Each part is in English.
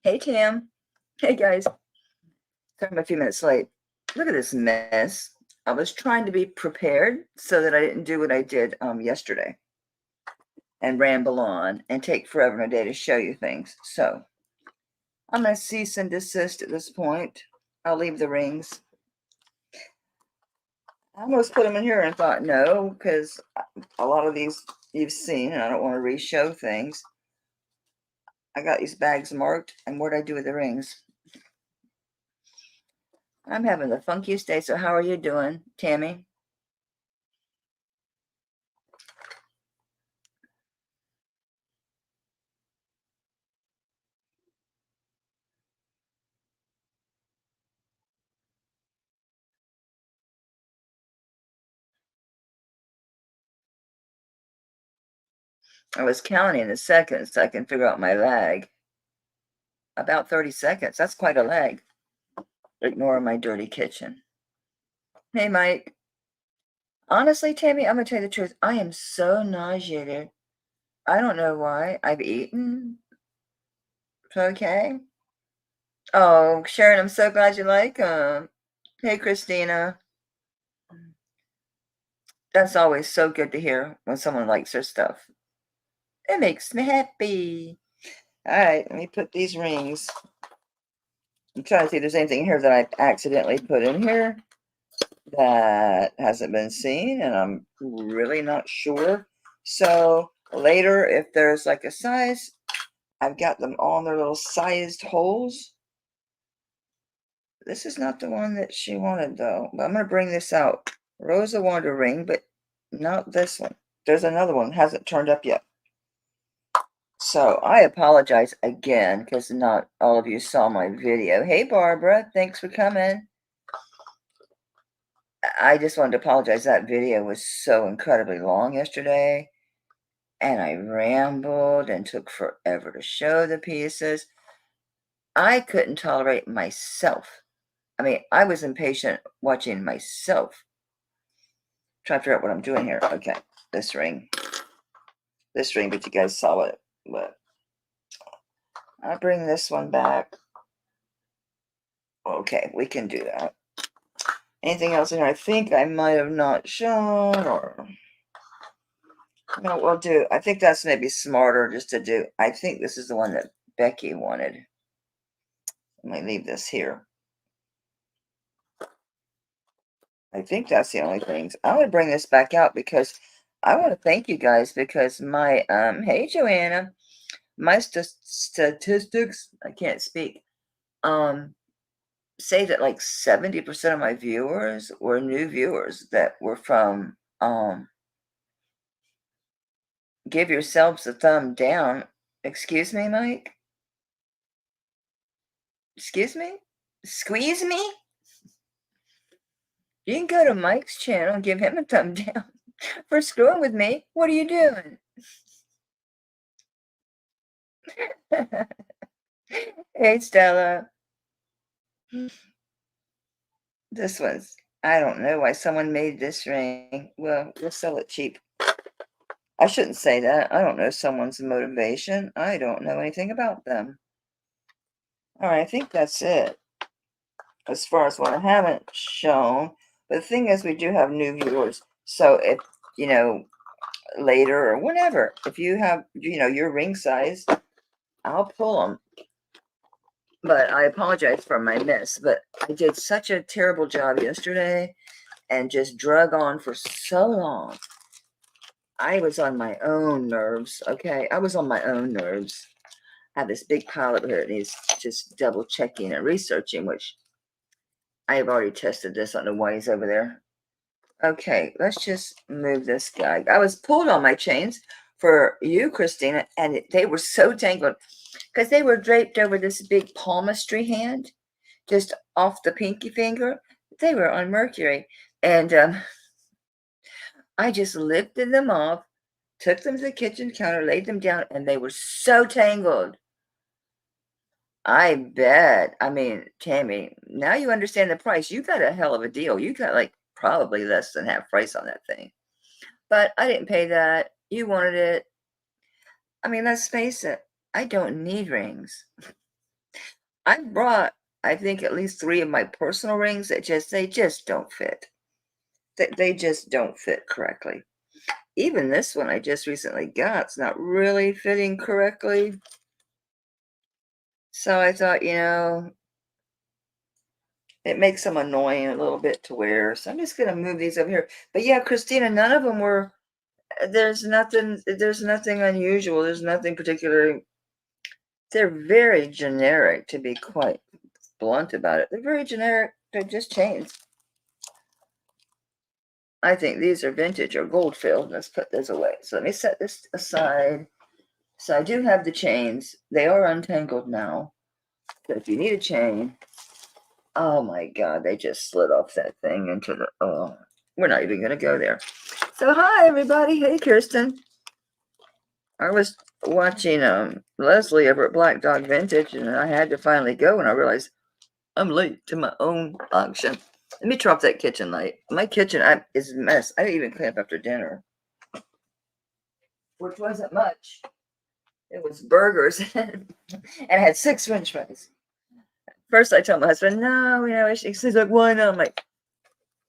Hey, Tam. Hey, guys. Sorry I'm a few minutes late. Look at this mess. I was trying to be prepared so that I didn't do what I did yesterday and ramble on and take forever and a day to show you things. So I'm going to cease and desist at this point. I'll leave the rings. I almost put them in here and thought no, because a lot of these you've seen and I don't want to re-show things. I got these bags marked, and what did I do with the rings? I'm having the funkiest day. So how are you doing, Tammy? I was counting the seconds so I can figure out my lag. About 30 seconds. That's quite a lag. Ignore my dirty kitchen. Hey, Mike. Honestly, Tammy, I'm going to tell you the truth. I am so nauseated. I don't know why. I've eaten. It's okay. Oh, Sharon, I'm so glad you like them. Hey, Christina. That's always so good to hear when someone likes their stuff. It makes me happy. All right, let me put these rings. I'm trying to see if there's anything here that I accidentally put in here that hasn't been seen, and I'm really not sure. So later, if there's like a size, I've got them all in their little sized holes. This is not the one that she wanted, though. But I'm going to bring this out. Rosa wanted a ring, but not this one. There's another one that hasn't turned up yet. So I apologize again because not all of you saw my video. Hey, Barbara, thanks for coming. I just wanted to apologize. That video was so incredibly long yesterday, and I rambled and took forever to show the pieces. I couldn't tolerate myself. I mean, I was impatient watching myself. Trying to figure out what I'm doing here. Okay, this ring. This ring, but you guys saw it. But I'll bring this one back. Okay, we can do that. Anything else in here I think I might have not shown, or no, we'll do. I think that's maybe smarter just to do. I think this is the one that Becky wanted. Let me leave this here. I think that's the only things. I want to bring this back out because I want to thank you guys because my hey Joanna, my statistics, I can't speak, um say that like 70% of my viewers were new viewers that were from give yourselves a thumb down. Excuse me, Mike? Excuse me? Squeeze me? You can go to Mike's channel and give him a thumb down for screwing with me. What are you doing? Hey, Stella. This was, I don't know why someone made this ring. Well, we'll sell it cheap. I shouldn't say that. I don't know someone's motivation. I don't know anything about them. All right, I think that's it as far as what I haven't shown. But the thing is, we do have new viewers. So if, you know, later or whenever, if you have, your ring size, I'll pull them. But I apologize for my miss. But I did such a terrible job yesterday and just drug on for so long. I was on my own nerves, okay? I was on my own nerves. I have this big pile over here that needs just double checking and researching, which I have already tested this. I don't know why he's over there. Okay, let's just move this guy. I was pulled on my chains for you, Christina, and they were so tangled because they were draped over this big palmistry hand, just off the pinky finger. They were on Mercury. And I just lifted them off, took them to the kitchen counter, laid them down, and they were so tangled. I bet. I mean, Tammy, now you understand the price. You got a hell of a deal. You got like probably less than half price on that thing. But I didn't pay that. You wanted it. I mean, let's face it. I don't need rings. I brought, I think, at least 3 of my personal rings that they just don't fit. They just don't fit correctly. Even this one I just recently got, it's not really fitting correctly. So I thought, it makes them annoying a little bit to wear. So I'm just gonna move these over here. But yeah, Christina, none of them were, there's nothing unusual. There's nothing particular. They're very generic, to be quite blunt about it. They're very generic. They're just chains. I think these are vintage or gold filled. Let's put those away. So let me set this aside. So I do have the chains. They are untangled now. So if you need a chain, oh my God, they just slid off that thing into the, oh, we're not even going to go there. So hi, everybody. Hey, Kirsten. I was watching Leslie over at Black Dog Vintage, and I had to finally go, and I realized I'm late to my own auction. Let me turn off that kitchen light. My kitchen is a mess. I didn't even clean up after dinner, which wasn't much. It was burgers, and I had 6 French fries. First, I told my husband, no, he's like, why not? I'm like,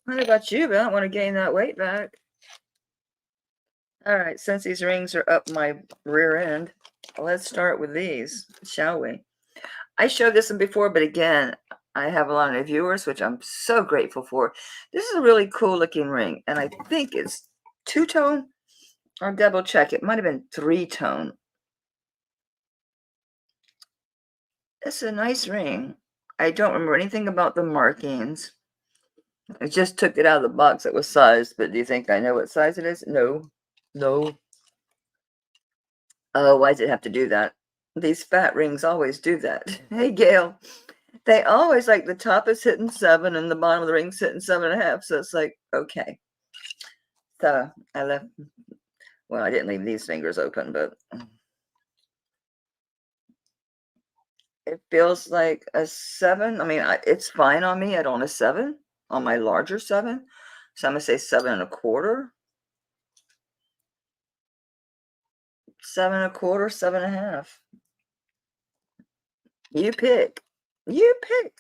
I don't know about you, but I don't want to gain that weight back. All right, since these rings are up my rear end, let's start with these, shall we? I showed this one before, but again, I have a lot of viewers, which I'm so grateful for. This is a really cool looking ring, and I think it's 2-tone. I'll double check. It might have been 3-tone. It's a nice ring. I don't remember anything about the markings. I just took it out of the box. It was sized, but do you think I know what size it is? No. No. Oh, why does it have to do that? These fat rings always do that. Hey, Gail. They always, like, the top is hitting 7 and the bottom of the ring's hitting 7.5. So it's like, okay. So I left, well, I didn't leave these fingers open, but it feels like a 7. I mean, it's fine on me. I don't a 7 on my larger 7. So I'm going to say 7.25. 7.25, 7.5. You pick. You pick.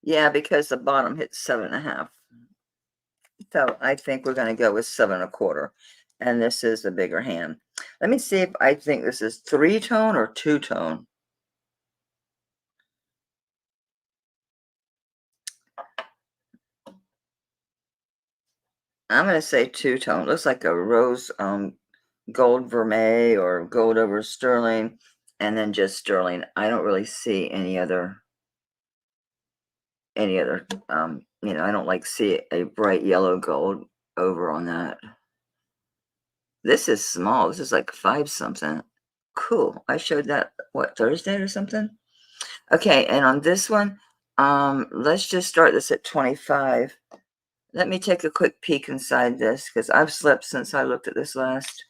Yeah, because the bottom hits 7.5. So I think we're going to go with 7.25. And this is the bigger hand. Let me see if I think this is 3-tone or 2-tone. I'm going to say 2-tone. Looks like a rose gold vermeil or gold over sterling, and then just sterling. I don't really see any other I don't like see a bright yellow gold over on that. This is small. This is like 5 something. Cool. I showed that, what, Thursday or something? Okay, and on this one, let's just start this at 25. Let me take a quick peek inside this because I've slept since I looked at this last.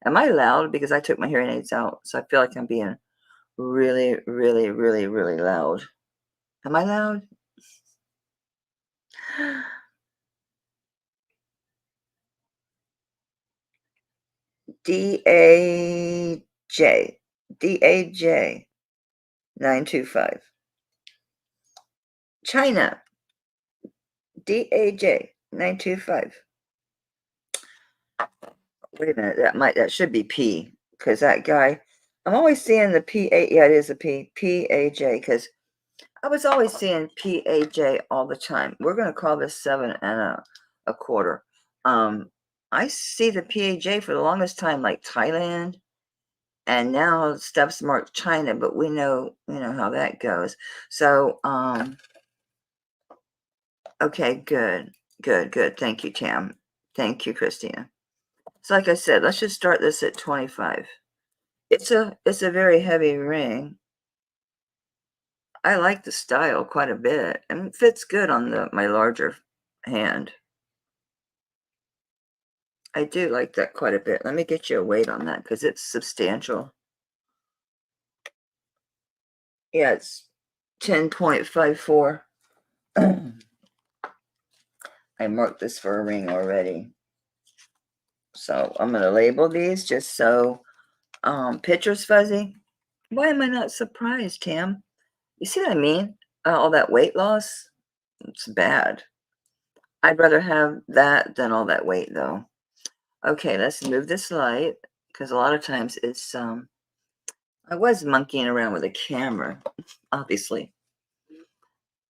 Am I loud? Because I took my hearing aids out, so I feel like I'm being really, really, really, really loud. Am I loud? DAJ. DAJ 925. China. DAJ 925. Wait a minute, that should be P, because that guy, I'm always seeing the PA, yeah, it is a P, PAJ, because I was always seeing PAJ all the time. We're going to call this 7.25. I see the PAJ for the longest time, like Thailand, and now stuff's marked China, but we know, how that goes. So, okay, good. Thank you, Tam. Thank you, Christina. So like I said, let's just start this at 25. It's a very heavy ring. I like the style quite a bit, and it fits good on my larger hand. I do like that quite a bit. Let me get you a weight on that because it's substantial. Yeah, it's 10.54. I marked this for a ring already. So I'm going to label these just so picture's fuzzy. Why am I not surprised, Tam? You see what I mean? All that weight loss, it's bad. I'd rather have that than all that weight, though. Okay, let's move this light because a lot of times it's I was monkeying around with a camera, obviously.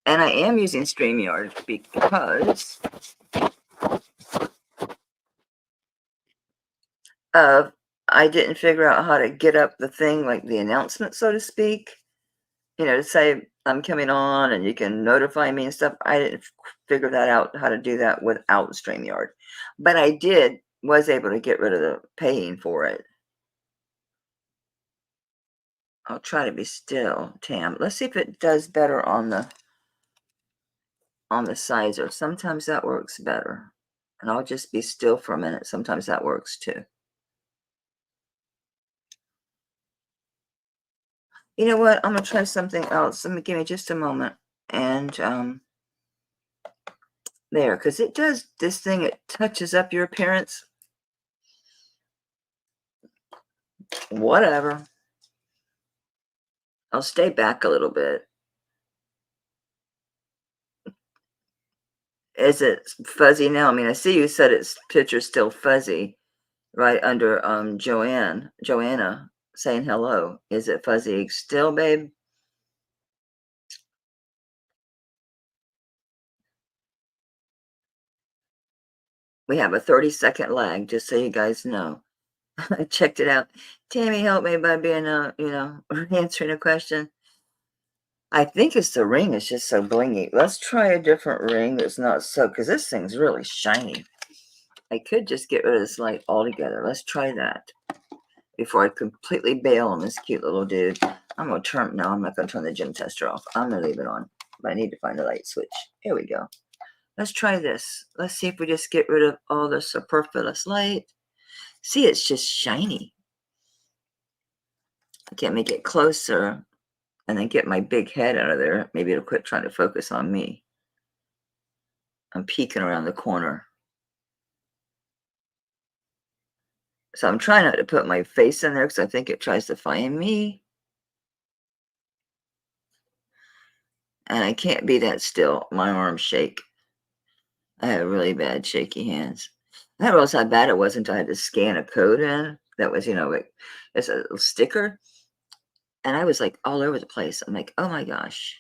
And I am using StreamYard because of I didn't figure out how to get up the thing, like the announcement, so to speak. You know, to say I'm coming on and you can notify me and stuff. I didn't figure that out, how to do that without StreamYard. But I was able to get rid of the paying for it. I'll try to be still, Tam. Let's see if it does better on the sizer. Sometimes that works better. And I'll just be still for a minute. Sometimes that works too. You know what? I'm gonna try something else. Give me just a moment. And there, because it does this thing, it touches up your appearance. Whatever. I'll stay back a little bit. Is it fuzzy now? I mean, I see you said its picture's still fuzzy right under Joanna saying hello. Is it fuzzy still, babe? We have a 30-second lag, just so you guys know. I checked it out. Tammy helped me by being answering a question. I think it's the ring. It's just so blingy. Let's try a different ring that's not so, because this thing's really shiny. I could just get rid of this light altogether. Let's try that before I completely bail on this cute little dude. I'm going to turn, no, I'm not going to turn the gym tester off. I'm going to leave it on, but I need to find the light switch. Here we go. Let's try this. Let's see if we just get rid of all the superfluous light. See, it's just shiny. I can't make it closer and then get my big head out of there. Maybe it'll quit trying to focus on me. I'm peeking around the corner. So I'm trying not to put my face in there because I think it tries to find me. And I can't be that still. My arms shake. I have really bad shaky hands. I didn't realize how bad it was until I had to scan a code in. That was, like it's a little sticker. And I was like all over the place. I'm like, oh my gosh.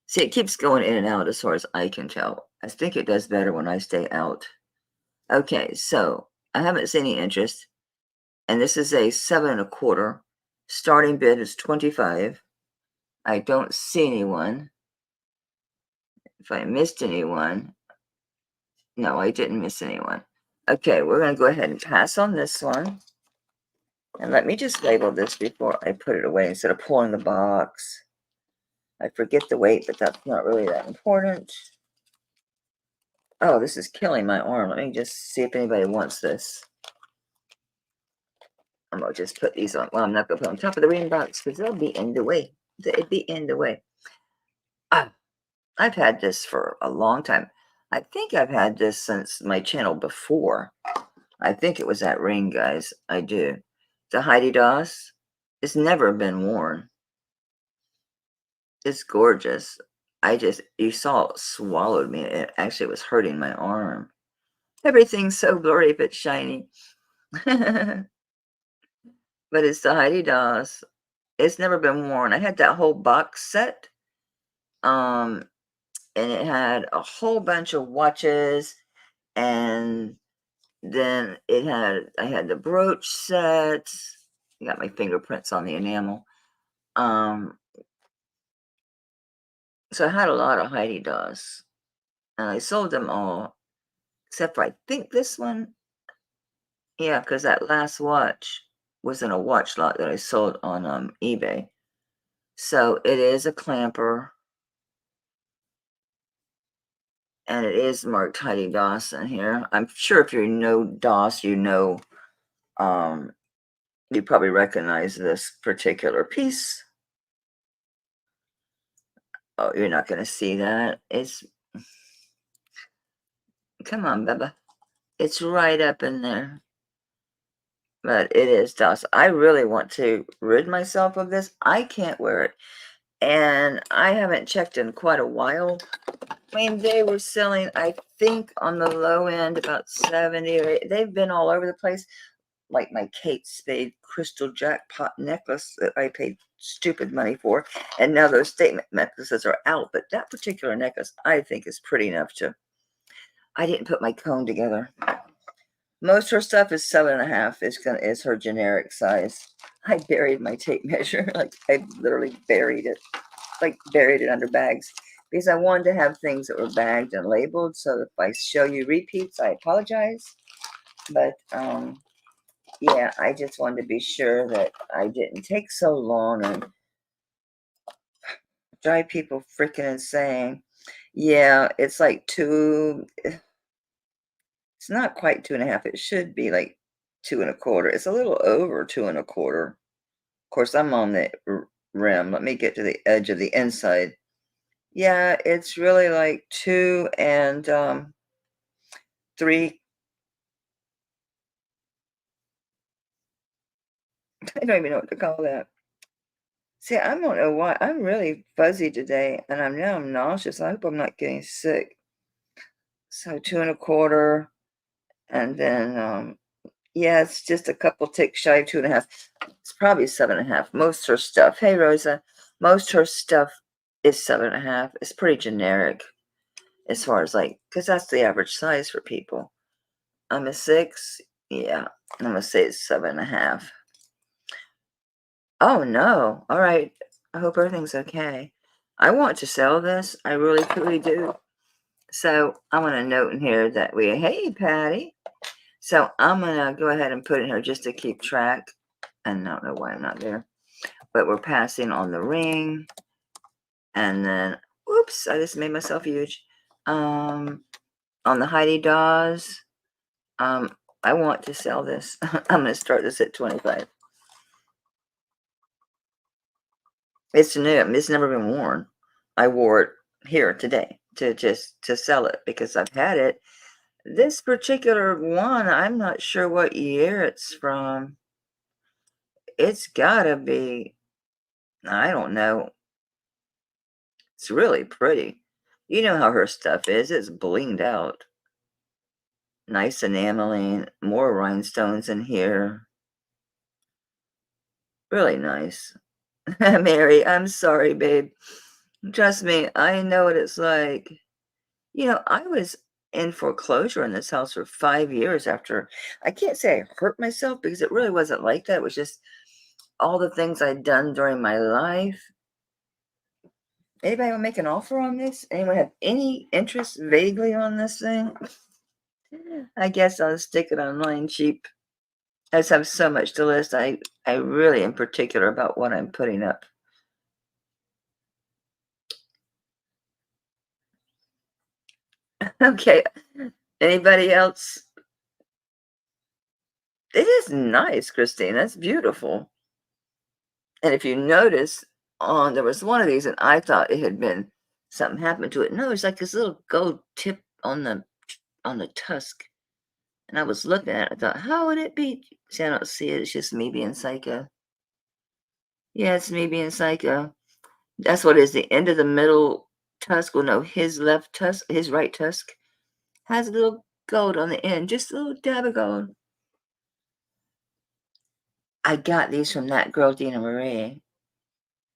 See, it keeps going in and out as far as I can tell. I think it does better when I stay out. Okay, so I haven't seen any interest. And this is a 7.25. Starting bid is 25. I don't see anyone. If I missed anyone, no, I didn't miss anyone. Okay, we're going to go ahead and pass on this one. And let me just label this before I put it away instead of pulling the box. I forget the weight, but that's not really that important. Oh, this is killing my arm. Let me just see if anybody wants this. I'm going to just put these on. Well, I'm not going to put on top of the ring box because they'll be in the way. They'd be in the way. I've had this for a long time. I think I've had this since my channel before. I think it was that ring, guys. I do. The Heidi Daus. It's never been worn. It's gorgeous. You saw it swallowed me. It actually was hurting my arm. Everything's so blurry if it's shiny. But it's the Heidi Daus. It's never been worn. I had that whole box set. And it had a whole bunch of watches, and then I had the brooch set. I got my fingerprints on the enamel. So I had a lot of Heidi Daus, and I sold them all, except for I think this one. Yeah, because that last watch was in a watch lot that I sold on eBay. So it is a clamper, and it is marked Heidi Daus in here. I'm sure if you know Daus, you probably recognize this particular piece. Oh, you're not going to see that. Come on, Bubba. It's right up in there. but it is dust. I really want to rid myself of this. I can't wear it. And I haven't checked in quite a while. I mean, they were selling, I think, on the low end about 70 or 80. They've been all over the place. Like my Kate Spade crystal jackpot necklace that I paid stupid money for. And now those statement necklaces are out. But that particular necklace, I think, is pretty enough to... I didn't put my cone together. Most of her stuff is 7.5. Is her generic size. I buried my tape measure. Like, I literally buried it. Like, buried it under bags. Because I wanted to have things that were bagged and labeled. So if I show you repeats, I apologize. But, yeah, I just wanted to be sure that I didn't take so long and drive people freaking insane. Yeah, it's like it's not quite 2.5. It should be like 2.25. It's a little over 2.25. Of course, I'm on the rim. Let me get to the edge of the inside. Yeah, it's really like 2 and 3. I don't even know what to call that. See, I don't know why. I'm really fuzzy today, and I'm nauseous. I hope I'm not getting sick. So 2.25, and then yeah, it's just a couple ticks shy of 2.5. It's probably 7.5. Most her stuff. Hey Rosa, most her stuff is 7.5. It's pretty generic as far as like, because that's the average size for people. I'm a 6. Yeah, I'm gonna say it's 7.5. Oh no. All right. I hope everything's okay. I want to sell this. I really, truly do. So I'm gonna note in here that hey Patty. So I'm gonna go ahead and put in here just to keep track. And I don't know why I'm not there. But we're passing on the ring. And then, oops, I just made myself huge. On the Heidi Daus. I want to sell this. I'm gonna start this at 25. It's new. It's never been worn. I wore it here today to sell it because I've had it. This particular one, I'm not sure what year it's from. It's gotta be, I don't know. It's really pretty. You know how her stuff is. It's blinged out. Nice enameling. More rhinestones in here. Really nice. Mary, I'm sorry, babe. Trust me, I know what it's like. You know, I was in foreclosure in this house for 5 years after. I can't say I hurt myself because it really wasn't like that. It was just all the things I'd done during my life. Anybody want to make an offer on this? Anyone have any interest vaguely on this thing? I guess I'll stick it online cheap. I just have so much to list. I really am particular about what I'm putting up. Okay. Anybody else? It is nice, Christine. That's beautiful. And if you notice, there was one of these, and I thought it had been something happened to it. No, it's like this little gold tip on the tusk. And I was looking at it. I thought, how would it be? See, I don't see it. It's just me being psycho. Yeah, it's me being psycho. That's what it is. The end of the middle tusk. Well, no, his left tusk, his right tusk, has a little gold on the end. Just a little dab of gold. I got these from that girl, Dina Marie.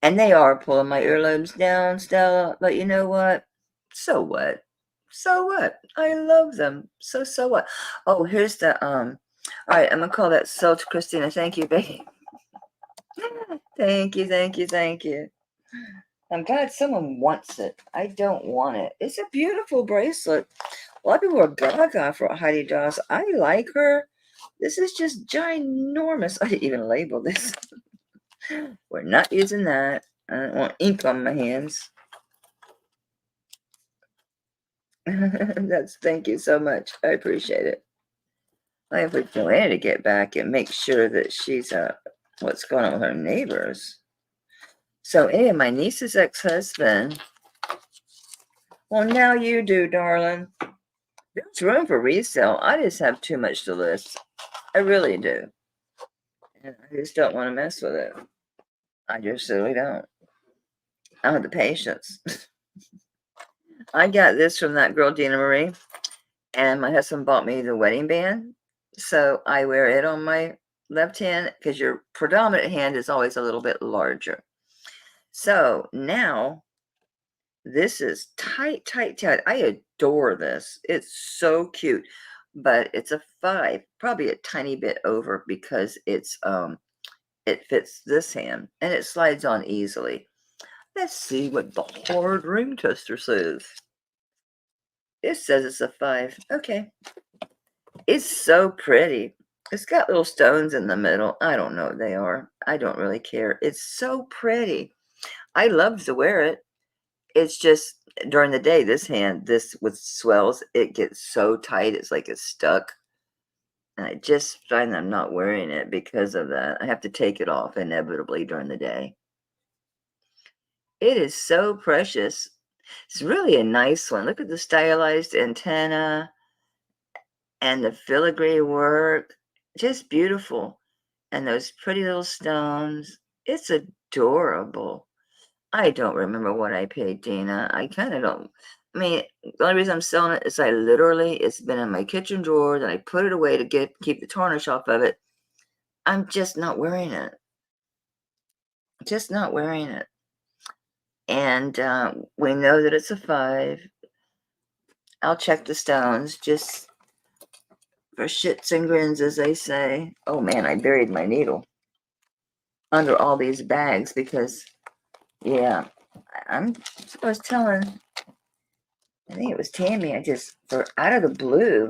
And they are pulling my earlobes down, Stella. But you know what? So what? So what? I love them. So what? Oh, here's the all right, I'm gonna call that sold to Christina. Thank you, baby. Thank you, thank you, thank you. I'm glad someone wants it. I don't want it. It's a beautiful bracelet. A lot of people are gaga for Heidi Daus. I like her. This is just ginormous. I didn't even label this. We're not using that. I don't want ink on my hands. Thank you so much. I appreciate it. I have for Joanna to get back and make sure that she's what's going on with her neighbors. So anyway, my niece's ex-husband. Well, now you do, darling. There's room for resale. I just have too much to list. I really do. And I just don't want to mess with it. I just really don't. I don't have the patience. I got this from that girl, Dina Marie, and my husband bought me the wedding band. So I wear it on my left hand because your predominant hand is always a little bit larger. So now this is tight, tight, tight. I adore this. It's so cute, but it's a 5, probably a tiny bit over because it fits this hand and it slides on easily. Let's see what the hard ring tester says. It says it's a 5. Okay. It's so pretty. It's got little stones in the middle. I don't know what they are. I don't really care. It's so pretty. I love to wear it. It's just during the day, this with swells, it gets so tight. It's like it's stuck. And I just find I'm not wearing it because of that. I have to take it off inevitably during the day. It is so precious. It's really a nice one. Look at the stylized antenna and the filigree work. Just beautiful. And those pretty little stones. It's adorable. I don't remember what I paid Dina. I kind of don't. I mean, the only reason I'm selling it is it's been in my kitchen drawer, then I put it away to keep the tarnish off of it. I'm just not wearing it. Just not wearing it. And we know that it's a 5. I'll check the stones just for shits and grins, as they say. Oh man, I buried my needle under all these bags because, yeah, I was telling, I think it was Tammy, for out of the blue,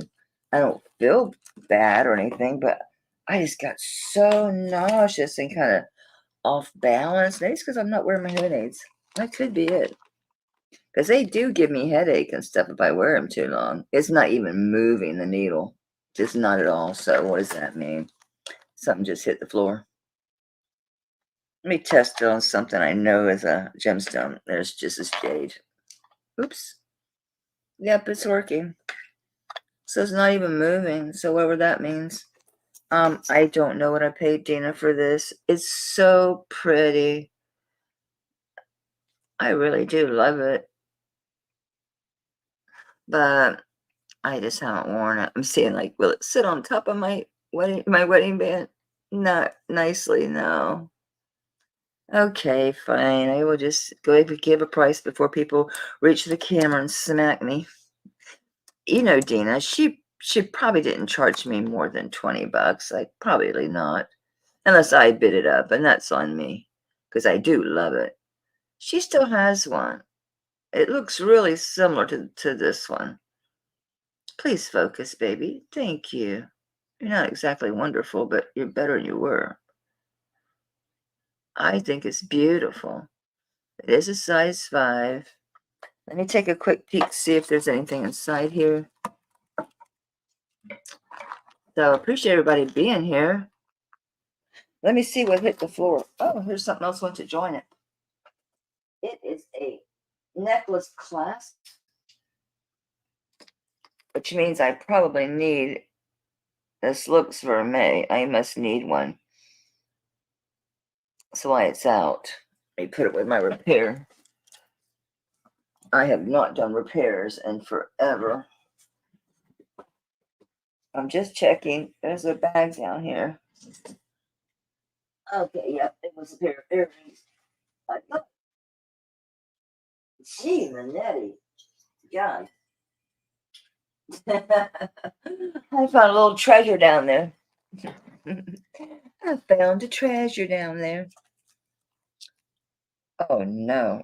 I don't feel bad or anything, but I just got so nauseous and kind of off balance. Maybe it's because I'm not wearing my hearing aids. That could be it. Because they do give me headache and stuff if I wear them too long. It's not even moving the needle. Just not at all. So what does that mean? Something just hit the floor. Let me test it on something I know is a gemstone. There's just this jade. Oops. Yep, it's working. So it's not even moving. So whatever that means. I don't know what I paid Dina for this. It's so pretty. I really do love it. But I just haven't worn it. I'm seeing like, will it sit on top of my wedding band? Not nicely, no. Okay, fine. I will just go ahead and give a price before people reach the camera and smack me. You know, Dina, she probably didn't charge me more than $20. Like, probably not. Unless I bid it up, and that's on me. Because I do love it. She still has one. It looks really similar to this one. Please focus, baby. Thank you. You're not exactly wonderful, but you're better than you were. I think it's beautiful. It is a size 5. Let me take a quick peek, see if there's anything inside here. So appreciate everybody being here. Let me see what hit the floor. Oh, here's something else went to join it. It is a necklace clasp, which means I probably need, this looks vermeil. I must need one. That's why it's out. Let me put it with my repair. I have not done repairs in forever. I'm just checking. There's a bag down here. Okay, yep, it was a pair of earrings. Gee, Manetti. God. I found a little treasure down there. I found a treasure down there. Oh no.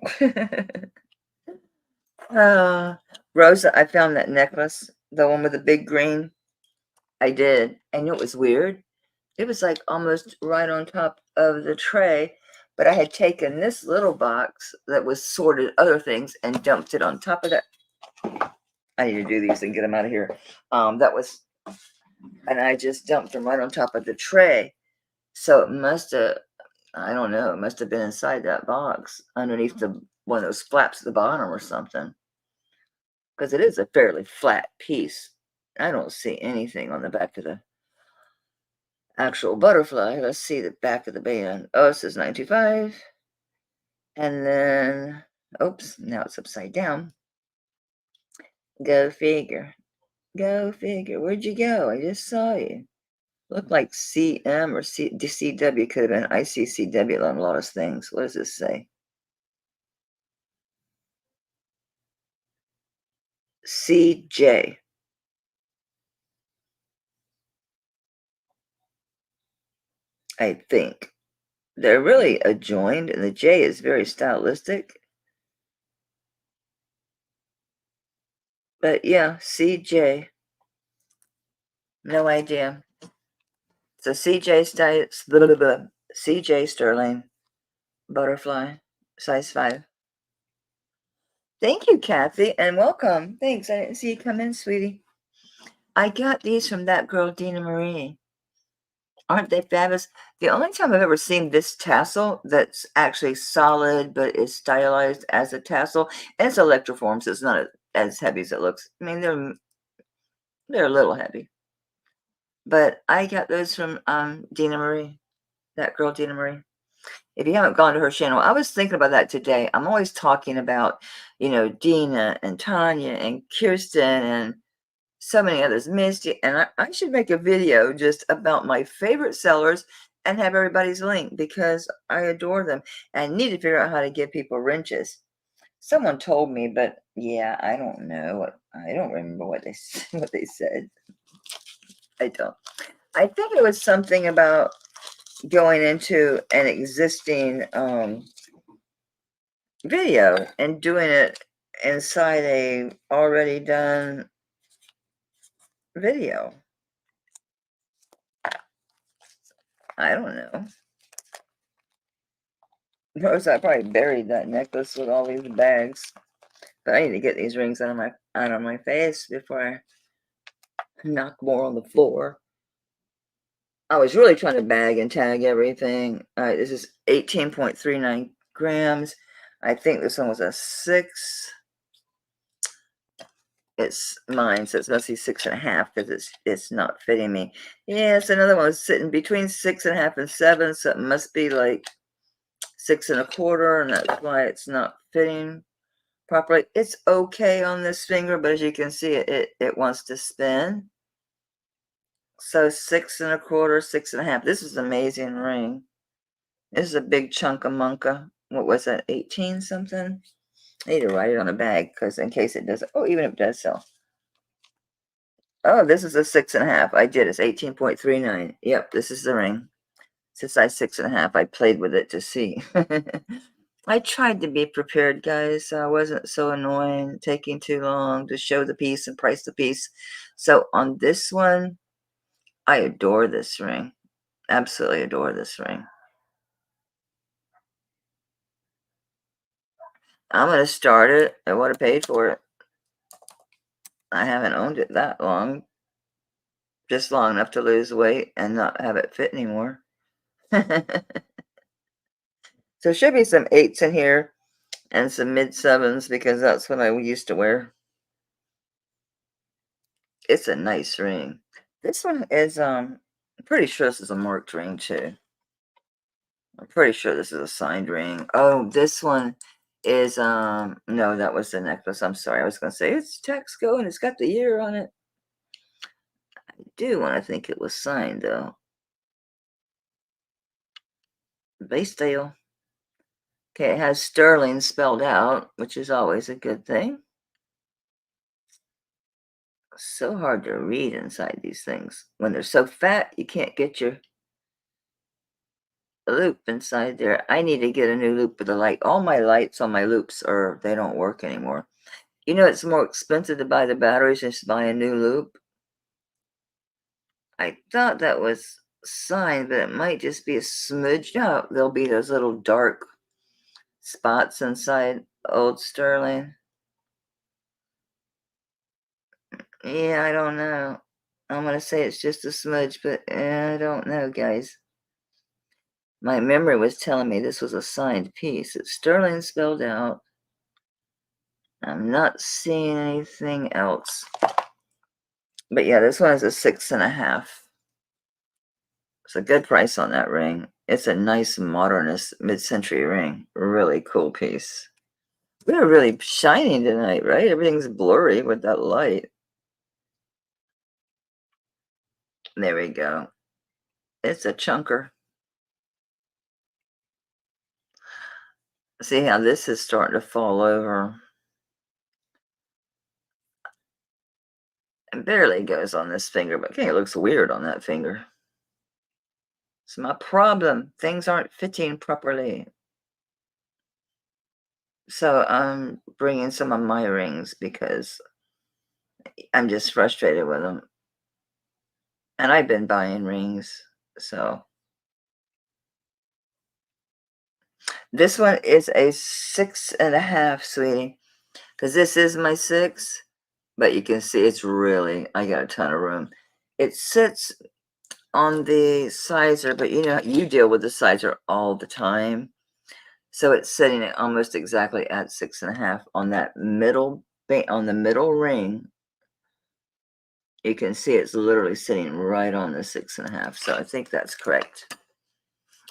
Rosa, I found that necklace, the one with the big green. I did. And it was weird. It was like almost right on top of the tray, but I had taken this little box that was sorted other things and dumped it on top of that. I need to do these and get them out of here. And I just dumped them right on top of the tray. So it must have, I don't know, it must have been inside that box underneath one of those flaps at the bottom or something. Because it is a fairly flat piece. I don't see anything on the back of Actual butterfly. Let's see the back of the band. Oh, it says 925. And then, oops, now it's upside down. Go figure. Go figure. Where'd you go? I just saw you. Looked like CM or CW could have been ICCW on a lot of things. What does this say? CJ. I think. They're really adjoined, and the J is very stylistic. But yeah, CJ. No idea. So CJ Sterling butterfly, size 5. Thank you, Kathy, and welcome. Thanks. I didn't see you come in, sweetie. I got these from that girl, Dina Marie. Aren't they fabulous? The only time I've ever seen this tassel that's actually solid but is stylized as a tassel, and it's electroform, so it's not as heavy as it looks. I mean, they're a little heavy. But I got those from Dina Marie, that girl Dina Marie. If you haven't gone to her channel, I was thinking about that today. I'm always talking about, Dina and Tanya and Kirsten and so many others, Misty, and I should make a video just about my favorite sellers and have everybody's link because I adore them and need to figure out how to give people wrenches. Someone told me, but yeah, I don't know. I don't remember what they what they said. I don't. I think it was something about going into an existing video and doing it inside a already done video. I don't know. Notice I probably buried that necklace with all these bags. But I need to get these rings out of my face before I knock more on the floor. I was really trying to bag and tag everything. All right, this is 18.39 grams. I think this one was a 6. It's mine, so it's must be 6.5 because it's not fitting me. Yeah, it's another one sitting between 6.5 and 7, so it must be like 6.25, and that's why it's not fitting properly. It's okay on this finger, but as you can see, it wants to spin. So 6.25, 6.5. This is an amazing ring. This is a big chunk of munka. What was that? 18 something. I need to write it on a bag because in case it doesn't. Oh, even if it does sell. Oh, this is a 6.5. I did. It's 18.39. Yep, this is the ring. Since I 6.5, I played with it to see. I tried to be prepared, guys, so I wasn't so annoying, taking too long to show the piece and price the piece. So on this one, I adore this ring. Absolutely adore this ring. I'm going to start it at what I paid for it. I haven't owned it that long. Just long enough to lose weight and not have it fit anymore. So there should be some 8s in here and some mid-7s because that's what I used to wear. It's a nice ring. This one is, I'm pretty sure this is a marked ring too. I'm pretty sure this is a signed ring. Oh, this one is, no, that was the necklace. I'm sorry. I was going to say it's Texaco and it's got the year on it. I do want to think it was signed though. Base deal. Okay, it has sterling spelled out, which is always a good thing. So hard to read inside these things. When they're so fat, you can't get your loop inside there. I need to get a new loop with a light. All my lights on my loops they don't work anymore. It's more expensive to buy the batteries than to buy a new loop. I thought that was signed, but it might just be a smudge. There'll be those little dark spots inside old sterling. Yeah, I don't know. I'm going to say it's just a smudge, but I don't know, guys. My memory was telling me this was a signed piece. It's sterling spelled out. I'm not seeing anything else. But yeah, this one is a 6.5. It's a good price on that ring. It's a nice modernist mid-century ring. Really cool piece. We're really shining tonight, right? Everything's blurry with that light. There we go. It's a chunker. See how this is starting to fall over. It barely goes on this finger, but I think it looks weird on that finger. It's my problem. Things aren't fitting properly. So I'm bringing some of my rings because I'm just frustrated with them. And I've been buying rings. So this one is a 6.5, sweetie. Because this is my 6. But you can see it's really, I got a ton of room. It sits on the sizer, but you know, you deal with the sizer all the time. So it's sitting at almost exactly at 6.5 on that middle, on the middle ring. You can see it's literally sitting right on the 6.5. So I think that's correct.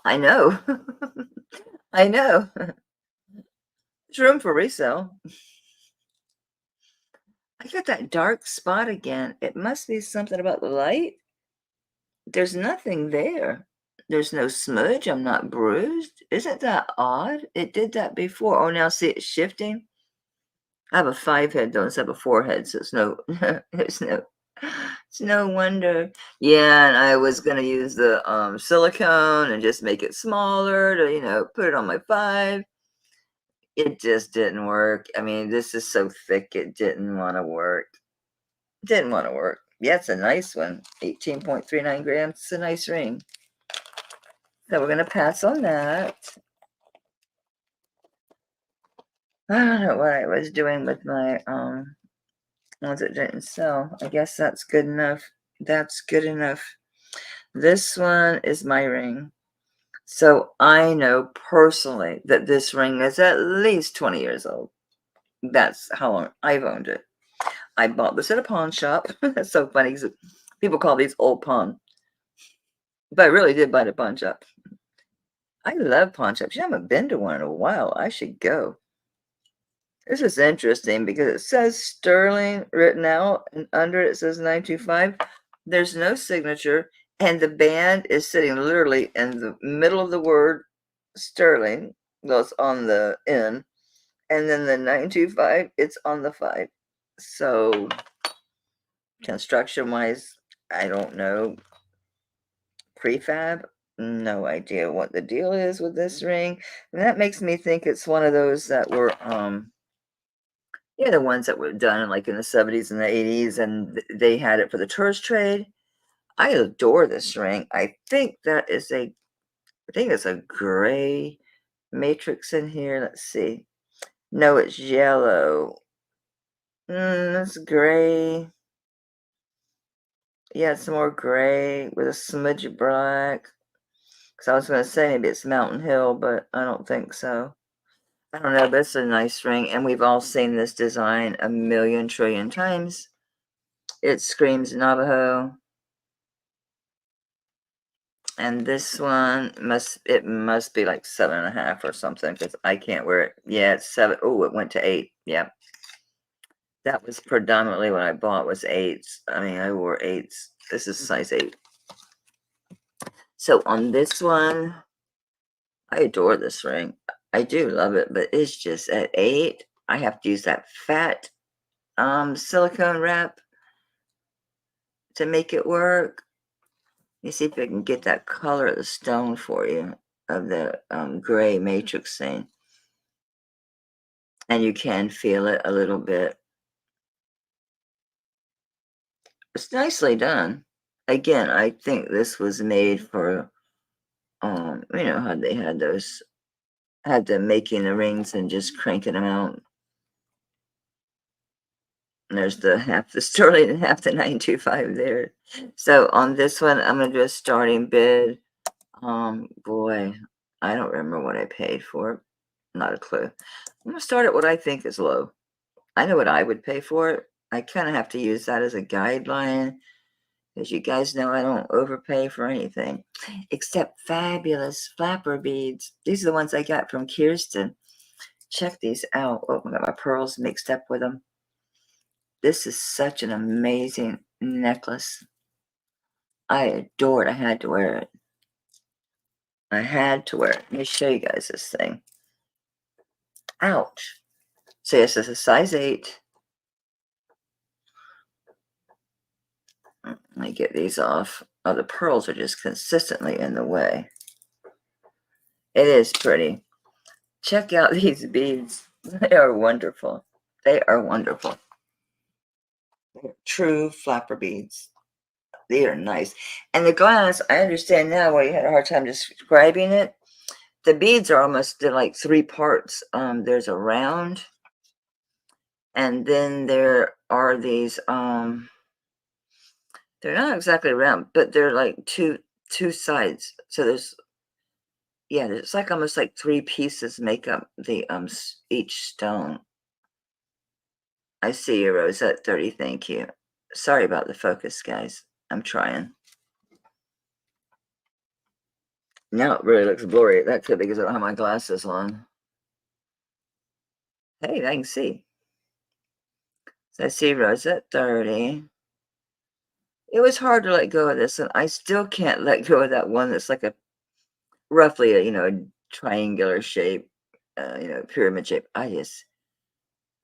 I know. I know. There's room for resale. I got that dark spot again. It must be something about the light. There's nothing there. There's no smudge. I'm not bruised. Isn't that odd? It did that before. Oh, now see it's shifting. I have a 5 head, though, instead of a 4 head, so it's no wonder. Yeah, and I was gonna use the silicone and just make it smaller to, you know, put it on my 5. It just didn't work. I mean, this is so thick, it didn't want to work. Didn't want to work. Yeah, it's a nice one. 18.39 grams. It's a nice ring. So we're gonna pass on that. I don't know what I was doing with my ones that didn't sell. I guess that's good enough. That's good enough. This one is my ring. So I know personally that this ring is at least 20 years old. That's how long I've owned it. I bought this at a pawn shop. That's so funny because people call these old pawn. But I really did buy it at a pawn shop. I love pawn shops. I haven't been to one in a while. I should go. This is interesting because it says sterling written out, and under it says 925. There's no signature, and the band is sitting literally in the middle of the word sterling. Well, it's on the N, and then the 925, it's on the 5. So, construction wise, I don't know. Prefab, no idea what the deal is with this ring. And that makes me think it's one of those that were, yeah, the ones that were done like in the 70s and the 80s, and they had it for the tourist trade. I adore this ring. I think it's a gray matrix in here. Let's see. No, it's yellow. It's gray. Yeah, it's more gray with a smudge of black. Because I was going to say maybe it's Mountain Hill, but I don't think so. I don't know, but it's a nice ring, and we've all seen this design a million trillion times. It screams Navajo. And this one must be like 7.5 or something because I can't wear it. Yeah, it's 7. Oh, it went to 8. Yeah. That was predominantly what I bought was 8s. I mean, I wore 8s. This is size 8. So on this one, I adore this ring. I do love it, but it's just at 8. I have to use that fat silicone wrap to make it work. You see if I can get that color of the stone for you of the gray matrix thing. And you can feel it a little bit. It's nicely done. Again, I think this was made for, you know, how they had them making the rings and just cranking them out. And there's the half the sterling and half the 925 there. So on this one, I'm going to do a starting bid. Boy, I don't remember what I paid for it. Not a clue. I'm going to start at what I think is low. I know what I would pay for it. I kind of have to use that as a guideline. Because you guys know I don't overpay for anything. Except fabulous flapper beads. These are the ones I got from Kirsten. Check these out. Oh, I got my pearls mixed up with them. This is such an amazing necklace. I adore it. I had to wear it. I had to wear it. Let me show you guys this thing. Ouch. So yes, it's a size 8. Let me get these off. Oh, the pearls are just consistently in the way. It is pretty. Check out these beads. They are wonderful. They are wonderful. They are true flapper beads. They are nice. And the glass, I understand now why you had a hard time describing it. The beads are almost, they're like 3 parts. There's a round, and then there are these, they're not exactly round, but they're like two sides. So there's, yeah, it's like almost like 3 pieces make up the each stone. I see you, Rosette 30. Thank you. Sorry about the focus, guys. I'm trying. Now it really looks blurry. That could be because I don't have my glasses on. Hey, I can see. So I see Rosette 30. It was hard to let go of this, and I still can't let go of that one that's like a roughly a triangular shape, pyramid shape.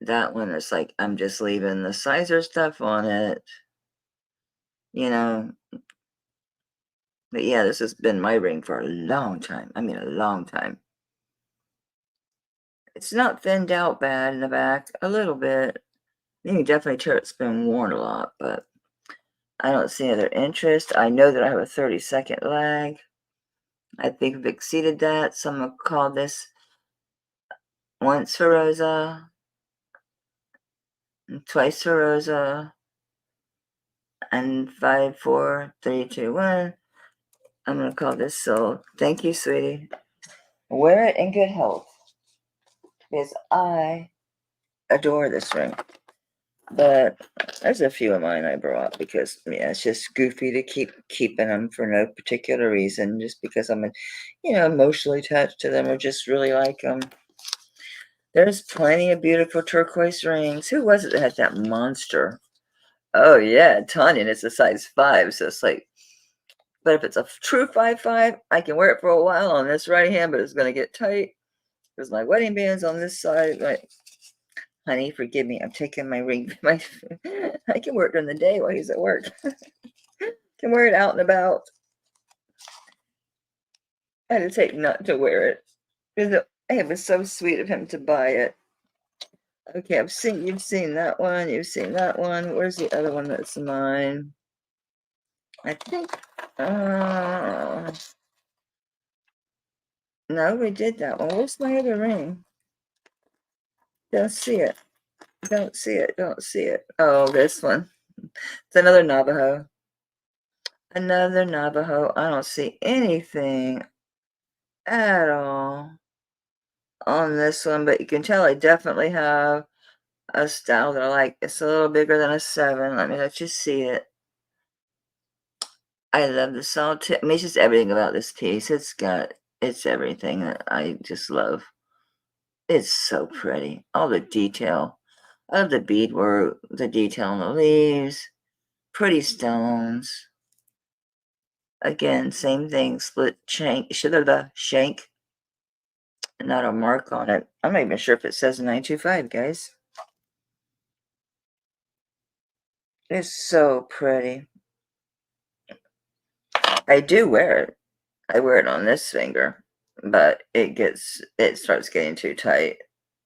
That one is like, I'm just leaving the sizer stuff on it, you know. But yeah, this has been my ring for a long time. I mean, a long time. It's not thinned out bad in the back, a little bit. You can definitely tell it's been worn a lot, but I don't see other interest. I know that I have a 30-second lag. I think we've exceeded that. Someone called this once for Rosa, and twice for Rosa, and 5, 4, 3, 2, 1. I'm going to call this sold. Thank you, sweetie. Wear it in good health, because I adore this ring. But there's a few of mine I brought because, yeah, it's just goofy to keep keeping them for no particular reason, just because I'm, emotionally attached to them or just really like them. There's plenty of beautiful turquoise rings. Who was it that had that monster? Oh, yeah, Tanya, and it's a size 5, so it's like, but if it's a true 5'5", I can wear it for a while on this right hand, but it's going to get tight because my wedding band's on this side. Right. Honey, forgive me. I'm taking my ring. I can wear it during the day while he's at work. Can wear it out and about. I had to take not to wear it. Because it was so sweet of him to buy it. Okay, you've seen that one. You've seen that one. Where's the other one that's mine? I think, no, we did that one. Where's my other ring? Don't see it. Don't see it. Don't see it. Oh, this one. It's another Navajo. Another Navajo. I don't see anything at all on this one, but you can tell I definitely have a style that I like. It's a little bigger than a 7. Let me let you see it. I love the solid tip. I mean, it's just everything about this piece. It's everything that I just love. It's so pretty. All the detail of the beadwork, the detail on the leaves, pretty stones. Again, same thing, split shank, shank, not a mark on it. I'm not even sure if it says 925, guys. It's so pretty. I do wear it. I wear it on this finger, but it starts getting too tight.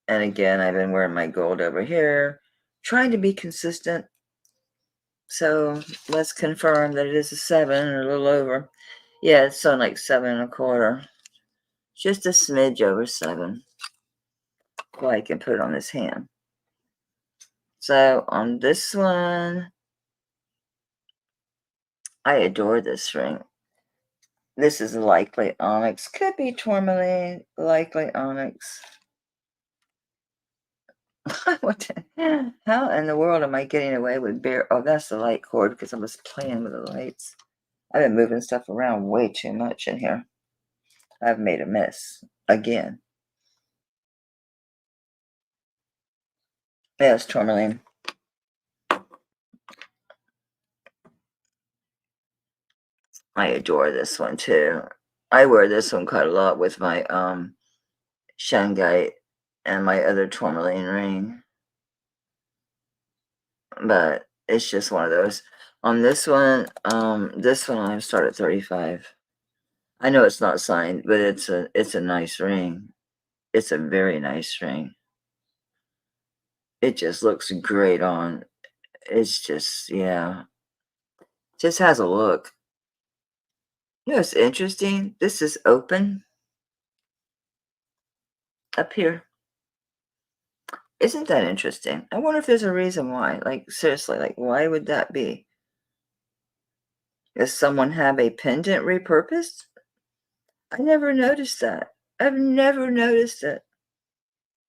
And again, I've been wearing my gold over here, trying to be consistent. So let's confirm that it is a 7 or a little over. Yeah, it's on like 7 1/4. Just a smidge over 7. Well, I can put it on this hand. So on this one, I adore this ring. This is likely onyx. Could be tourmaline, likely onyx. How in the world am I getting away with bare? Oh, that's the light cord because I was playing with the lights. I've been moving stuff around way too much in here. I've made a mess again. Yes, tourmaline. I adore this one too. I wear this one quite a lot with my shungite and my other tourmaline ring. But it's just one of those. On this one I start at 35. I know it's not signed, but it's a nice ring. It's a very nice ring. It just looks great on. It's just, yeah, just has a look. You know, it's interesting. This is open up here. Isn't that interesting? I wonder if there's a reason why. Like, seriously, like, why would that be? Does someone have a pendant repurposed? I never noticed that. I've never noticed it.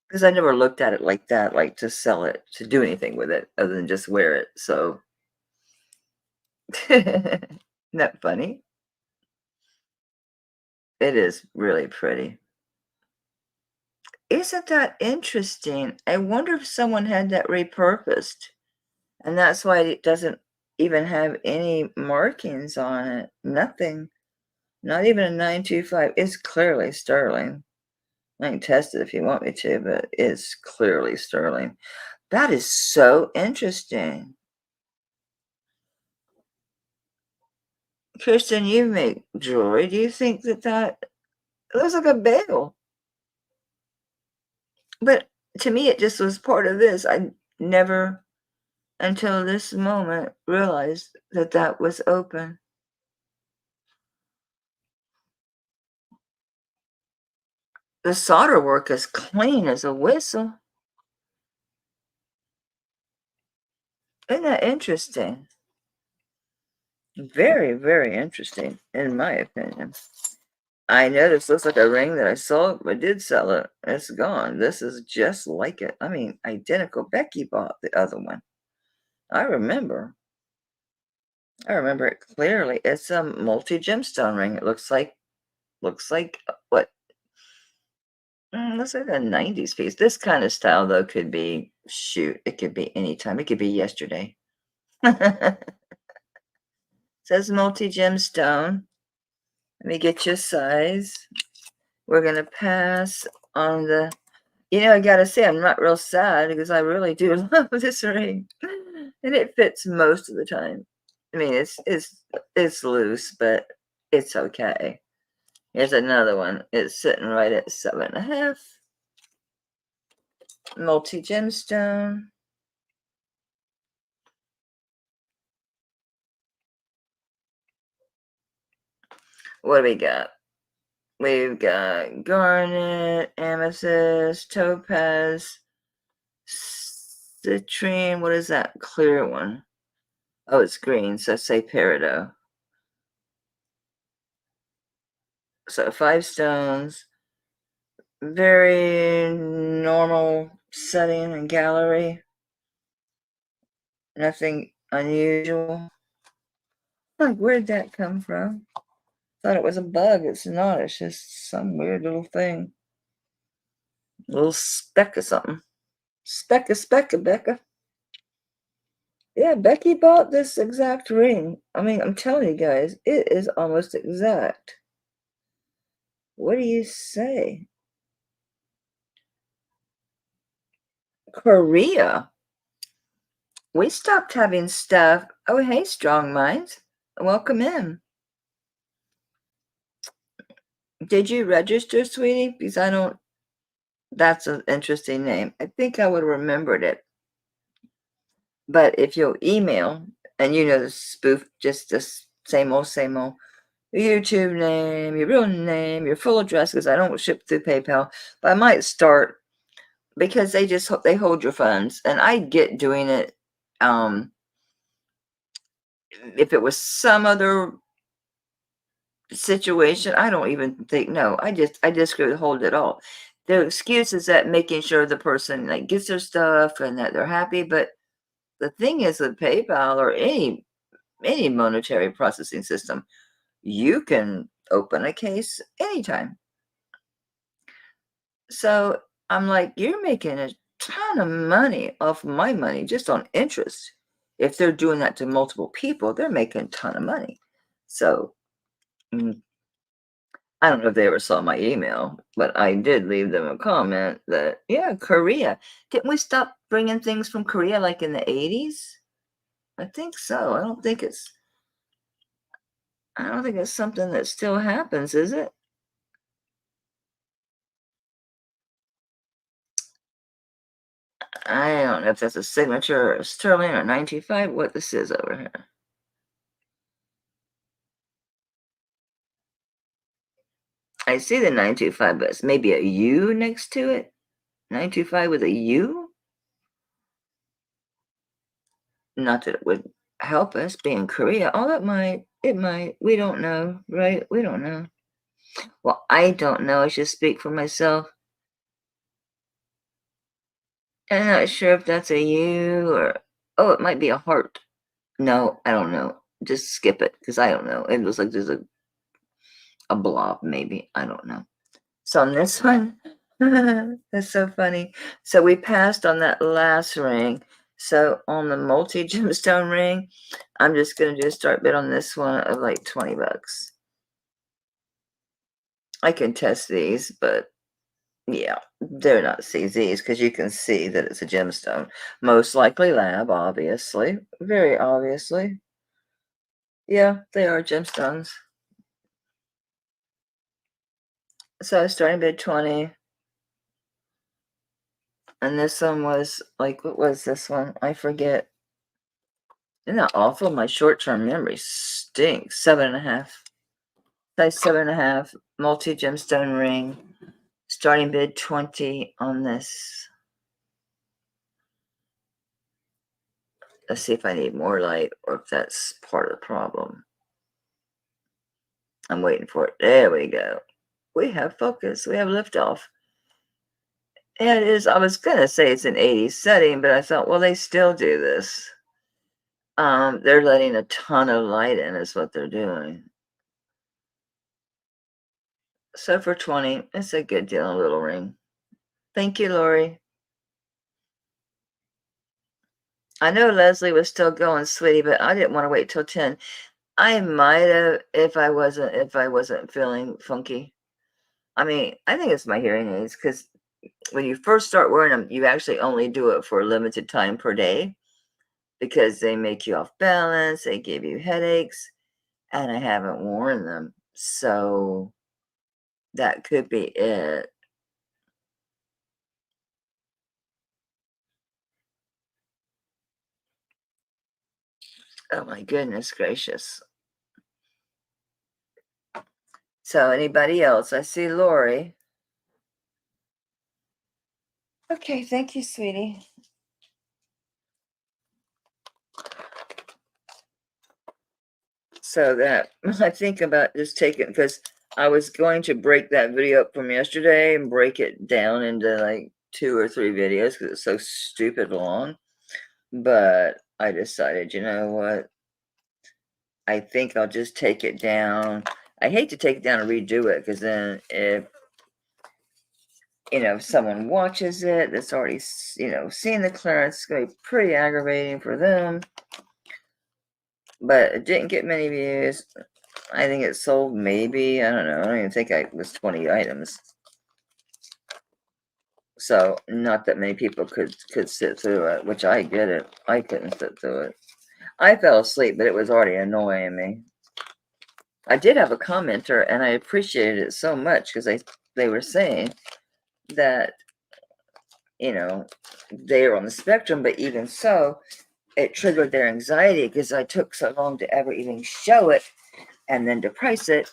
Because I never looked at it like that, like to sell it, to do anything with it other than just wear it. So, isn't that funny? It is really pretty. Isn't that interesting? I wonder if someone had that repurposed, and that's why it doesn't even have any markings on it. Nothing. Not even a 925. It's clearly sterling. I can test it if you want me to, but it's clearly sterling. That is so interesting. Kristen, you make jewelry. Do you think that that looks like a bagel? But to me, it just was part of this. I never, until this moment, realized that that was open. The solder work is clean as a whistle. Isn't that interesting? Very, very interesting, in my opinion. I know this looks like a ring that I sold. I did sell it. It's gone. This is just like it. I mean, identical. Becky bought the other one. I remember. I remember it clearly. It's a multi-gemstone ring. It looks like what? Looks like a 90s piece. This kind of style though could be shoot, it could be anytime. It could be yesterday. Says multi-gemstone. Let me get your size. We're gonna pass on the I gotta say I'm not real sad because I really do love this ring. And it fits most of the time. I mean it's loose, but it's okay. Here's another one. It's sitting right at 7.5. Multi-gemstone. What do we got? We've got garnet, amethyst, topaz, citrine. What is that clear one? Oh, it's green, so say peridot. So 5 stones. Very normal setting and gallery. Nothing unusual. Like, where'd that come from? Thought it was a bug. It's not. It's just some weird little thing. Little speck of something. Speck of Becca. Yeah, Becky bought this exact ring. I mean, I'm telling you guys, it is almost exact. What do you say? Korea. We stopped having stuff. Oh, hey, strong minds. Welcome in. Did you register, sweetie? Because I don't. That's an interesting name. I think I would have remembered it. But if you'll email, and the spoof, just the same old, your YouTube name, your real name, your full address, because I don't ship through PayPal, but I might start because they hold your funds, and I get doing it. If it was some other situation, I don't even think, no, I just could hold it all. Their excuse is that making sure the person, like, gets their stuff and that they're happy, but the thing is with PayPal or any monetary processing system, you can open a case anytime. So I'm like, you're making a ton of money off my money just on interest. If they're doing that to multiple people, they're making a ton of money. So mm, I don't know if they ever saw my email, but I did leave them a comment that, yeah, Korea. Didn't we stop bringing things from Korea like in the 80s? I think so. I don't think it's something that still happens, is it? I don't know if that's a signature or a sterling or 925, what this is over here. I see the 925, but it's maybe a U next to it. 925 with a U? Not that it would help us being Korea. Oh, it might. We don't know, right? We don't know. Well, I don't know. I should speak for myself. I'm not sure if that's a U or, oh, it might be a heart. No, I don't know. Just skip it because I don't know. It looks like there's a blob, maybe. I don't know. So on this one, that's so funny. So we passed on that last ring. So on the multi gemstone ring, I'm just gonna do a start bid on this one of like 20 bucks. I can test these, but yeah, they're not CZs because you can see that it's a gemstone. Most likely lab, obviously. Very obviously. Yeah, they are gemstones. So starting bid 20. And this one was like, what was this one? I forget. Isn't that awful? My short-term memory stinks. 7.5. Size 7.5. Multi-gemstone ring. Starting bid 20 on this. Let's see if I need more light or if that's part of the problem. I'm waiting for it. There we go. We have focus. We have liftoff. Yeah, it is. I was gonna say it's an 80s setting, but I thought, well, they still do this. They're letting a ton of light in is what they're doing. So for 20, it's a good deal, a little ring. Thank you, Lori. I know Leslie was still going, sweetie, but I didn't want to wait till 10. I might have if I wasn't feeling funky. I mean, I think it's my hearing aids because when you first start wearing them, you actually only do it for a limited time per day because they make you off balance, they give you headaches, and I haven't worn them. So that could be it. Oh my goodness gracious. So anybody else? I see Lori. Okay, thank you, sweetie. So that I think about just taking because I was going to break that video up from yesterday and break it down into like 2 or 3 videos because it's so stupid long. But I decided, you know what? I think I'll just take it down. I hate to take it down and redo it because then if someone watches it that's already seen the clearance, it's going to be pretty aggravating for them. But it didn't get many views. I think it sold maybe, I don't know, I don't even think it was 20 items. So not that many people could sit through it, which I get it. I couldn't sit through it. I fell asleep, but it was already annoying me. I did have a commenter, and I appreciated it so much because they were saying that, they are on the spectrum, but even so, it triggered their anxiety because I took so long to ever even show it and then to price it,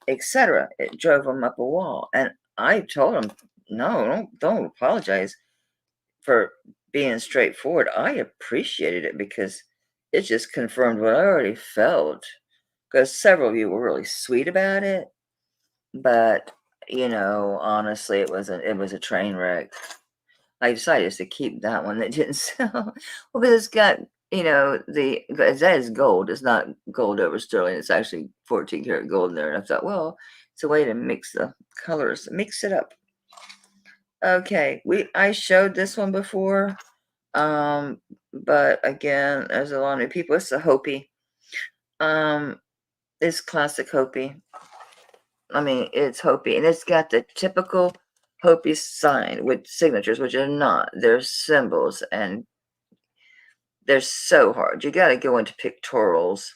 etc. It drove them up a wall. And I told them, no, don't apologize for being straightforward. I appreciated it because it just confirmed what I already felt. Because several of you were really sweet about it, but You know, honestly, it was a train wreck. I decided just to keep that one that didn't sell. Well, because it's got, you know, because that is gold. It's not gold over sterling. It's actually 14 karat gold in there. And I thought, well, it's a way to mix the colors, mix it up. Okay, I showed this one before. But again, there's a lot of people. It's a Hopi. Um, it's classic Hopi. I mean, it's Hopi, and it's got the typical Hopi sign with signatures, which are not. They're symbols, and they're so hard. You got to go into pictorials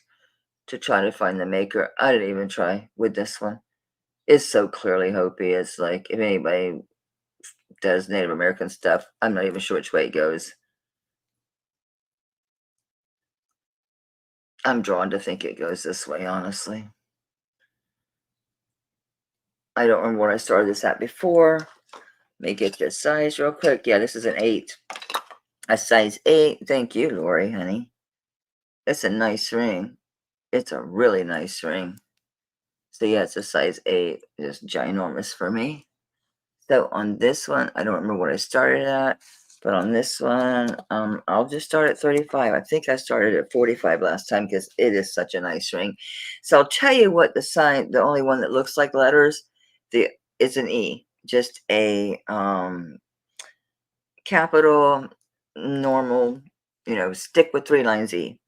to try to find the maker. I didn't even try with this one. It's so clearly Hopi. It's like if anybody does Native American stuff, I'm not even sure which way it goes. I'm drawn to think it goes this way, honestly. I don't remember where I started this at before. Let me get this size real quick. Yeah, this is an 8. A size 8. Thank you, Lori, honey. It's a nice ring. It's a really nice ring. So yeah, it's a size 8. It's ginormous for me. So on this one, I don't remember what I started at, but on this one, I'll just start at 35. I think I started at 45 last time because it is such a nice ring. So I'll tell you what the sign, the only one that looks like letters, it's an E, just a capital, normal, you know, stick with 3 lines E.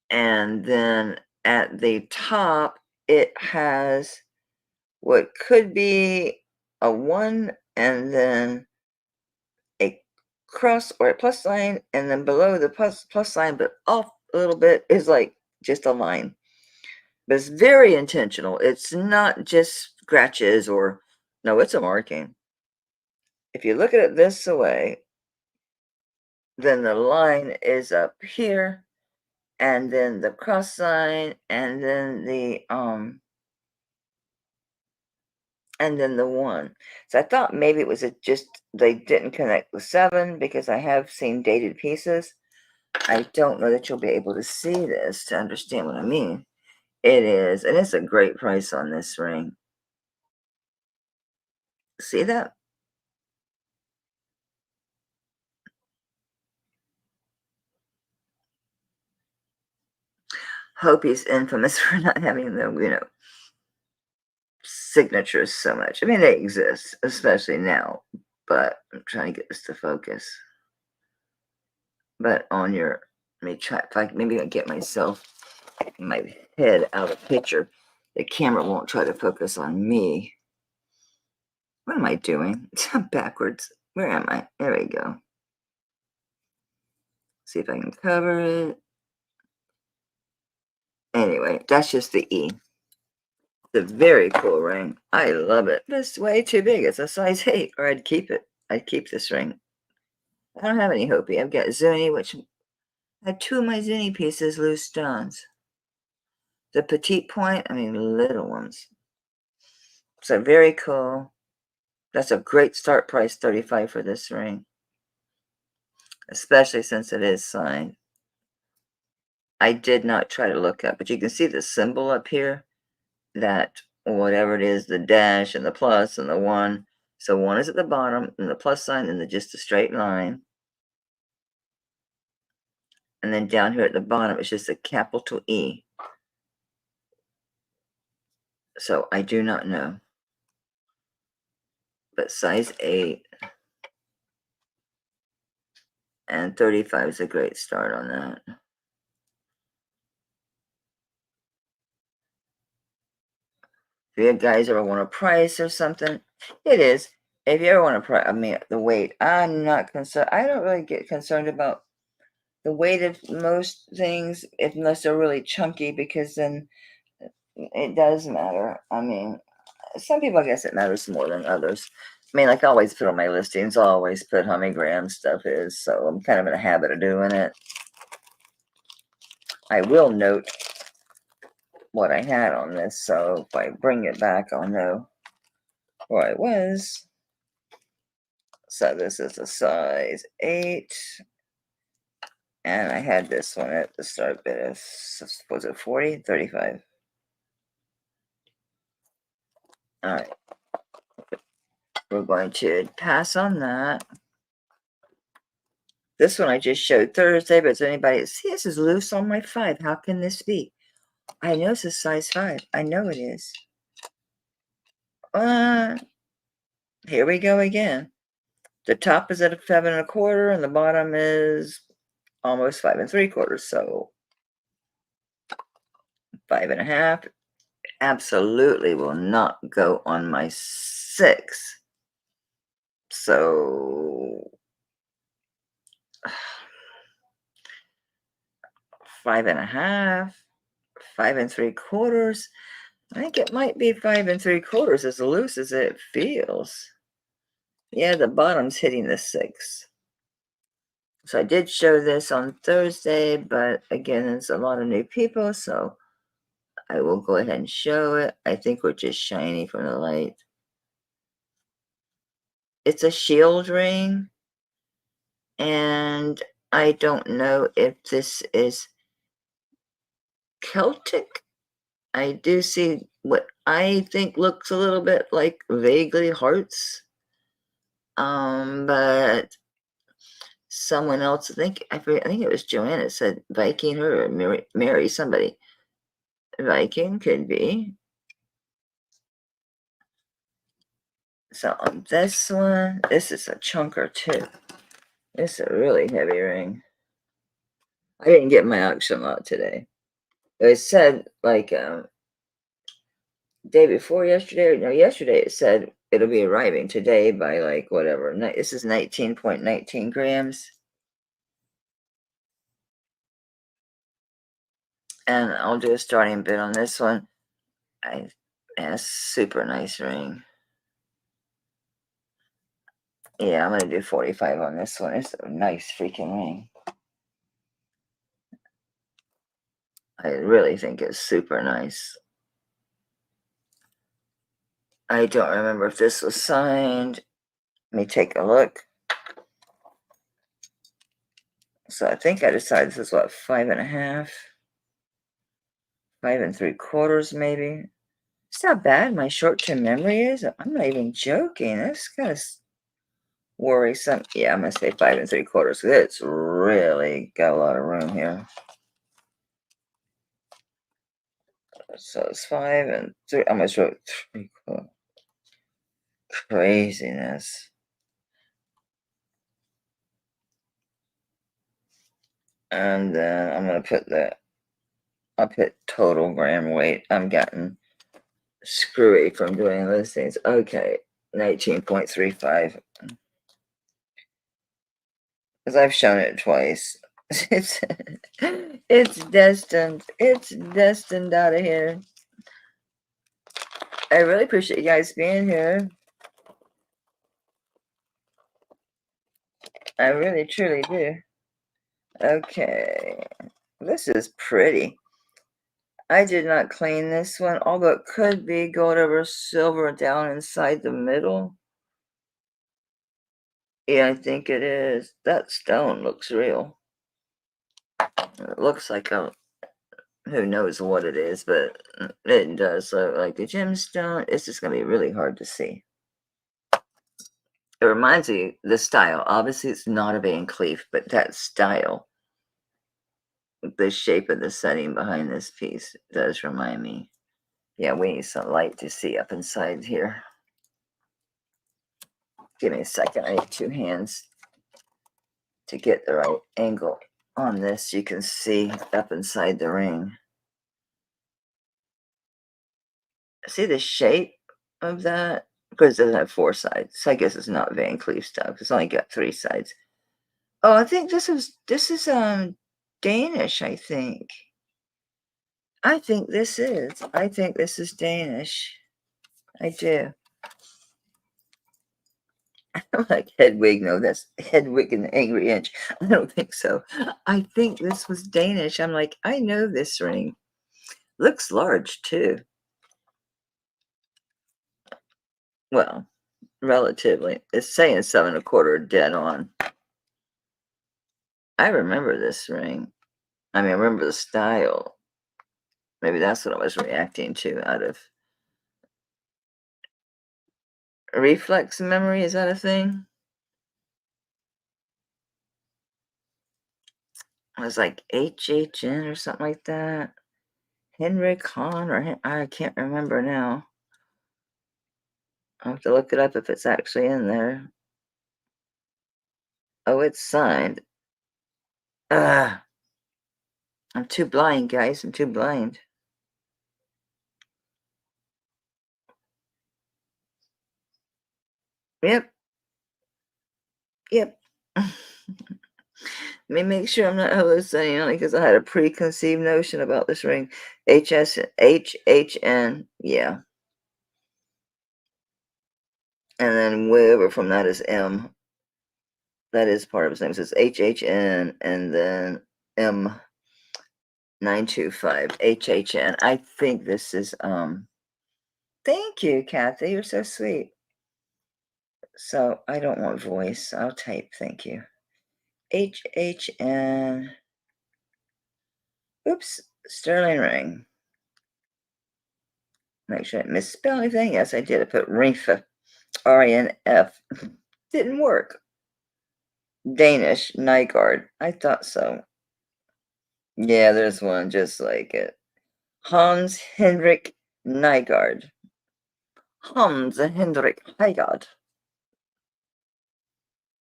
And then at the top, it has what could be a 1 and then a cross or a plus sign, and then below the plus sign, but off a little bit, is like just a line. But it's very intentional. It's not just scratches or no, it's a marking. If you look at it this way, then the line is up here, and then the cross sign, and then the 1. So I thought maybe it was just they didn't connect the 7 because I have seen dated pieces. I don't know that you'll be able to see this to understand what I mean. It is, and it's a great price on this ring. See that? Hopi's infamous for not having the, you know, signatures so much. I mean, they exist, especially now, but I'm trying to get this to focus. But on your, let me try, if I maybe I get myself, my head out of picture, the camera won't try to focus on me. What am I doing? I'm backwards. Where am I? There we go. See if I can cover it. Anyway, that's just the E. It's a very cool ring. I love it. But it's way too big. It's a size 8, or I'd keep it. I'd keep this ring. I don't have any Hopi. I've got Zuni, which I had 2 of my Zuni pieces loose stones. The petite point, I mean, little ones. So very cool. That's a great start price, 35 for this ring, especially since it is signed. I did not try to look up, but you can see the symbol up here, that whatever it is, the dash and the plus and the 1. So 1 is at the bottom, and the plus sign, and then just a straight line. And then down here at the bottom, it's just a capital E. So I do not know. But size 8 and 35 is a great start on that. If you guys ever want a price or something, it is. If you ever want a price, I mean, the weight, I'm not concerned. I don't really get concerned about the weight of most things, unless they're really chunky, because then it does matter. I mean, some people, I guess it matters more than others. I mean, like I always put on my listings, I always put how many grams stuff is, so I'm kind of in a habit of doing it. I will note what I had on this, so if I bring it back, I'll know where I was. So this is a size 8, and I had this one at the start bid of, was it 40? 35. All right. we're going to pass on that. This one I just showed Thursday, but is anybody, see, this is loose on my 5. How can this be? I know it's a size 5. I know it is. Here we go again. The top is at a 7 1/4, and the bottom is almost 5 3/4. So 5 1/2 absolutely will not go on my 6. So 5 1/2, 5 3/4. I think it might be 5 3/4, as loose as it feels. Yeah, the bottom's hitting the 6. So I did show this on Thursday, but again, there's a lot of new people, so I will go ahead and show it. I think we're just shiny from the light. It's a shield ring, and I don't know if this is Celtic. I do see what I think looks a little bit like vaguely hearts. But someone else, I think it was Joanna, said Viking or Mary somebody. Viking could be. So on this one, this is a chunker too. It's a really heavy ring. I didn't get my auction lot today. It said like day before yesterday. No, yesterday it said it'll be arriving today by like whatever. This is 19.19 grams. And I'll do a starting bid on this one. And a super nice ring. Yeah, I'm gonna do 45 on this one. It's a nice freaking ring. I really think it's super nice. I don't remember if this was signed. Let me take a look. So I think I decided this is what, 5 1/2, 5 3/4 maybe. It's not bad. My short-term memory is. I'm not even joking. That's kind of worrisome. Yeah, I'm gonna say 5 3/4. It's really got a lot of room here. So it's 5 3. I almost wrote 3/4. Craziness. And then I'm gonna put I'll put total gram weight. I'm getting screwy from doing listings. Okay, 19.35. Because I've shown it twice. It's destined. It's destined out of here. I really appreciate you guys being here. I really, truly do. Okay. This is pretty. I did not clean this one, although it could be gold over silver down inside the middle. Yeah, I think it is. That stone looks real. It looks like who knows what it is, but it does look like a gemstone. It's just going to be really hard to see. It reminds me the style. Obviously, it's not a Van Cleef, but that style, the shape of the setting behind this piece does remind me. Yeah, we need some light to see up inside here. Give me a second. I need 2 hands to get the right angle on this. You can see up inside the ring. See the shape of that? Because it doesn't have 4 sides. So I guess it's not Van Cleef stuff. It's only got 3 sides. Oh, I think this is Danish, I think. I think this is Danish. I do. I'm like Hedwig. No, that's Hedwig and the Angry Inch. I don't think so. I think this was Danish. I'm like, I know this ring. Looks large too. Well, relatively. It's saying 7 1/4 dead on. I remember this ring. I mean, I remember the style. Maybe that's what I was reacting to out of Reflex memory, is that a thing? It was like HHN or something like that. Henrik Hahn or I can't remember now. I'll have to look it up if it's actually in there. Oh, it's signed. Ugh. I'm too blind, guys. I'm too blind. Yep. Yep. Let me make sure I'm not hallucinating because I had a preconceived notion about this ring. HHN. Yeah. And then way over from that is M. That is part of his name. So it's HHN and then M925 HHN. I think this is thank you, Kathy. You're so sweet. So I don't want voice. I'll type thank you. HHN. Oops, sterling ring. Make sure I didn't misspell anything. Yes, I did. I put Rinf, RINF. Didn't work. Danish, Nygaard. I thought so. Yeah, there's one just like it. Hans Henrik Nygaard. Hans Henrik Nygaard.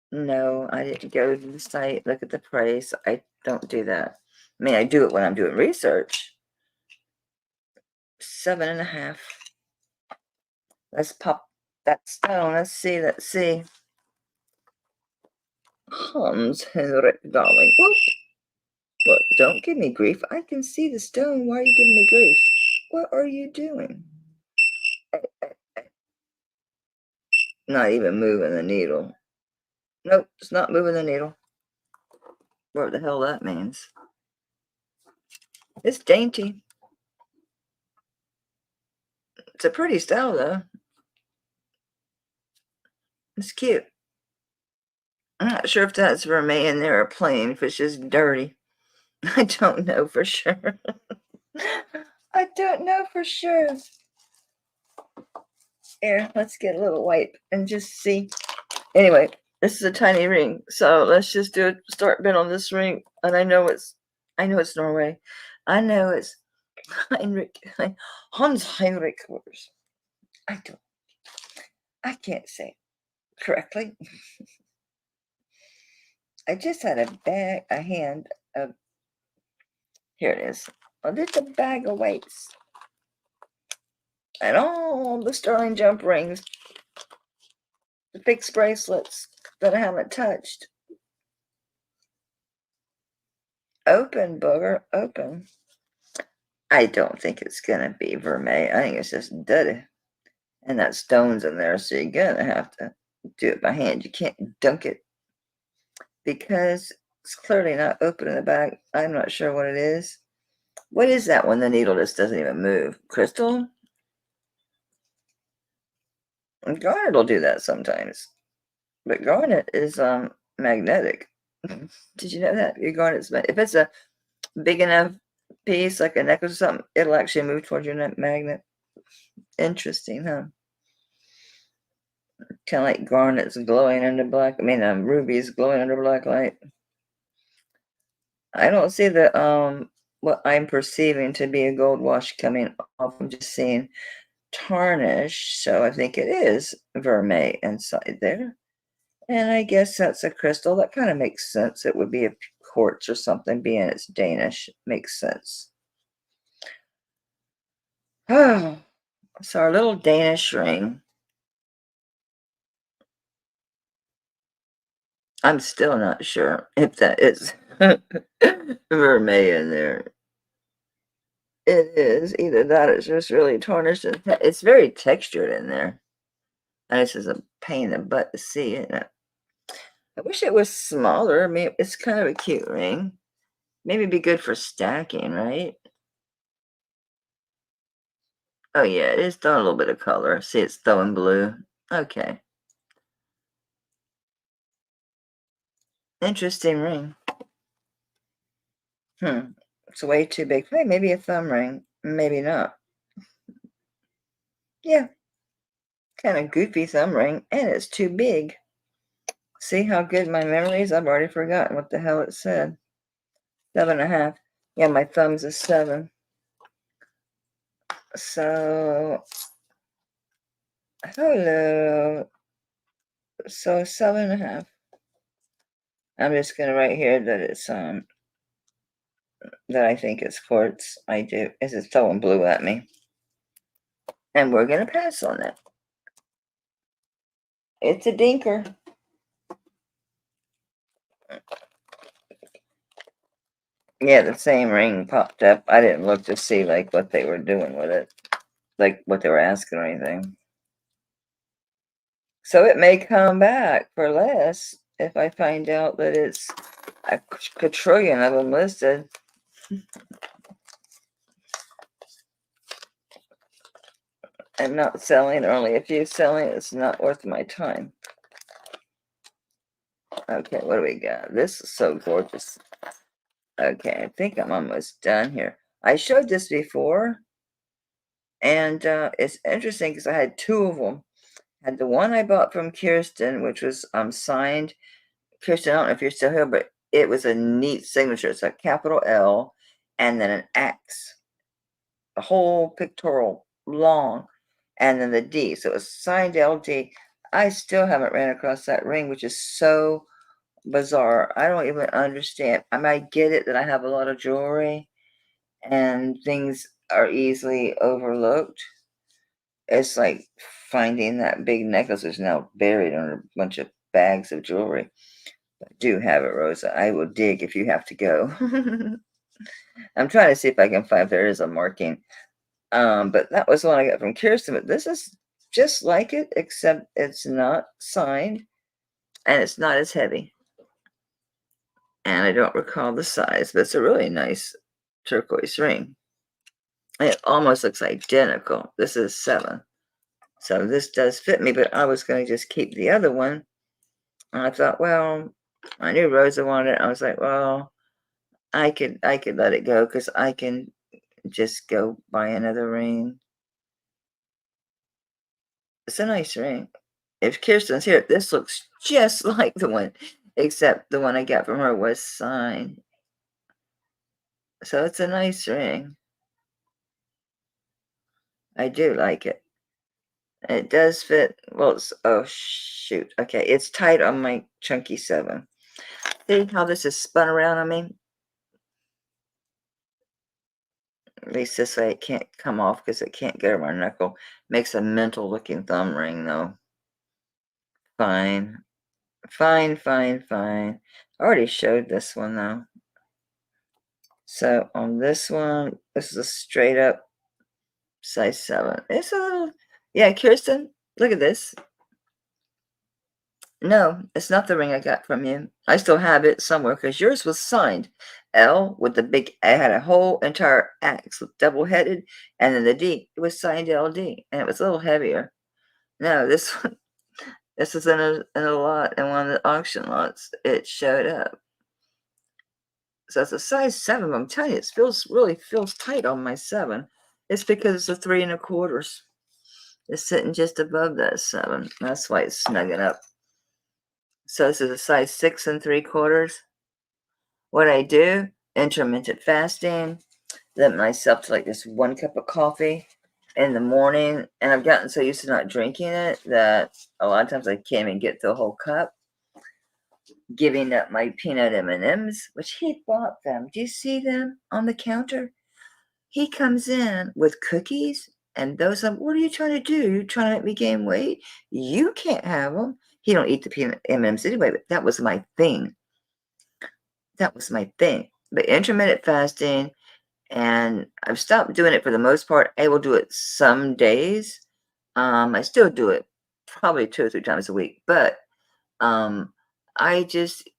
No, I didn't go to the site, look at the price. I don't do that. I mean, I do it when I'm doing research. 7.5. Let's pop that stone. Let's see. Let's see. Hans Henrik, darling. Whoop. Look, don't give me grief. I can see the stone. Why are you giving me grief? What are you doing? Not even moving the needle. Nope, it's not moving the needle. What the hell that means. It's dainty. It's a pretty style, though. It's cute. I'm not sure if that's vermilion there or plain, if it's just dirty. I don't know for sure. I don't know for sure. Here, let's get a little wipe and just see. Anyway, this is a tiny ring, so let's just do a start bit on this ring. And I know it's Norway. I know it's Heinrich, Hans Heinrich. I can't say it correctly. I just had a hand of, here it is. Oh, this is a bag of weights. And all the sterling jump rings, the fixed bracelets that I haven't touched. Open, booger, open. I don't think it's gonna be vermeil. I think it's just dirty. And that stone's in there, so you're gonna have to do it by hand. You can't dunk it because it's clearly not open in the back. I'm not sure what it is. What is that when the needle just doesn't even move? Crystal? And garnet will do that sometimes. But garnet is magnetic. Did you know that? Your garnet's if it's a big enough piece, like a necklace or something, it'll actually move towards your magnet. Interesting, huh? Kind of like garnets glowing under black. I mean, rubies glowing under black light. I don't see the what I'm perceiving to be a gold wash coming off. I'm just seeing tarnish, so I think it is vermeil inside there. And I guess that's a crystal. That kind of makes sense. It would be a quartz or something, being it's Danish. Makes sense. Oh, so our little Danish ring. I'm still not sure if that is vermeil in there. It is. Either that or it's just really tarnished. It's very textured in there. And this is a pain in the butt to see it. I wish it was smaller. I mean, it's kind of a cute ring. Maybe it'd be good for stacking, right? Oh, yeah, it is throwing a little bit of color. See, it's throwing blue. Okay. Interesting ring. It's way too big. Hey, maybe a thumb ring. Maybe not. Yeah. kind of goofy thumb ring, and it's too big. See how good my memory is? I've already forgotten what the hell it said. 7.5. Yeah, my thumb's a 7. So, hello. So 7.5. I'm just gonna write here that it's that I think it's quartz. I do. Is it throwing blue at me? And we're gonna pass on it. It's a dinker. Yeah, the same ring popped up. I didn't look to see like what they were doing with it, like what they were asking or anything. So it may come back for less if I find out that it's a quadrillion of them listed. I'm not selling, only a few selling. It's not worth my time. Okay, what do we got? This is so gorgeous. Okay, I think I'm almost done here. I showed this before, and it's interesting because I had two of them. I had the one I bought from Kirsten, which was signed. Kirsten, I don't know if you're still here, but it was a neat signature. It's a capital L and then an X, a whole pictorial long, and then the D. So it was signed LD. I still haven't ran across that ring, which is so bizarre. I don't even understand. I might get it that I have a lot of jewelry and things are easily overlooked. It's like finding that big necklace is now buried under a bunch of bags of jewelry. I do have it, Rosa. I will dig if you have to go. I'm trying to see if I can find if there is a marking. But that was the one I got from Kirsten. But this is just like it, except it's not signed and it's not as heavy. And I don't recall the size, but it's a really nice turquoise ring. It almost looks identical. This is 7. So this does fit me, but I was going to just keep the other one. And I thought, well, I knew Rosa wanted it. I was like, well, I could let it go because I can just go buy another ring. It's a nice ring. If Kirsten's here, this looks just like the one, except the one I got from her was signed. So it's a nice ring. I do like it. It does fit. Well, it's, oh shoot. Okay, it's tight on my chunky 7. See how this is spun around on me? At least this way it can't come off because it can't get over my knuckle. Makes a mental looking thumb ring though. Fine. Fine, fine, fine. I already showed this one though. So on this one, this is a straight up size 7. It's a little, yeah, Kirsten, look at this. No, it's not the ring I got from you. I still have it somewhere because yours was signed. L with the big, I had a whole entire X with double headed, and then the D, it was signed LD, and it was a little heavier. No, this one, this is in a lot, in one of the auction lots. It showed up. So it's a size 7. I'm telling you, it really feels tight on my 7. It's because it's a 3 1/4. It's sitting just above that 7. That's why it's snugging up. So this is a size 6 3/4. What I do, intermittent fasting, limit myself to like just 1 cup of coffee in the morning. And I've gotten so used to not drinking it that a lot of times I can't even get the whole cup. Giving up my peanut M&Ms, which he bought them. Do you see them on the counter? He comes in with cookies and those. What are you trying to do? You're trying to make me gain weight? You can't have them. He don't eat the peanut M&Ms anyway, but that was my thing. That was my thing. But intermittent fasting, and I've stopped doing it for the most part. I will do it some days. I still do it probably 2 or 3 times a week, but I just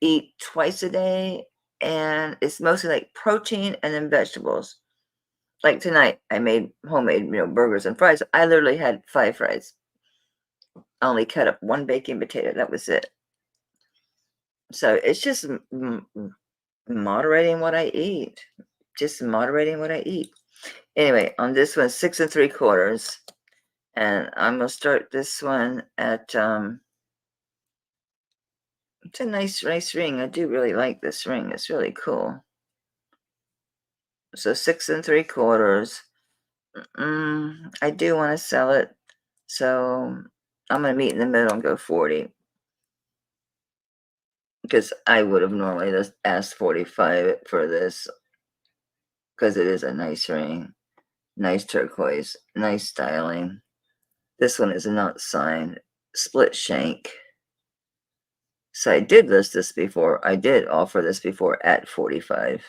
eat twice a day, and it's mostly like protein and then vegetables. Like tonight, I made homemade, burgers and fries. I literally had 5 fries. I only cut up 1 baking potato. That was it. So it's just moderating what I eat. Just moderating what I eat. Anyway, on this one, 6 3/4. And I'm gonna start this one at, it's a nice ring. I do really like this ring. It's really cool. So 6 3/4. I do want to sell it, so I'm gonna meet in the middle and go 40 because I would have normally just asked 45 for this because it is a nice ring, nice turquoise, nice styling. This one is not signed, split shank. So I did list this before. I did offer this before at 45.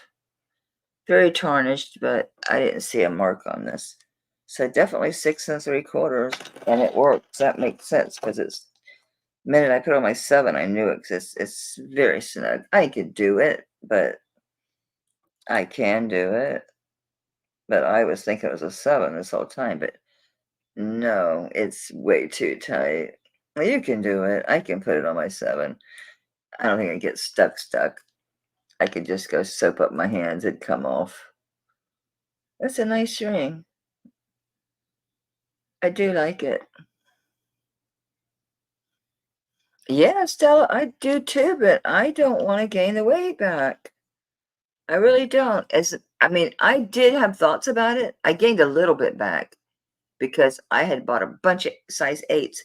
Very tarnished, but I didn't see a mark on this. So definitely 6 3/4, and it works. That makes sense because it's the minute I put on my 7, I knew it because it's very snug. I could do it, but I can do it. But I was thinking it was a 7 this whole time, but no, it's way too tight. Well, you can do it. I can put it on my 7. I don't think I get stuck. I could just go soap up my hands, it'd come off. That's a nice ring. I do like it. Yeah, Stella, I do too, but I don't want to gain the weight back. I really don't. I mean, I did have thoughts about it. I gained a little bit back because I had bought a bunch of size 8s,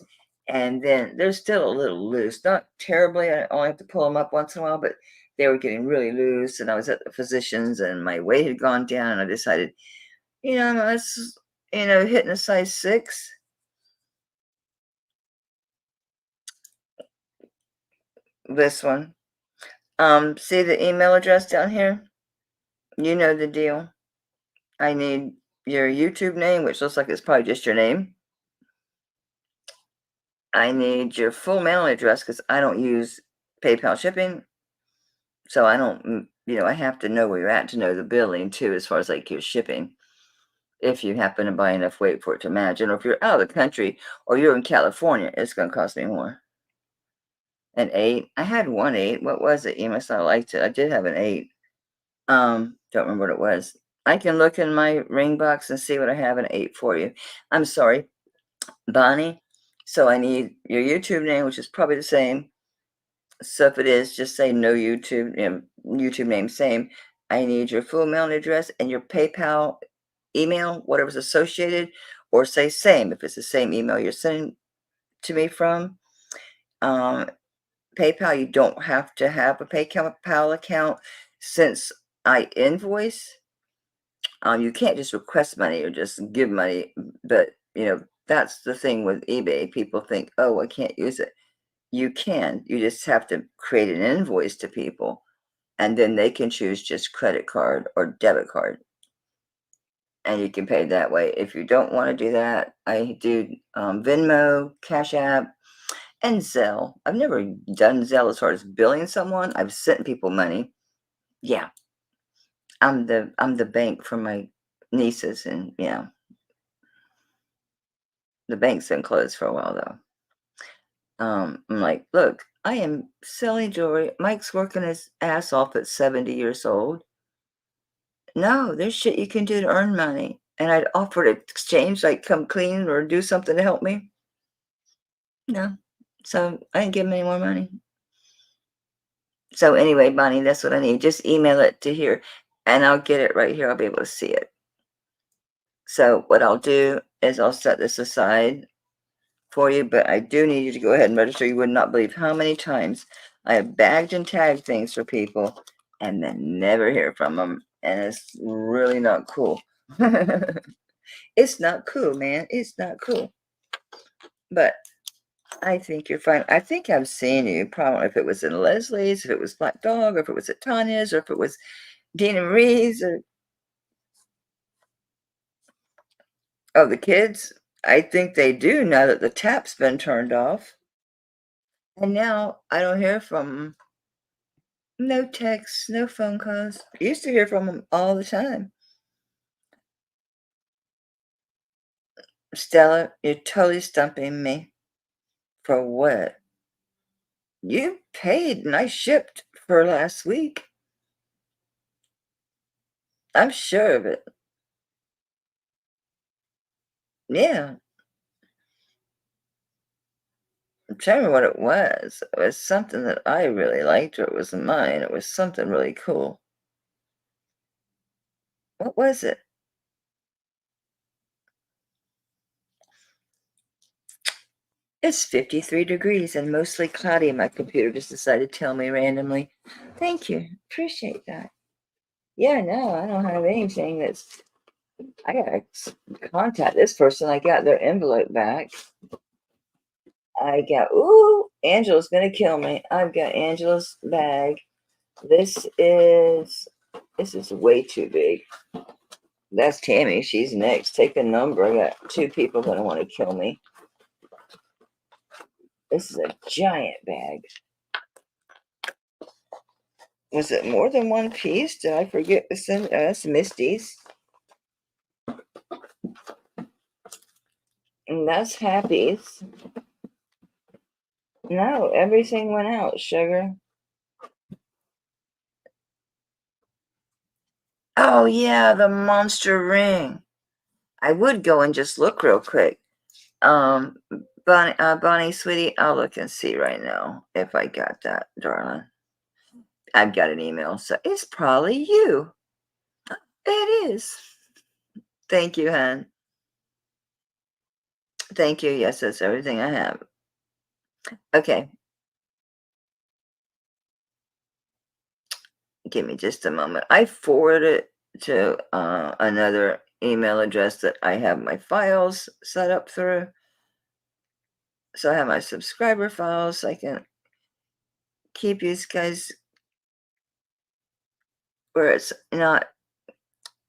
and then they're still a little loose. Not terribly. I only have to pull them up once in a while, but they were getting really loose. And I was at the physician's, and my weight had gone down. And I decided, let's, hitting a size 6. This one. See the email address down here? You know the deal. I need your YouTube name, which looks like it's probably just your name. I need your full mailing address because I don't use PayPal shipping. So I don't, I have to know where you're at to know the billing too, as far as like your shipping. If you happen to buy enough weight for it to match. And if you're out of the country or you're in California, it's going to cost me more. An 8. I had one 8. What was it? You must not liked it. I did have an 8. Don't remember what it was. I can look in my ring box and see what I have an 8 for you. I'm sorry, Bonnie. So I need your YouTube name, which is probably the same. So if it is, just say no YouTube, YouTube name same. I need your full mailing address and your PayPal email, whatever's associated, or say same if it's the same email you're sending to me from. Um, PayPal, you don't have to have a PayPal account since I invoice. You can't just request money or just give money, but that's the thing with eBay. People think, oh, I can't use it. You can. You just have to create an invoice to people, and then they can choose just credit card or debit card, and you can pay that way. If you don't want to do that, I do Venmo, Cash App, and Zelle. I've never done Zelle as far as billing someone. I've sent people money. Yeah, I'm the bank for my nieces, and the bank's been closed for a while though. I'm like, look, I am selling jewelry. Mike's working his ass off at 70 years old. No, there's shit you can do to earn money. And I'd offer to exchange, like come clean or do something to help me. No. So I didn't give him any more money. So anyway, Bonnie, that's what I need. Just email it to here and I'll get it right here. I'll be able to see it. So what I'll do is I'll set this aside for you, but I do need you to go ahead and register. You would not believe how many times I have bagged and tagged things for people and then never hear from them. And it's really not cool. It's not cool, man. It's not cool. But I think you're fine. I think I've seen you. Probably if it was in Leslie's, if it was Black Dog, or if it was at Tanya's, or if it was Dina Marie's, or the kids. I think they do now that the tap's been turned off. And now I don't hear from them. No texts, no phone calls. I used to hear from them all the time. Stella, you're totally stumping me. For what? You paid and I shipped for last week. I'm sure of it. Yeah. tell me what it was. It was something that I really liked, or it was mine. It was something really cool. What was it? It's 53 degrees and mostly cloudy. My computer just decided to tell me randomly. Thank you. Appreciate that. Yeah, no, I don't have anything that's. I gotta contact this person. I got their envelope back. I got. Ooh, Angela's gonna kill me. I've got Angela's bag. This is. This is way too big. That's Tammy. She's next. Take a number. I got two people gonna want to kill me. This is a giant bag. Was it more than one piece? Did I forget to send? That's Misty's. And that's Happy's. No, everything went out, sugar. Oh, yeah, the monster ring. I would go and just look real quick. Bonnie, sweetie, I'll look and see right now if I got that, darling. I've got an email, so it's probably you. It is. Thank you, hon. Thank you. Yes, that's everything I have. Okay. Give me just a moment. I forwarded it to another email address that I have my files set up through. So I have my subscriber files. So I can keep you guys where it's not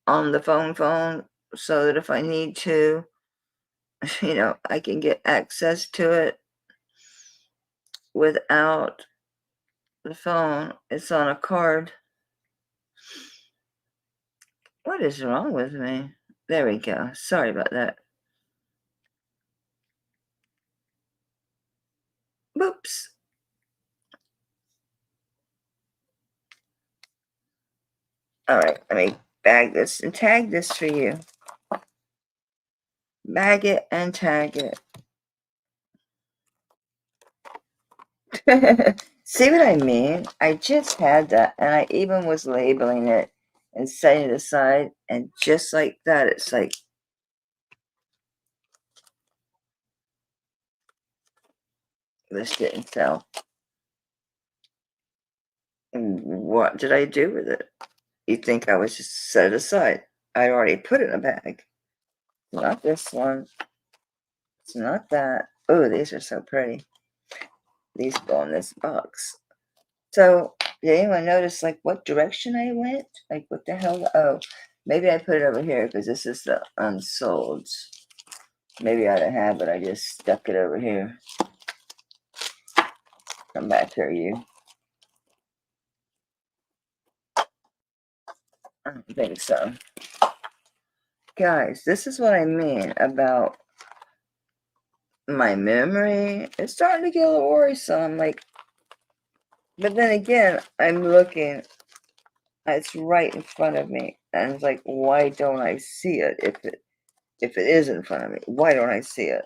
on the phone, so that if I need to, I can get access to it without the phone. It's on a card. What is wrong with me? There we go. Sorry about that. Whoops. All right, let me bag this and tag this for you. Bag it and tag it. See what I mean? I just had that, and I even was labeling it and setting it aside, and just like that, it's like, this didn't sell. What did I do with it? You think I was just set it aside? I already put it in a bag. Not this one. It's not that. Oh, these are so pretty. These go in this box. So, did anyone notice, like, what direction I went? Like, what the hell? Oh, maybe I put it over here because this is the unsold. Maybe I don't have it. I just stuck it over here. Come back here, you. I don't think so. Guys, this is what I mean about my memory. It's starting to get a little worrisome. Like, but then again, I'm looking. It's right in front of me, and it's like, why don't I see it? If it is in front of me, why don't I see it?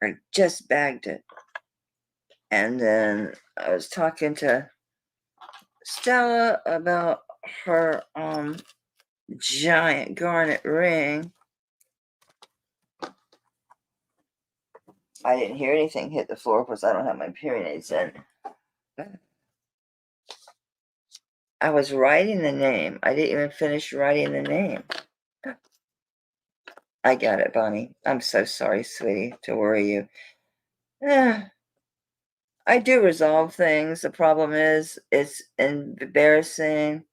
I just bagged it, and then I was talking to Stella about her giant garnet ring. I didn't hear anything hit the floor because I don't have my hearing aids in. I was writing the name. I didn't even finish writing the name. I got it, Bonnie. I'm so sorry, sweetie, to worry you. I do resolve things. The problem is, it's embarrassing.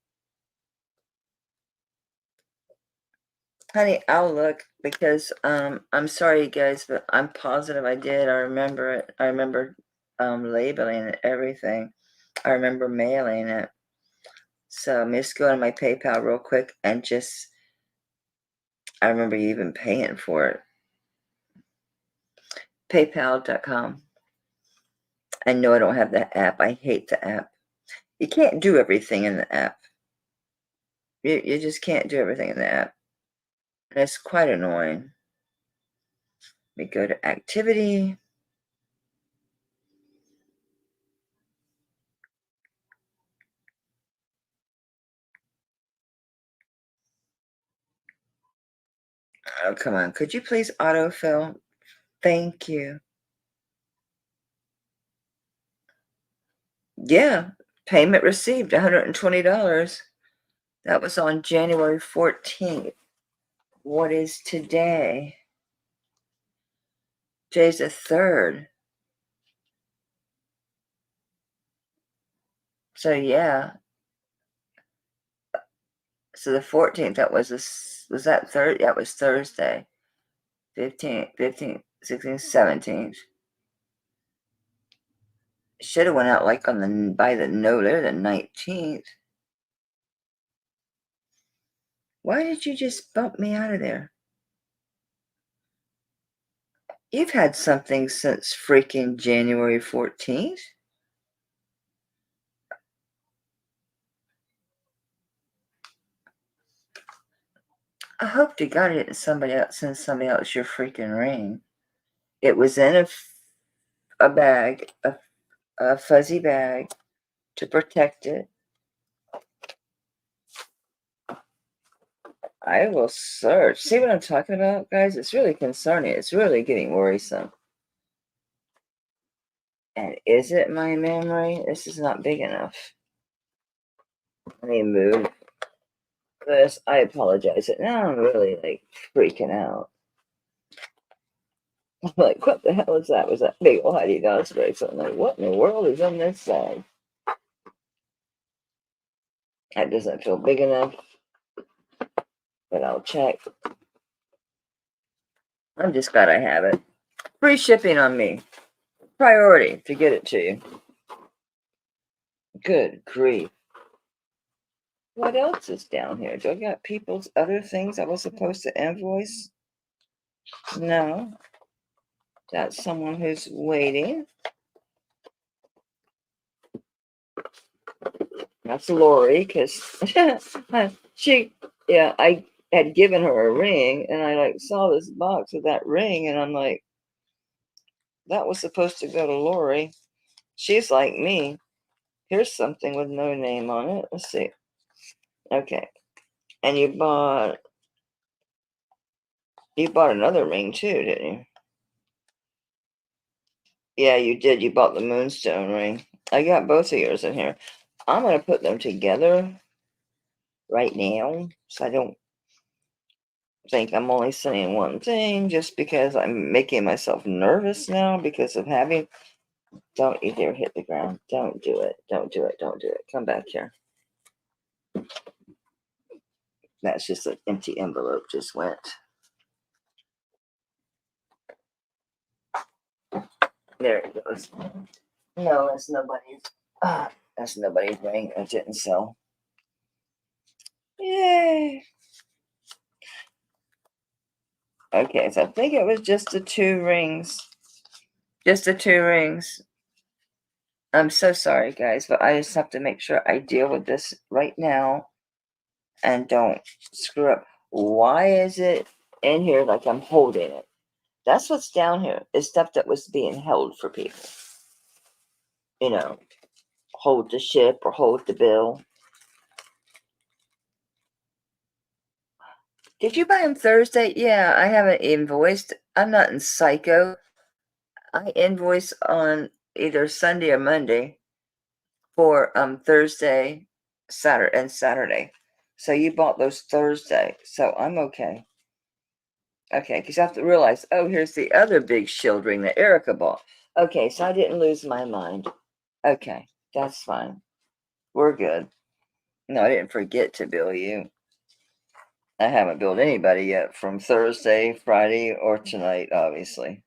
Honey, I'll look because I'm sorry, you guys, but I'm positive I did. I remember it. I remember labeling it, everything. I remember mailing it. So I'm just going to my PayPal real quick and just, I remember even paying for it. PayPal.com. I know I don't have that app. I hate the app. You can't do everything in the app. You just can't do everything in the app. And it's quite annoying. We go to activity. Oh, come on. Could you please autofill? Thank you. Yeah. Payment received, $120. That was on January 14th. What is today? Today's the 3rd. So yeah. So the 14th, that was was that third? Yeah, it was Thursday. 15th, 15th, 16th, 17th. Should have went out like on the by the no there the 19th. Why did you just bump me out of there? You've had something since freaking January 14th. I hope to God it somebody else send somebody else your freaking ring. It was in a bag, a fuzzy bag to protect it. I will search. See what I'm talking about, guys? It's really concerning. It's really getting worrisome. And is it my memory? This is not big enough. Let me move this. I apologize. Now I'm really like freaking out. I'm like, what the hell is that? Was that big old Heidi Daus bracelet? I'm like, what in the world is on this side? That doesn't feel big enough, but I'll check. I'm just glad I have it. Free shipping on me. Priority to get it to you. Good grief. What else is down here? Do I got people's other things I was supposed to invoice? No. That's someone who's waiting. That's Lori, because I had given her a ring, and I like saw this box with that ring, and I'm like, that was supposed to go to Lori. She's like me. Here's something with no name on it. Let's see. Okay. And you bought another ring too, didn't you? Yeah, you did. You bought the moonstone ring. I got both of yours in here. I'm gonna put them together right now, so I don't think I'm only saying one thing just because I'm making myself nervous now because of having. Don't you dare hit the ground. Don't do it. Don't do it. Don't do it. Come back here. That's just an empty envelope just went. There it goes. No, that's nobody's. That's nobody's ring. It didn't sell. Yay. Okay, so I think it was just the two rings. Just the two rings. I'm so sorry, guys, but I just have to make sure I deal with this right now and don't screw up. Why is it in here like I'm holding it? That's what's down here is stuff that was being held for people. You know, hold the ship or hold the bill. Did you buy them Thursday? Yeah, I haven't invoiced. I'm not in psycho. I invoice on either Sunday or Monday for Thursday, Saturday, and Saturday. So you bought those Thursday, so I'm okay. Okay, because you have to realize, oh, here's the other big shield ring that Erica bought. Okay, so I didn't lose my mind. Okay, that's fine. We're good. No, I didn't forget to bill you. I haven't billed anybody yet from Thursday, Friday, or tonight, obviously.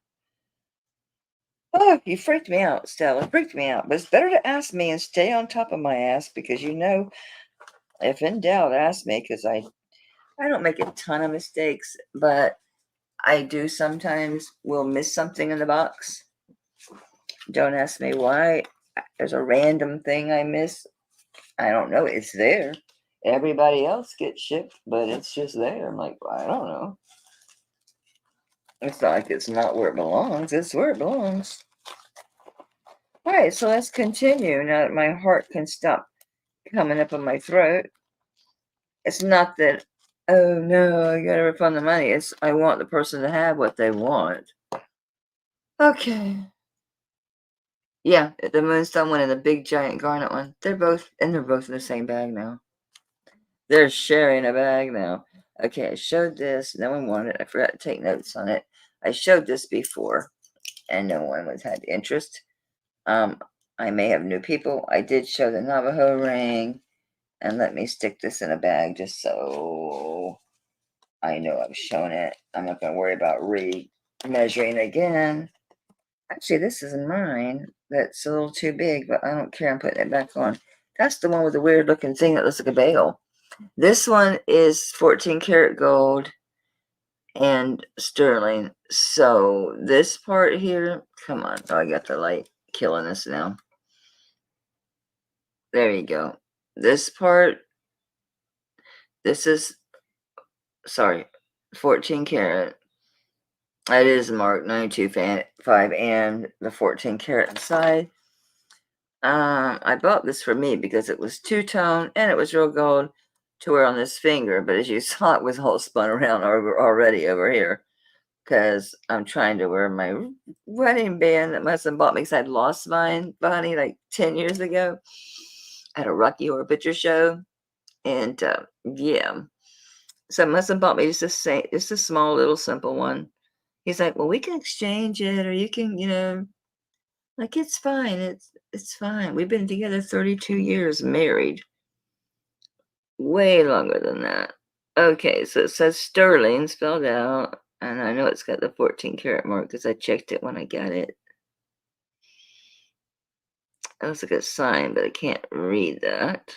Oh, you freaked me out, Stella. Freaked me out. But it's better to ask me and stay on top of my ass because you know, if in doubt, ask me because I don't make a ton of mistakes, but I do sometimes will miss something in the box. Don't ask me why. There's a random thing I miss. I don't know. It's there. Everybody else gets shipped, but it's just there. I'm like, I don't know. It's not like it's not where it belongs. It's where it belongs. All right, so let's continue now that my heart can stop coming up in my throat. It's not that Oh no, I gotta refund the money. I want the person to have what they want. Okay. Yeah, the moonstone one and the big giant garnet one. They're both in the same bag now. They're sharing a bag now. Okay, I showed this. No one wanted it. I forgot to take notes on it. I showed this before, and no one had interest. I may have new people. I did show the Navajo ring, and let me stick this in a bag just so I know I've shown it. I'm not going to worry about re-measuring again. Actually, this is mine. That's a little too big, but I don't care. I'm putting it back on. That's the one with the weird looking thing that looks like a bagel. This one is 14 karat gold and sterling. So this part here, come on. Oh, I got the light killing us now. There you go. This part, this is, sorry, 14 karat. It is marked 925 and the 14 karat inside. I bought this for me because it was two-tone and it was real gold to wear on this finger. But as you saw, it was all spun around already over here because I'm trying to wear my wedding band that my husband bought me because I'd lost mine, Bonnie, like 10 years ago at a Rocky Horror Picture Show. And yeah, so my husband bought me just a small little simple one. He's like, well, we can exchange it, or you can, like, it's fine. It's fine. We've been together 32 years, married. Way longer than that. Okay, so it says sterling spelled out, and I know it's got the 14 karat mark because I checked it when I got it. That looks like a sign, but I can't read that.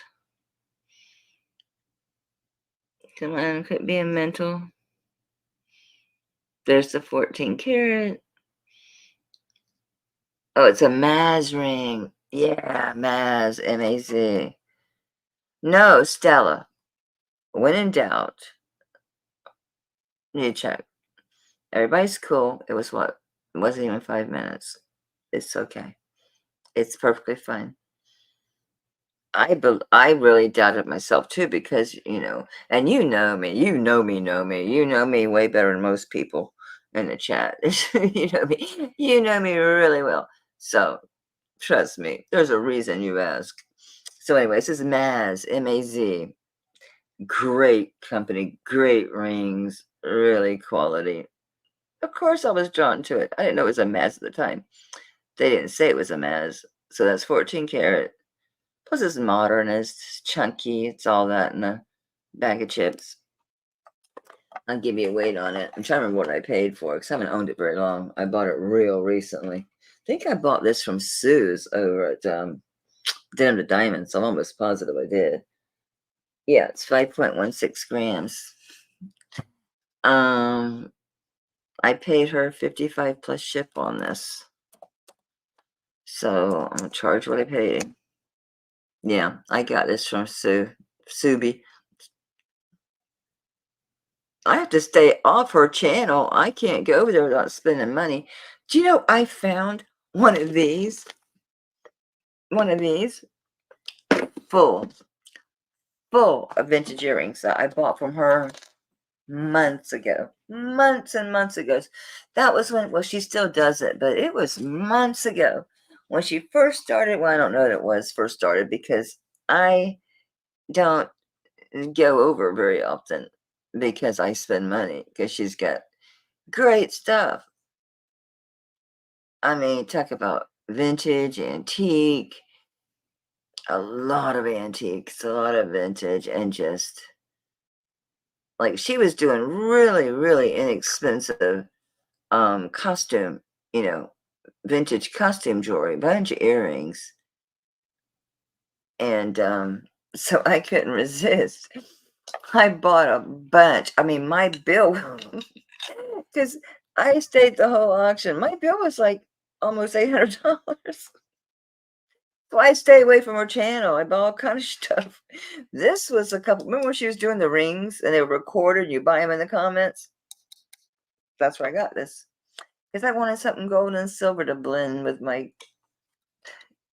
Come on, quit being mental. There's the 14 karat. Oh, it's a Maz ring. Yeah, Maz, M-A-Z. No, Stella. When in doubt, you need to check. Everybody's cool. It was what? It wasn't even 5 minutes. It's okay. It's perfectly fine. I really doubted myself too because, and you know me. You know me, know me. You know me way better than most people in the chat. You know me. You know me really well. So trust me, there's a reason you ask. So anyway, this is Maz, M-A-Z. Great company, great rings, really quality. Of course I was drawn to it. I didn't know it was a Maz at the time. They didn't say it was a Maz. So that's 14 karat. Plus it's modernist, it's chunky, it's all that in a bag of chips. I'll give you a weight on it. I'm trying to remember what I paid for because I haven't owned it very long. I bought it real recently. I think I bought this from Sue's over at Denim to Diamonds. I'm almost positive I did. Yeah, it's 5.16 grams. I paid her 55 plus ship on this. So I'm gonna charge what I paid. Yeah, I got this from Subi. I have to stay off her channel. I can't go over there without spending money. Do you know I found one of these? One of these full of vintage earrings that I bought from her months ago. Months and months ago. That was when, well, she still does it, but it was months ago when she first started. Well, I don't know that it was first started because I don't go over very often because I spend money because she's got great stuff. I mean, talk about vintage, antique, a lot of antiques, a lot of vintage, and just like she was doing really, really inexpensive costume, vintage costume jewelry, bunch of earrings. And so I couldn't resist. I bought a bunch. I mean, my bill, because I stayed the whole auction, my bill was like almost $800. So I stay away from her channel. I bought all kind of stuff. This was a couple. Remember when she was doing the rings and they were recorded? You buy them in the comments. That's where I got this because I wanted something gold and silver to blend with my.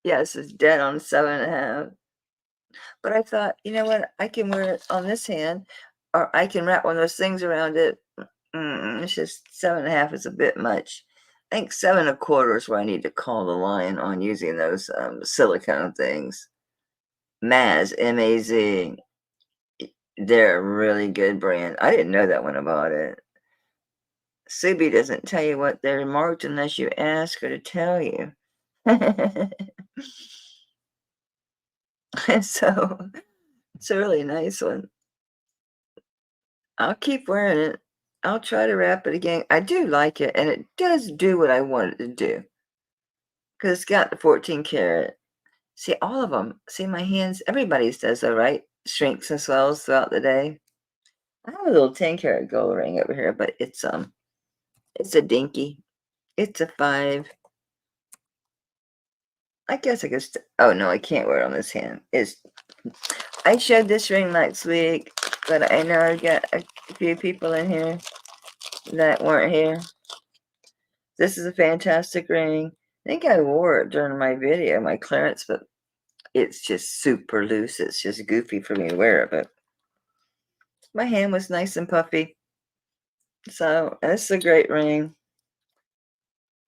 Yeah, this is dead on 7.5. But I thought, you know what? I can wear it on this hand. or I can wrap one of those things around it. It's just 7.5 is a bit much. I think 7.25 is where I need to call the line on using those silicone things. Maz, M-A-Z. They're a really good brand. I didn't know that when I bought it. Subi doesn't tell you what they're marked unless you ask her to tell you. So it's a really nice one. I'll keep wearing it. I'll try to wrap it again. I do like it, and it does do what I want it to do. Because it's got the 14 karat. See, all of them. See, my hands, everybody's does though, right? Shrinks and swells throughout the day. I have a little 10 karat gold ring over here, but it's a dinky. It's a 5. I guess I could, oh no, I can't wear it on this hand. I showed this ring last week, but I know I got a few people in here that weren't here. This is a fantastic ring. I think I wore it during my video, my clearance, but it's just super loose. It's just goofy for me to wear it, but my hand was nice and puffy. So, this is a great ring.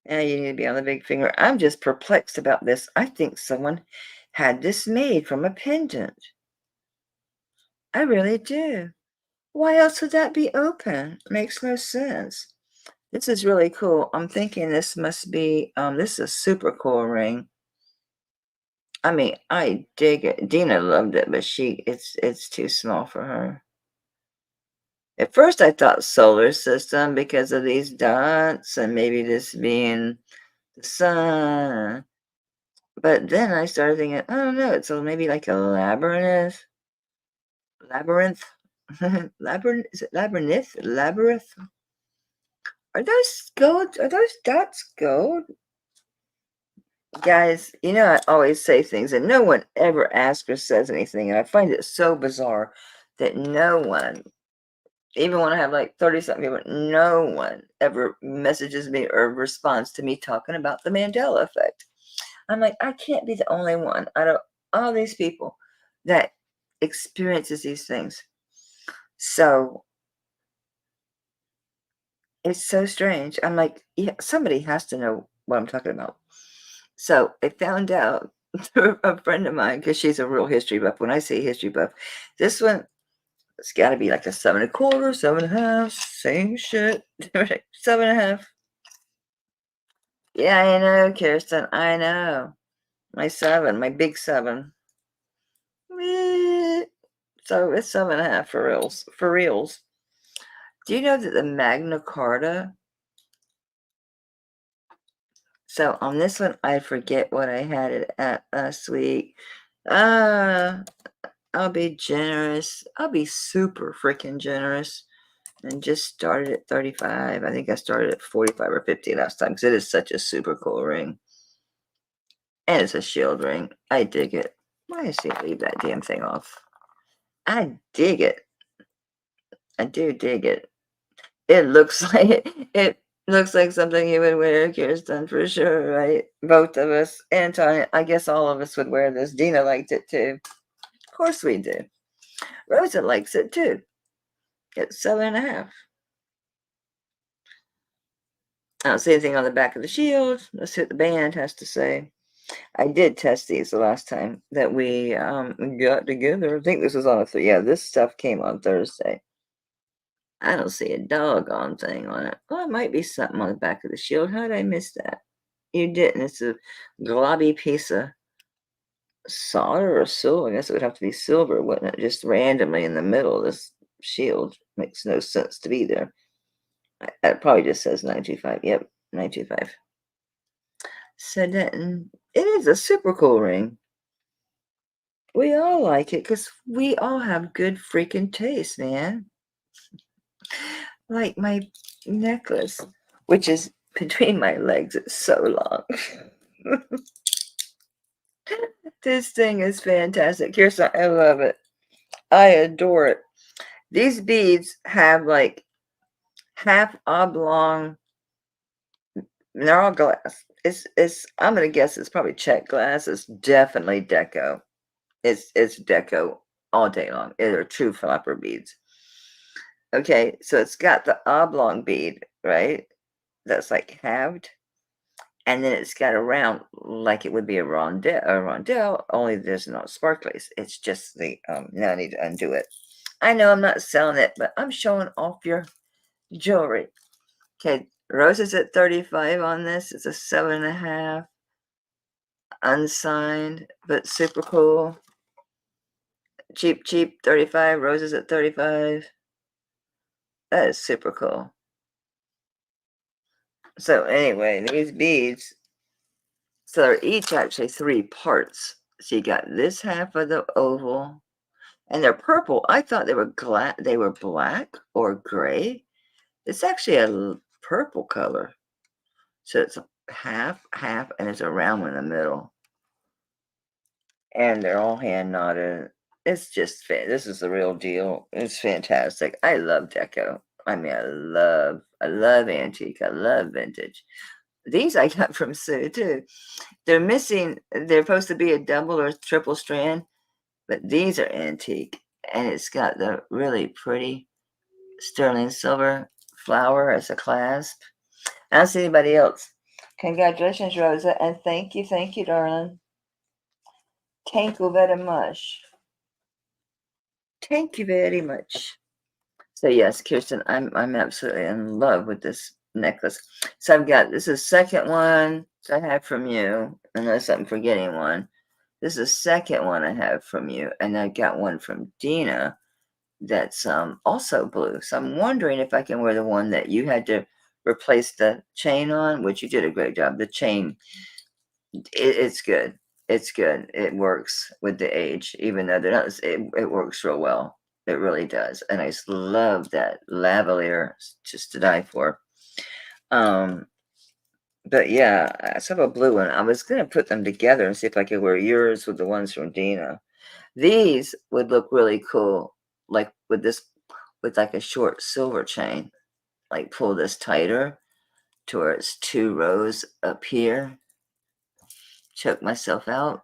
Now you need to be on the big finger. I'm just perplexed about this. I think someone had this made from a pendant. I really do. Why else would that be open? Makes no sense. This is really cool. I'm thinking this must be, this is a super cool ring. I mean, I dig it. Dina loved it, but it's too small for her. At first, I thought solar system because of these dots and maybe this being the sun. But then I started thinking, I don't know, it's maybe like a labyrinth. Labyrinth? Labyrinth? Is it labyrinth? Labyrinth? Are those gold? Are those dots gold? Guys, you know, I always say things and no one ever asks or says anything. And I find it so bizarre that no one, even when I have like 30-something people, no one ever messages me or responds to me talking about the Mandela effect. I'm like, I can't be the only one out of all these people that experiences these things. So it's so strange. I'm like, yeah, somebody has to know what I'm talking about. So I found out through a friend of mine, because she's a real history buff. When I say history buff, this one, it's got to be like a 7.25, 7.5, same shit. 7.5. Yeah, I know, Kirsten. I know. My 7, my big 7. So it's 7.5 for reals. For reals. Do you know that the Magna Carta? So on this one, I forget what I had it at last week. I'll be generous. I'll be super freaking generous. And just started at 35. I think I started at 45 or 50 last time because it is such a super cool ring. And it's a shield ring. I dig it. Why does he leave that damn thing off? I dig it. I do dig it. It looks like something you would wear, Kirsten, for sure, right? Both of us. Anton, I guess all of us would wear this. Dina liked it too. Of course we do. Rosa likes it too. It's 7.5. I don't see anything on the back of the shield. Let's see what the band has to say. I did test these the last time that we got together. I think this was on a yeah, this stuff came on Thursday. I don't see a doggone thing on it. Well, it might be something on the back of the shield. How did I miss that? You didn't. It's a globby piece of solder or silver. I guess it would have to be silver, wouldn't it? Just randomly in the middle of this shield. Makes no sense to be there. It probably just says 925. Yep, 925. So then, it is a super cool ring. We all like it because we all have good freaking taste, man. Like my necklace, which is between my legs. It's so long. This thing is fantastic. Kirsten, I love it. I adore it. These beads have like half oblong. They're all glass. It's. I'm gonna guess it's probably check glass. It's definitely deco. It's deco all day long. They're true flopper beads. Okay, so it's got the oblong bead, right? That's like halved. And then it's got a round, like it would be a rondelle, only there's no sparklies. It's just the, now I need to undo it. I know I'm not selling it, but I'm showing off your jewelry. Okay, rose is at 35 on this. It's a 7.5, unsigned, but super cool. Cheap, cheap, 35. Roses at 35. That is super cool. So anyway, these beads, so they're each actually 3 parts. So you got this half of the oval, and they're purple. I thought they were black or gray. It's actually a purple color. So it's half, half, and there's a round one in the middle. And they're all hand knotted. It's just this is the real deal. It's fantastic. I love deco. I mean, I love antique. I love vintage. These I got from Sue too. They're missing. They're supposed to be a double or triple strand, but these are antique, and it's got the really pretty sterling silver flower as a clasp. I don't see anybody else. Congratulations, Rosa, and thank you, darling. Thank you very much. Thank you very much. So yes, Kirsten, I'm absolutely in love with this necklace. So I've got this is second one I have from you, unless I'm forgetting one. This is the second one I have from you, and I got one from Dina that's also blue. So I'm wondering if I can wear the one that you had to replace the chain on, which you did a great job. The chain, it's good. It's good. It works with the age, even though they're not. It works real well. It really does, and I just love that lavalier, just to die for. Um, but yeah, I still have a blue one. I was gonna put them together and see if I could wear yours with the ones from Dina. These would look really cool, like with like a short silver chain. Like pull this tighter to where it's 2 rows up here. Choke myself out.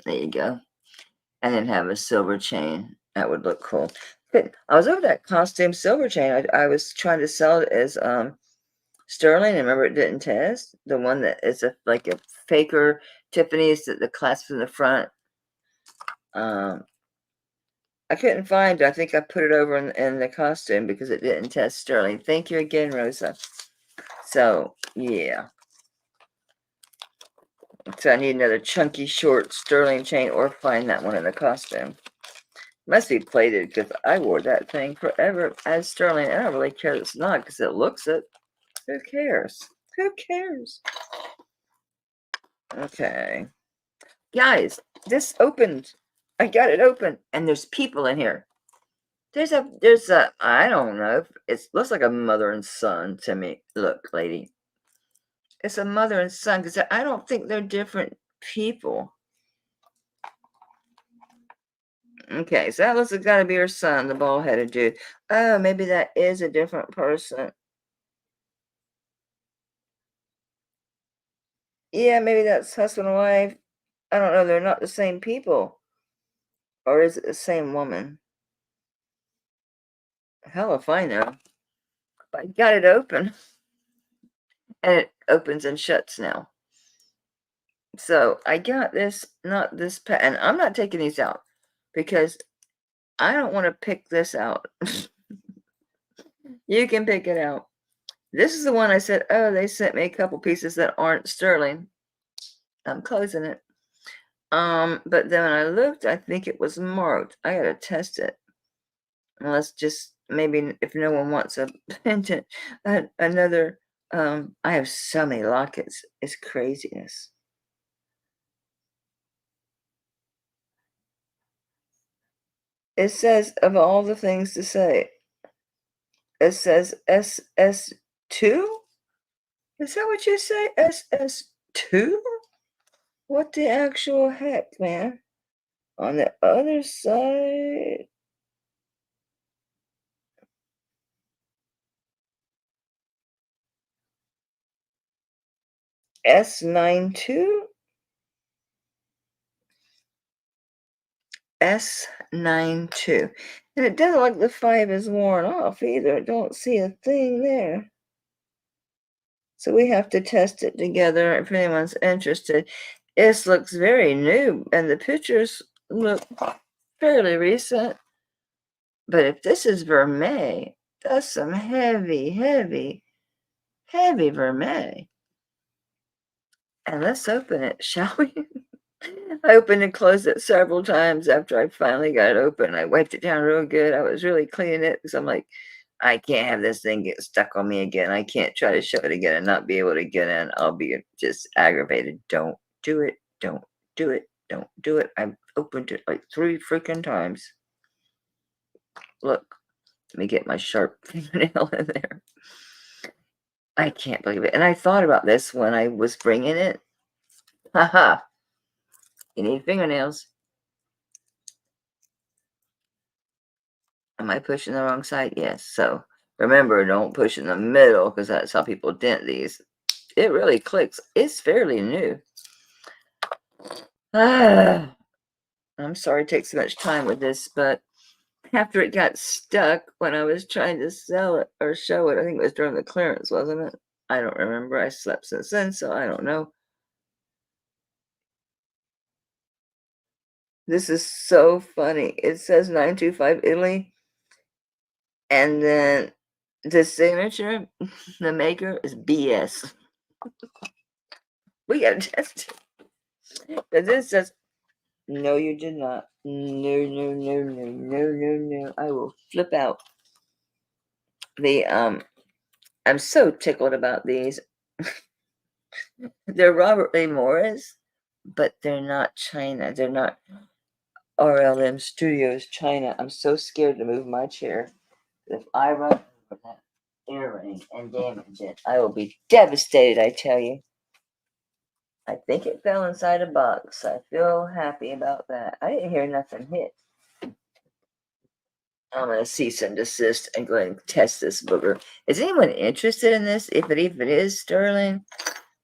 There you go. And then have a silver chain. That would look cool. But I was over that costume silver chain. I was trying to sell it as sterling, and remember it didn't test. The one that is like a faker Tiffany's that the clasp in the front. Um, I couldn't find it. I think I put it over in the costume because it didn't test sterling. Thank you again, Rosa. So yeah. So I need another chunky short sterling chain or find that one in the costume. Must be plated because I wore that thing forever as sterling. And I don't really care that it's not because it looks it. Who cares? Who cares? Okay. Guys, this opened. I got it open and there's people in here. There's a, I don't know. It looks like a mother and son to me. Look, lady. It's a mother and son because I don't think they're different people. Okay, so that looks like gotta be her son, the bald-headed dude. Oh, maybe that is a different person. Yeah, maybe that's husband and wife. I don't know, they're not the same people. Or is it the same woman? Hell if I know. But I got it open. And it opens and shuts now. So I got this, not this and I'm not taking these out because I don't want to pick this out. You can pick it out. This is the one I said, oh, they sent me a couple pieces that aren't sterling. I'm closing it. But then when I looked, I think it was marked. I gotta test it. Unless just maybe if no one wants a pendant, another. I have so many lockets. It's craziness. It says of all the things to say, it says SS2. Is that what you say? SS2? What the actual heck, man? On the other side, S92? S92. And it doesn't look like the 5 is worn off either. I don't see a thing there. So we have to test it together if anyone's interested. This looks very new, and the pictures look fairly recent. But if this is vermeil, that's some heavy, heavy, heavy vermeil. And let's open it, shall we? I opened and closed it several times after I finally got it open. I wiped it down real good. I was really cleaning it because I'm like, I can't have this thing get stuck on me again. I can't try to shove it again and not be able to get in. I'll be just aggravated. Don't do it. Don't do it. Don't do it. I've opened it like 3 freaking times. Look, let me get my sharp fingernail in there. I can't believe it. And I thought about this when I was bringing it. Haha. You need fingernails. Am I pushing the wrong side? Yes. So remember, don't push in the middle because that's how people dent these. It really clicks. It's fairly new. Ah, I'm sorry it takes so much time with this, but after it got stuck when I was trying to sell it or show it, I think it was during the clearance, wasn't it? I don't remember. I slept since then, so I don't know. This is so funny. It says 925 Italy, and then the signature, the maker, is BS. We gotta test it. But this says, no, you did not. No, no, no, no, no, no, no. I will flip out. I'm so tickled about these. They're Robert Lee Morris, but they're not China. They're not RLM Studios China. I'm so scared to move my chair. If I run over that earring and damage it, I will be devastated, I tell you. I think it fell inside a box. I feel happy about that. I didn't hear nothing hit. I'm going to cease and desist and go ahead and test this booger. Is anyone interested in this? If it even is sterling,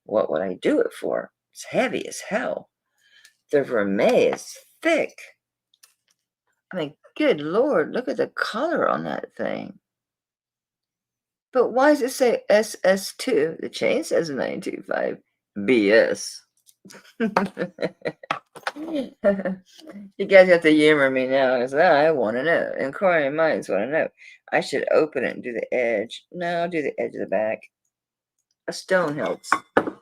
what would I do it for? It's heavy as hell. The vermeil is thick. I mean, good Lord, look at the color on that thing. But why does it say SS2? The chain says 925. BS. You guys have to humor me now because I want to know. Inquiring minds want to know. I should open it and do the edge. No, I'll do the edge of the back. A stone helps. I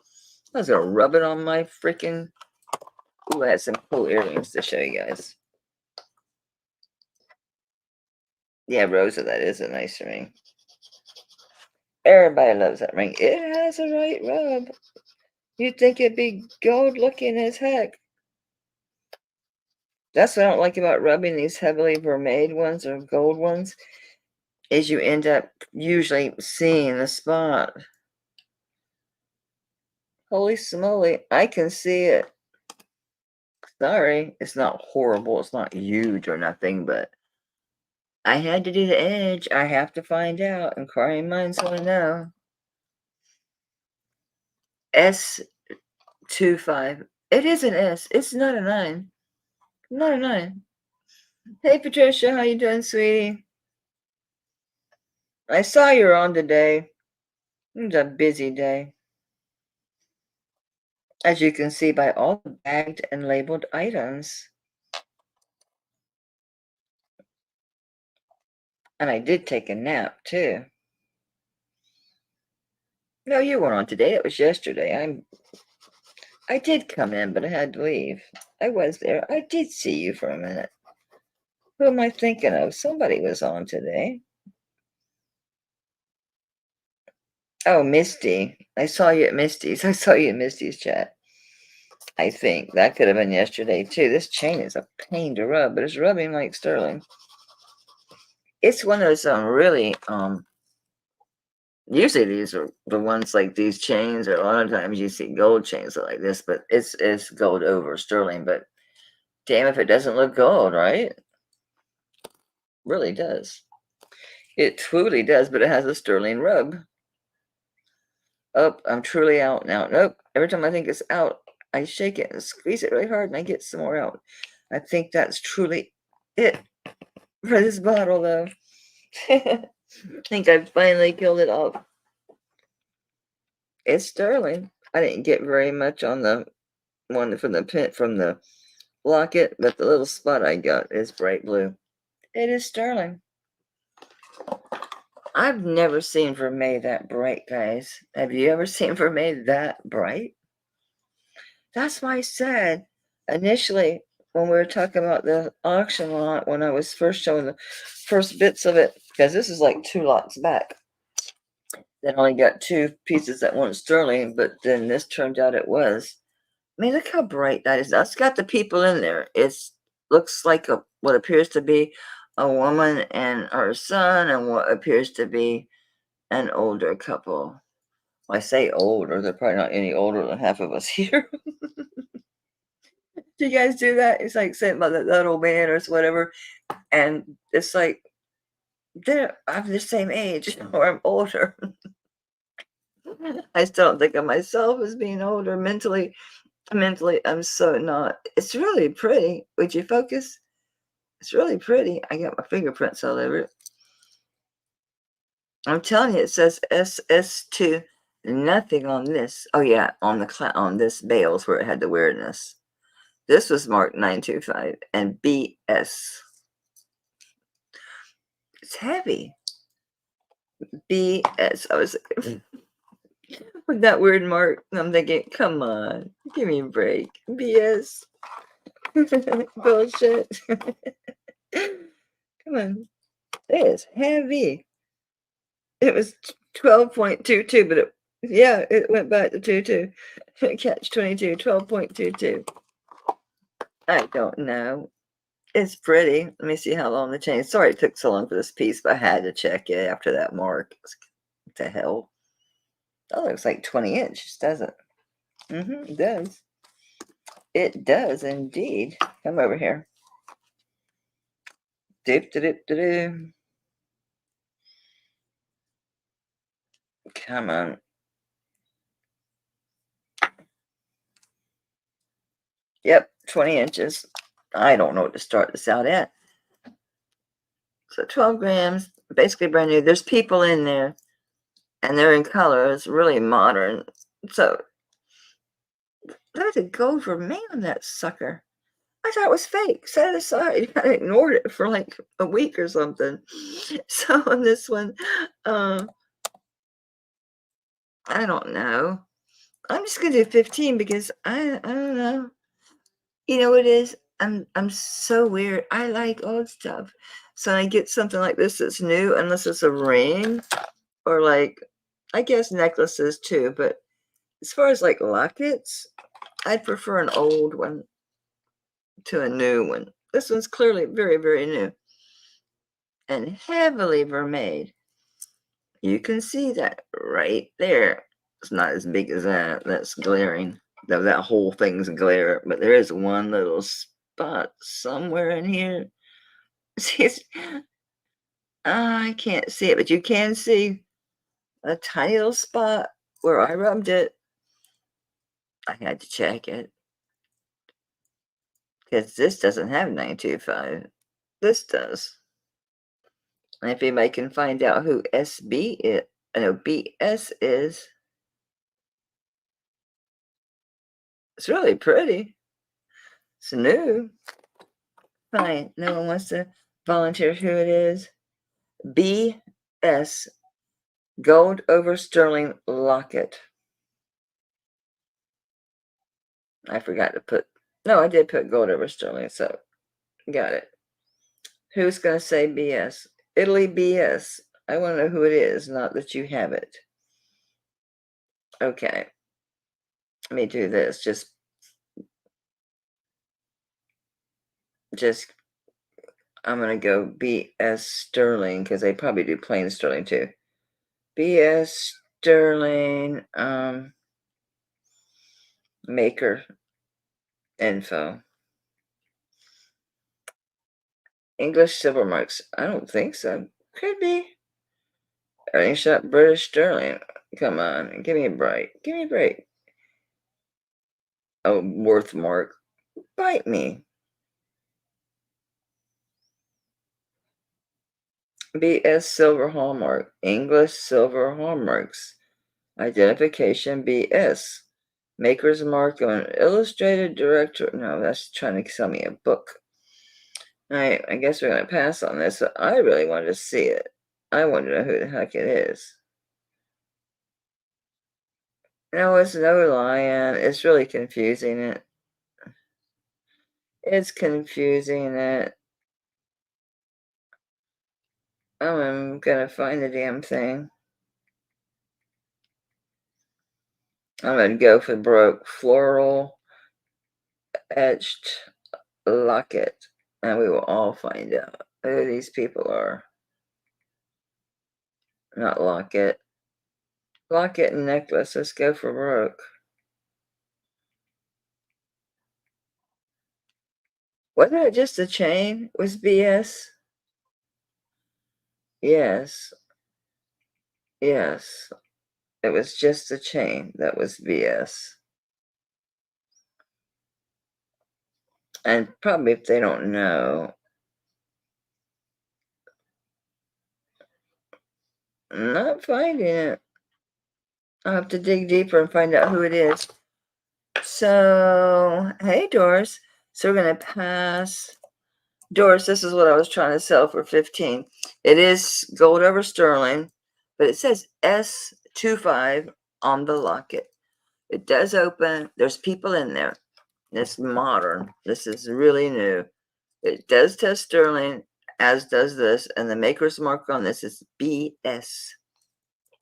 was going to rub it on my freaking... Ooh, I had some cool earrings to show you guys. Yeah, Rosa, that is a nice ring. Everybody loves that ring. It has a right rub. You'd think it'd be gold looking as heck. That's what I don't like about rubbing these heavily vermeil ones or gold ones, is you end up usually seeing the spot. Holy smoly, I can see it. Sorry, it's not horrible. It's not huge or nothing, but I had to do the edge. I have to find out. Inquiring minds want to know. S25. It is an S. It's not a 9. Not a 9. Hey, Patricia, how you doing, sweetie? I saw you were on today. It was a busy day, as you can see by all the bagged and labeled items. And I did take a nap, too. No, you weren't on today. It was yesterday. I did come in, but I had to leave. I was there. I did see you for a minute. Who am I thinking of? Somebody was on today. Oh, Misty. I saw you at Misty's. I saw you at Misty's chat. I think that could have been yesterday too. This chain is a pain to rub, but it's rubbing like sterling. It's one of those really usually these are the ones like these chains, or a lot of times you see gold chains like this, but it's gold over sterling. But damn if it doesn't look gold, right? Really does. It truly does, but it has a sterling rub. Oh, I'm truly out now. Nope. Every time I think it's out, I shake it and squeeze it really hard and I get some more out. I think that's truly it for this bottle, though. I think I finally killed it off. It's sterling. I didn't get very much on the one from the Locket, but the little spot I got is bright blue. It is sterling. I've never seen vermeil that bright, guys. Have you ever seen vermeil that bright? That's why I said initially when we were talking about the auction lot, when I was first showing the first bits of it, because this is like 2 lots back. That only got 2 pieces that weren't sterling, but then this turned out it was. I mean, look how bright that is. That's got the people in there. It's looks like what appears to be a woman and her son, and what appears to be an older couple. Well, I say older, they're probably not any older than half of us here. Do you guys do that? It's like sitting by that old man or whatever, and it's like I'm the same age or I'm older. I still don't think of myself as being older mentally. Mentally, I'm so not. It's really pretty. Would you focus? It's really pretty. I got my fingerprints all over it. I'm telling you, it says SS2. Nothing on this. Oh yeah, on this bales where it had the weirdness. This was marked 925 and BS. It's heavy. BS. I was with that weird mark. I'm thinking, come on, give me a break. BS. Bullshit. Come on. It is heavy. It was 12.22, but it went back to 22. Catch 22, 12.22. I don't know. It's pretty. Let me see how long the chain. Sorry it took so long for this piece, but I had to check it after that mark. What the hell? That looks like 20 inches, doesn't it? It does. It does indeed. Come over here. Doop, doop, doop, doop. Come on. Yep, 20 inches. I don't know what to start this out at. So 12 grams, basically brand new. There's people in there, and they're in color. It's really modern. So there's a gold vermeil on that sucker. I thought it was fake. Set it aside. I ignored it for like a week or something. So on this one, I don't know. I'm just gonna do 15 because I don't know. You know what it is? I'm so weird. I like old stuff. So I get something like this that's new, unless it's a ring or like I guess necklaces too, but as far as like lockets, I'd prefer an old one to a new one. This one's clearly very, very new and heavily vermeil. You can see that right there. It's not as big as that. That's glaring. That whole thing's glare, but there is one little spot somewhere in here. See, I can't see it, but you can see a tiny little spot where I rubbed it. I had to check it because this doesn't have 925. This does. And if anybody can find out who SB is, no, BS is, it's really pretty. It's new. Fine. No one wants to volunteer who it is. BS, gold over sterling locket. I forgot to put, no, I did put gold over sterling, so got it. Who's going to say BS? Italy BS. I want to know who it is, not that you have it. Okay. Let me do this. Just I'm going to go BS sterling because they probably do plain sterling too. BS sterling maker info. English silver marks. I don't think so. Could be. Earning shop British sterling. Come on. Give me a break. Give me a break. Oh, worth mark. Bite me. BS silver hallmark. English silver hallmarks. Identification BS. Maker's mark on illustrated director. No, that's trying to sell me a book. Alright, I guess we're going to pass on this. I really wanted to see it. I want to know who the heck it is. No, it's no lion. It's really confusing it. It's confusing it. I'm gonna find the damn thing. I'm gonna go for broke floral etched locket, and we will all find out who these people are. Not locket. Locket and necklace. Let's go for broke. Wasn't it just a chain? Was BS? Yes. Yes. It was just a chain that was BS. And probably if they don't know, I'm not finding it. I'll have to dig deeper and find out who it is. So, hey, Doris. So we're going to pass. Doris, this is what I was trying to sell for 15. It is gold over sterling, but it says S25 on the locket. It does open. There's people in there. It's modern. This is really new. It does test sterling, as does this, and the maker's mark on this is BS.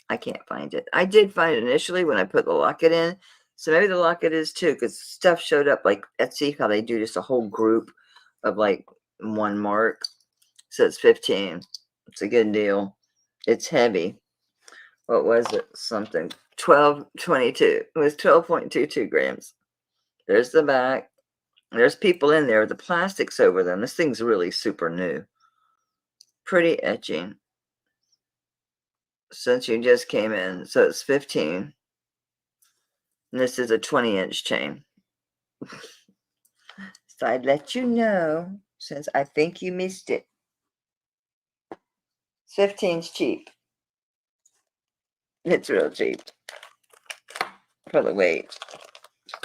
I can't find it. I did find it initially when I put the locket in, so maybe the locket is too, because stuff showed up like Etsy, how they do just a whole group of like one mark. So it's 15. It's a good deal. It's heavy. What was it? Something 12.22. It was 12.22 grams. There's the back. There's people in there. The plastic's over them. This thing's really super new. Pretty etching. Since you just came in. So it's 15. And this is a 20-inch chain. So I'd let you know, since I think you missed it. 15's cheap. It's real cheap. For the weight.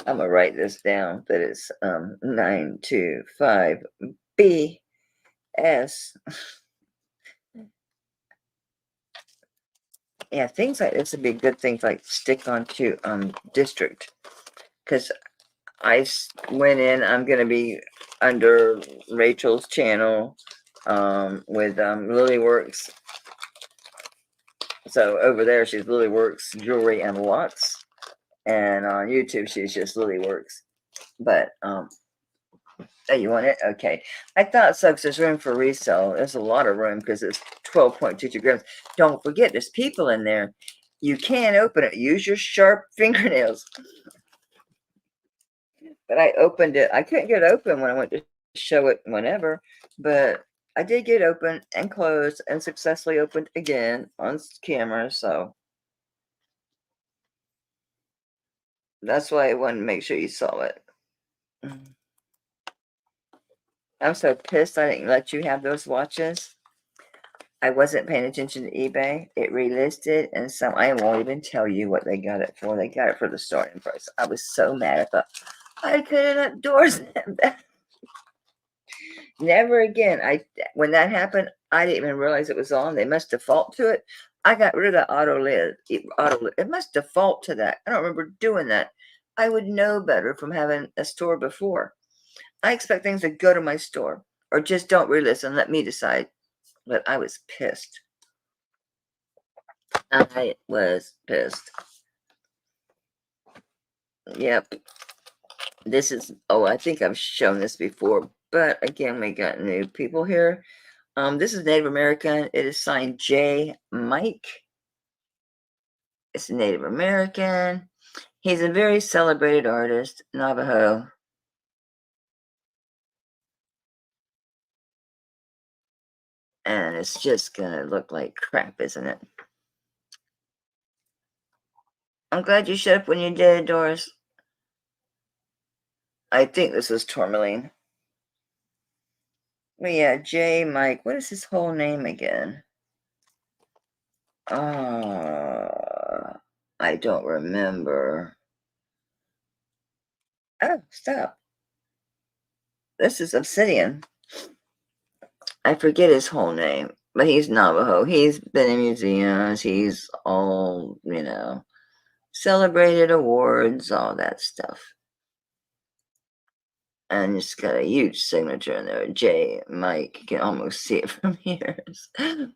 I'm going to write this down, that it's 925BS. Yeah, things like this would be good things like stick onto district. Because I went in, I'm going to be under Rachel's channel with Lily Works. So over there, she's Lily Works Jewelry and Locks. And on YouTube, she's just Lily Works. But, oh, you want it? Okay. I thought so because there's room for resale. There's a lot of room because it's 12.22 grams. Don't forget, there's people in there. You can't open it. Use your sharp fingernails. But I opened it. I couldn't get it open when I went to show it whenever. But I did get open and closed and successfully opened again on camera. So that's why I wanted to make sure you saw it. I'm so pissed I didn't let you have those watches. I wasn't paying attention to eBay. It relisted, and I won't even tell you what they got it for. They got it for the starting price. I was so mad. I thought, I couldn't endorse them. Never again. When that happened, I didn't even realize it was on. They must default to it. I got rid of that auto lid. It must default to that. I don't remember doing that. I would know better from having a store before. I expect things to go to my store or just don't relist and let me decide. But I was pissed. I was pissed. Yep. This is, I think I've shown this before, but again, we got new people here. This is Native American. It is signed J. Mike. It's Native American. He's a very celebrated artist, Navajo. And it's just gonna look like crap, isn't it? I'm glad you showed up when you did, Doris. I think this is tourmaline. Well, yeah, J. Mike. What is his whole name again? I don't remember. Oh, stop. This is Obsidian. I forget his whole name, but he's Navajo. He's been in museums. He's all, celebrated awards, all that stuff. And it's got a huge signature in there, J. Mike. You can almost see it from here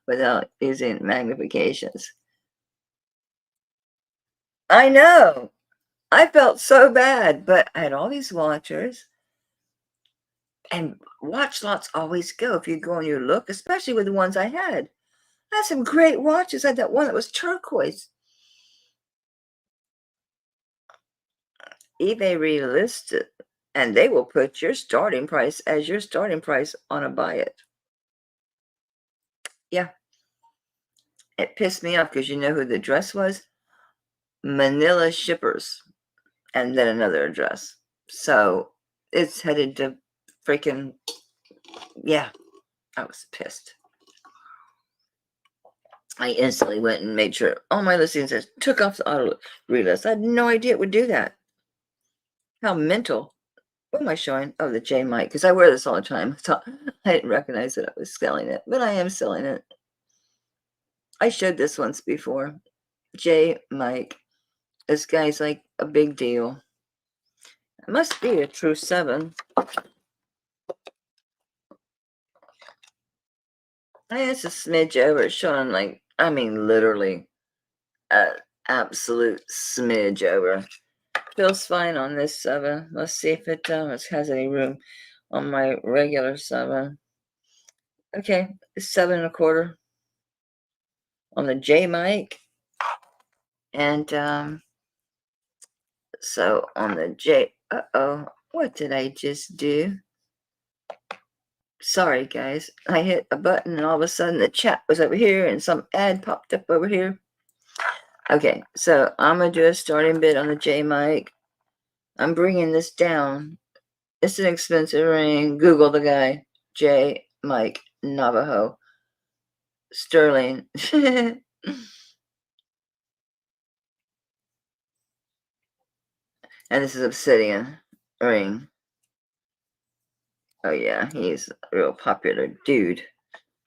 without using magnifications. I know. I felt so bad, but I had all these watchers, and watch lots always go if you go and you look, especially with the ones I had. I had some great watches. I had that one that was turquoise. eBay relisted, and they will put your starting price as your starting price on a buy it. Yeah, it pissed me off because you know who the address was? Manila Shippers, and then another address. So it's headed to freaking, yeah, I was pissed. I instantly went and made sure all my listings took off the auto relist. I had no idea it would do that. How mental. What am I showing? Oh, the J Mike, because I wear this all the time. So I didn't recognize that I was selling it, but I am selling it. I showed this once before. J Mike. This guy's like a big deal. It must be a true 7. It's a smidge over. It's showing like, I mean, literally an absolute smidge over. Feels fine on this 7. Let's see if it has any room on my regular 7. Okay, it's 7.25 on the J mic. And so on the J, what did I just do? Sorry, guys. I hit a button and all of a sudden the chat was over here and some ad popped up over here. Okay, so I'm going to do a starting bid on the J mic. I'm bringing this down. It's an expensive ring. Google the guy. J Mike Navajo. Sterling. And this is Obsidian ring. Oh yeah, he's a real popular dude.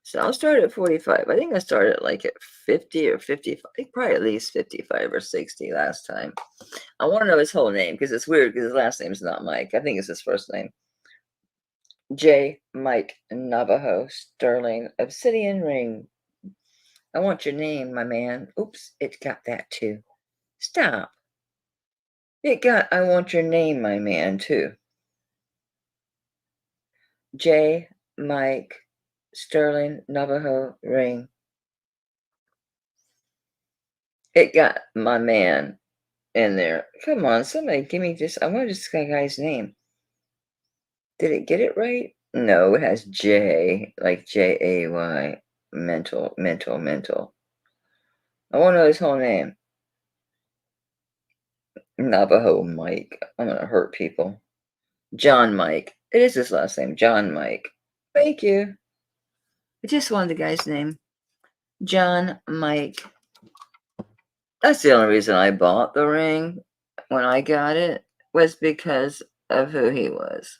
So I'll start at 45. I think I started like at 50 or 55. I think probably at least 55 or 60 last time. I want to know his whole name because it's weird because his last name is not Mike. I think it's his first name. J. Mike Navajo Sterling Obsidian ring. I want your name, my man. Oops, it got that too. Stop. It got I want your name, my man, too. J. Mike Sterling Navajo ring. It got my man in there. Come on, somebody give me just, I want this guy's name. Did it get it right? No, it has J, like Jay. Mental. I want to know his whole name. Navajo Mike. I'm going to hurt people. John Mike. It is his last name, John Mike. Thank you. I just wanted the guy's name. John Mike. That's the only reason I bought the ring when I got it, was because of who he was.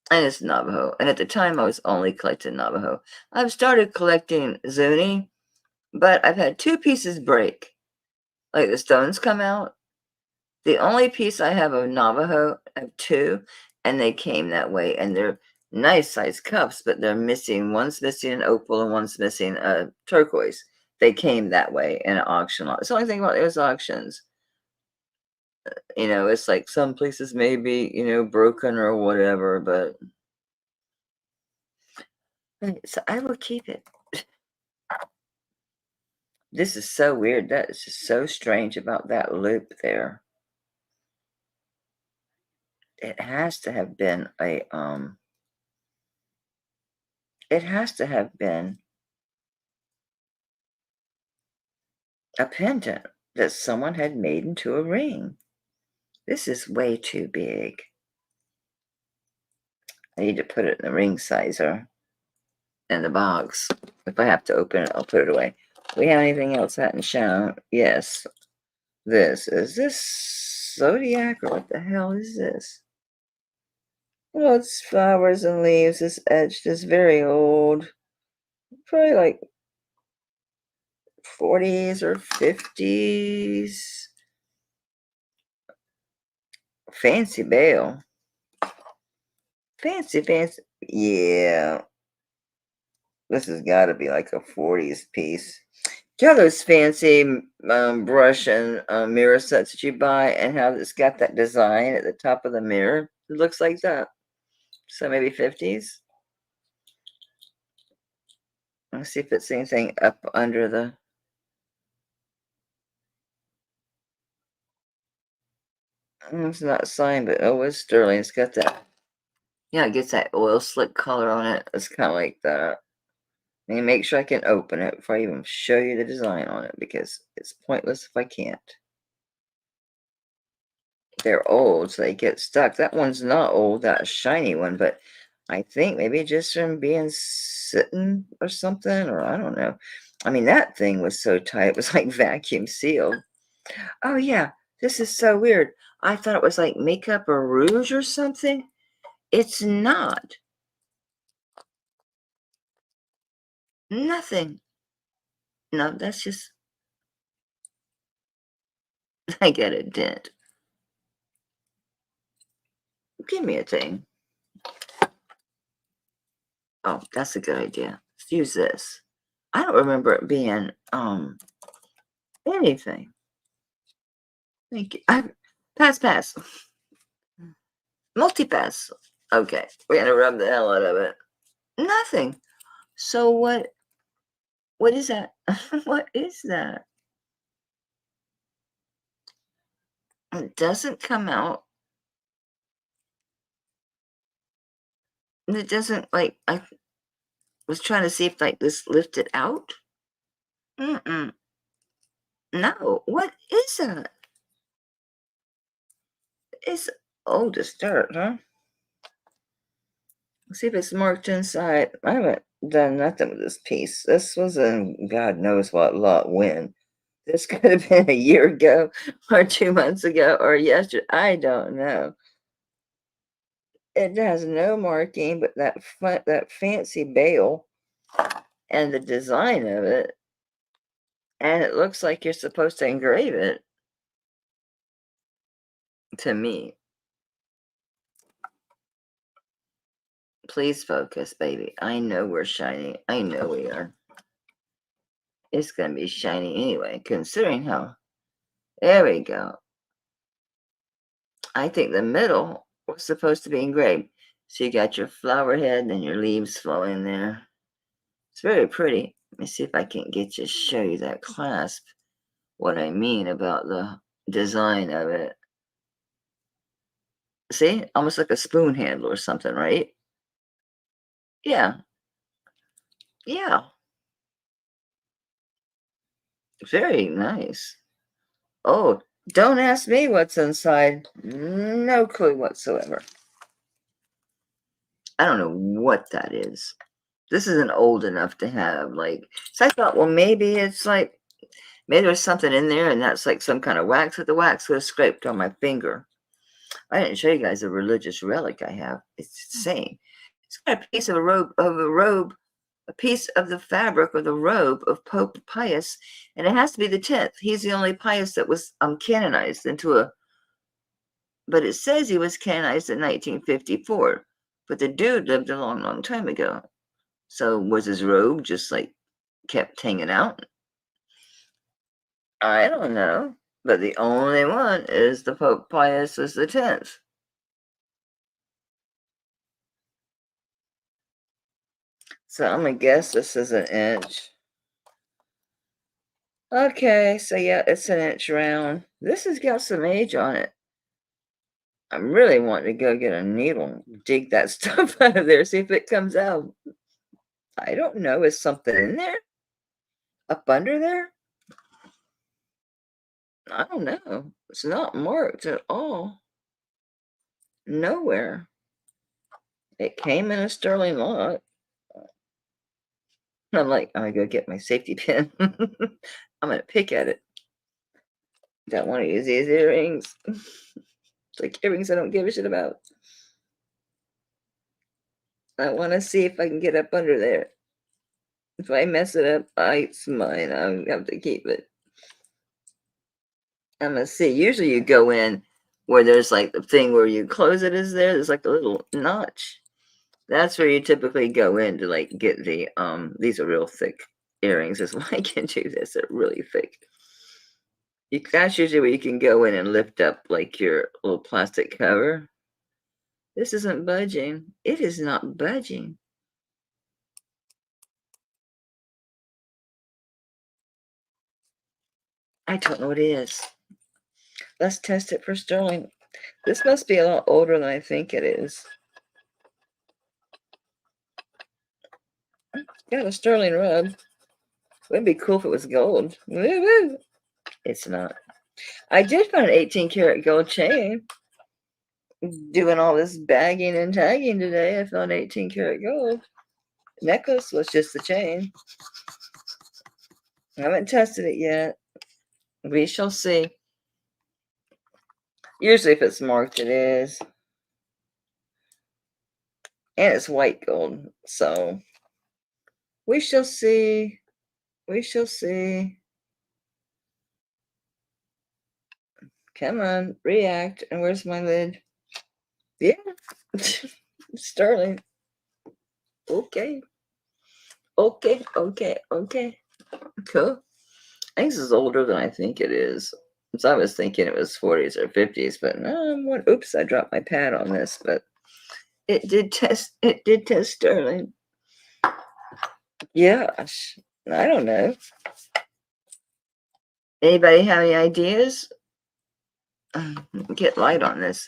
And it's Navajo. And at the time, I was only collecting Navajo. I've started collecting Zuni, but I've had 2 pieces break. Like the stones come out. The only piece I have of Navajo, I have 2, and they came that way. And they're nice size cups, but they're missing. One's missing an opal and one's missing a turquoise. They came that way in an auction lot. It's the only thing about it was auctions. It's like some places may be, broken or whatever, but so I will keep it. This is so weird. That is just so strange about that loop there. It has to have been it has to have been a pendant that someone had made into a ring. This is way too big. I need to put it in the ring sizer in the box. If I have to open it, I'll put it away. We have anything else that in shown? Yes. Is this zodiac or what the hell is this? Well, it's flowers and leaves. This etched is very old. Probably like 40s or 50s. Fancy bale. Fancy. Yeah. This has got to be like a 40s piece. Do you have those fancy brush and mirror sets that you buy and how it's got that design at the top of the mirror? It looks like that. So maybe 50s. Let's see if it's anything up under the... It's not signed, but oh, it's sterling. It's got that. Yeah, it gets that oil slick color on it. It's kind of like that. And make sure I can open it before I even show you the design on it because it's pointless if I can't. They're old, so they get stuck. That one's not old, that shiny one, but I think maybe just from being sitting or something, or I don't know. I mean, that thing was so tight, it was like vacuum sealed. Oh, yeah, this is so weird. I thought it was like makeup or rouge or something. It's not. Nothing. No, that's just, I get a dent. Give me a thing. Oh, that's a good idea. Let's use this. I don't remember it being anything. Thank you. Pass. Multi-pass. Okay, we're gonna rub the hell out of it. Nothing. So what is that? What is that? It doesn't come out. It doesn't like I was trying to see if like this lifted out. Mm-mm. No. What is that? It's old as dirt, huh? See if it's marked inside. I haven't done nothing with this piece. This was in God knows what lot when. This could have been a year ago or 2 months ago or yesterday. I don't know. It has no marking, but that fancy bale and the design of it, and it looks like you're supposed to engrave it to me. Please focus, baby. I know we're shiny. I know we are. It's gonna be shiny anyway, considering how. There we go. I think the middle was supposed to be engraved. So you got your flower head and your leaves flowing there. It's very pretty. Let me see if I can get you show you that clasp. What I mean about the design of it. See? Almost like a spoon handle or something, right? Yeah. Yeah. Very nice. Oh, don't ask me what's inside. No clue whatsoever. I don't know what that is. This isn't old enough to have, like, so I thought, well, maybe it's like, maybe there's something in there and that's like some kind of wax, but the wax was scraped on my finger. I didn't show you guys a religious relic I have. It's insane. It's got a piece of a piece of the fabric or the robe of Pope Pius, and it has to be the 10th. He's the only Pius that was canonized into a, but it says he was canonized in 1954. But the dude lived a long, long time ago. So was his robe just like kept hanging out? I don't know. But the only one is the Pope Pius is the 10th. So I'm gonna guess this is an inch. Okay, so yeah, it's an inch round. This has got some age on it. I'm really wanting to go get a needle and dig that stuff out of there, see if it comes out. I don't know. Is something in there? Up under there? I don't know. It's not marked at all. Nowhere. It came in a sterling lot. I'm like, I'm gonna go get my safety pin. I'm gonna pick at it. Don't want to use these earrings. It's like earrings I don't give a shit about. I want to see if I can get up under there. If I mess it up, it's mine. I have to keep it. I'm gonna see. Usually you go in where there's like the thing where you close it is there. There's like a little notch. That's where you typically go in to like get the these are real thick earrings. That's why I can do this. They're really thick. That's usually where you can go in and lift up like your little plastic cover. This isn't budging. It is not budging. I don't know what it is. Let's test it for sterling. This must be a lot older than I think it is. Got a sterling rub. Would be cool if it was gold. Woo-woo. It's not. I did find an 18 karat gold chain. Doing all this bagging and tagging today, I found 18 karat gold. Necklace was just the chain. I haven't tested it yet. We shall see. Usually if it's marked, it is. And it's white gold. So we shall see. We shall see. Come on, react. And where's my lid? Yeah. Sterling. Okay. Okay. Cool. I think this is older than I think it is. So I was thinking it was 40s or 50s, but no, oops, I dropped my pad on this, but it did test sterling. Gosh, I don't know. Anybody have any ideas? Get light on this.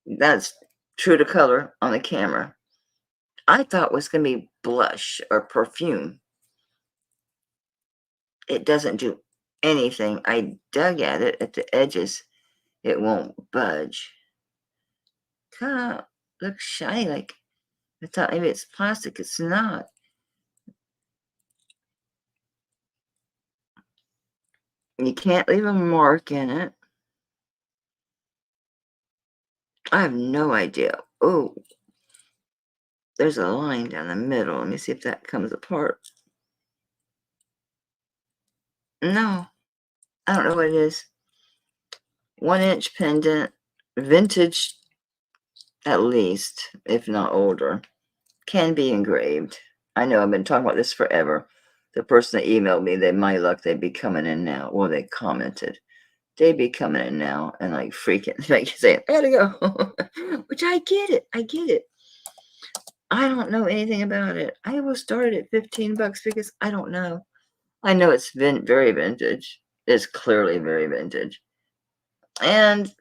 That's true to color on the camera. I thought it was going to be blush or perfume. It doesn't do anything. I dug at it at the edges. It won't budge. God, looks shiny. Like I thought maybe it's plastic. It's not. You can't leave a mark in it. I have no idea. Oh, there's a line down the middle. Let me see if that comes apart. No, I don't know what it is. 1-inch pendant, vintage at least, if not older. Can be engraved. I know I've been talking about this forever. The person that emailed me, my luck, they'd be coming in now. Well, they commented. They'd be coming in now and like freaking, like saying, I gotta go. Which I get it. I don't know anything about it. I will start it at 15 bucks because I don't know. I know it's been very vintage. It's clearly very vintage. And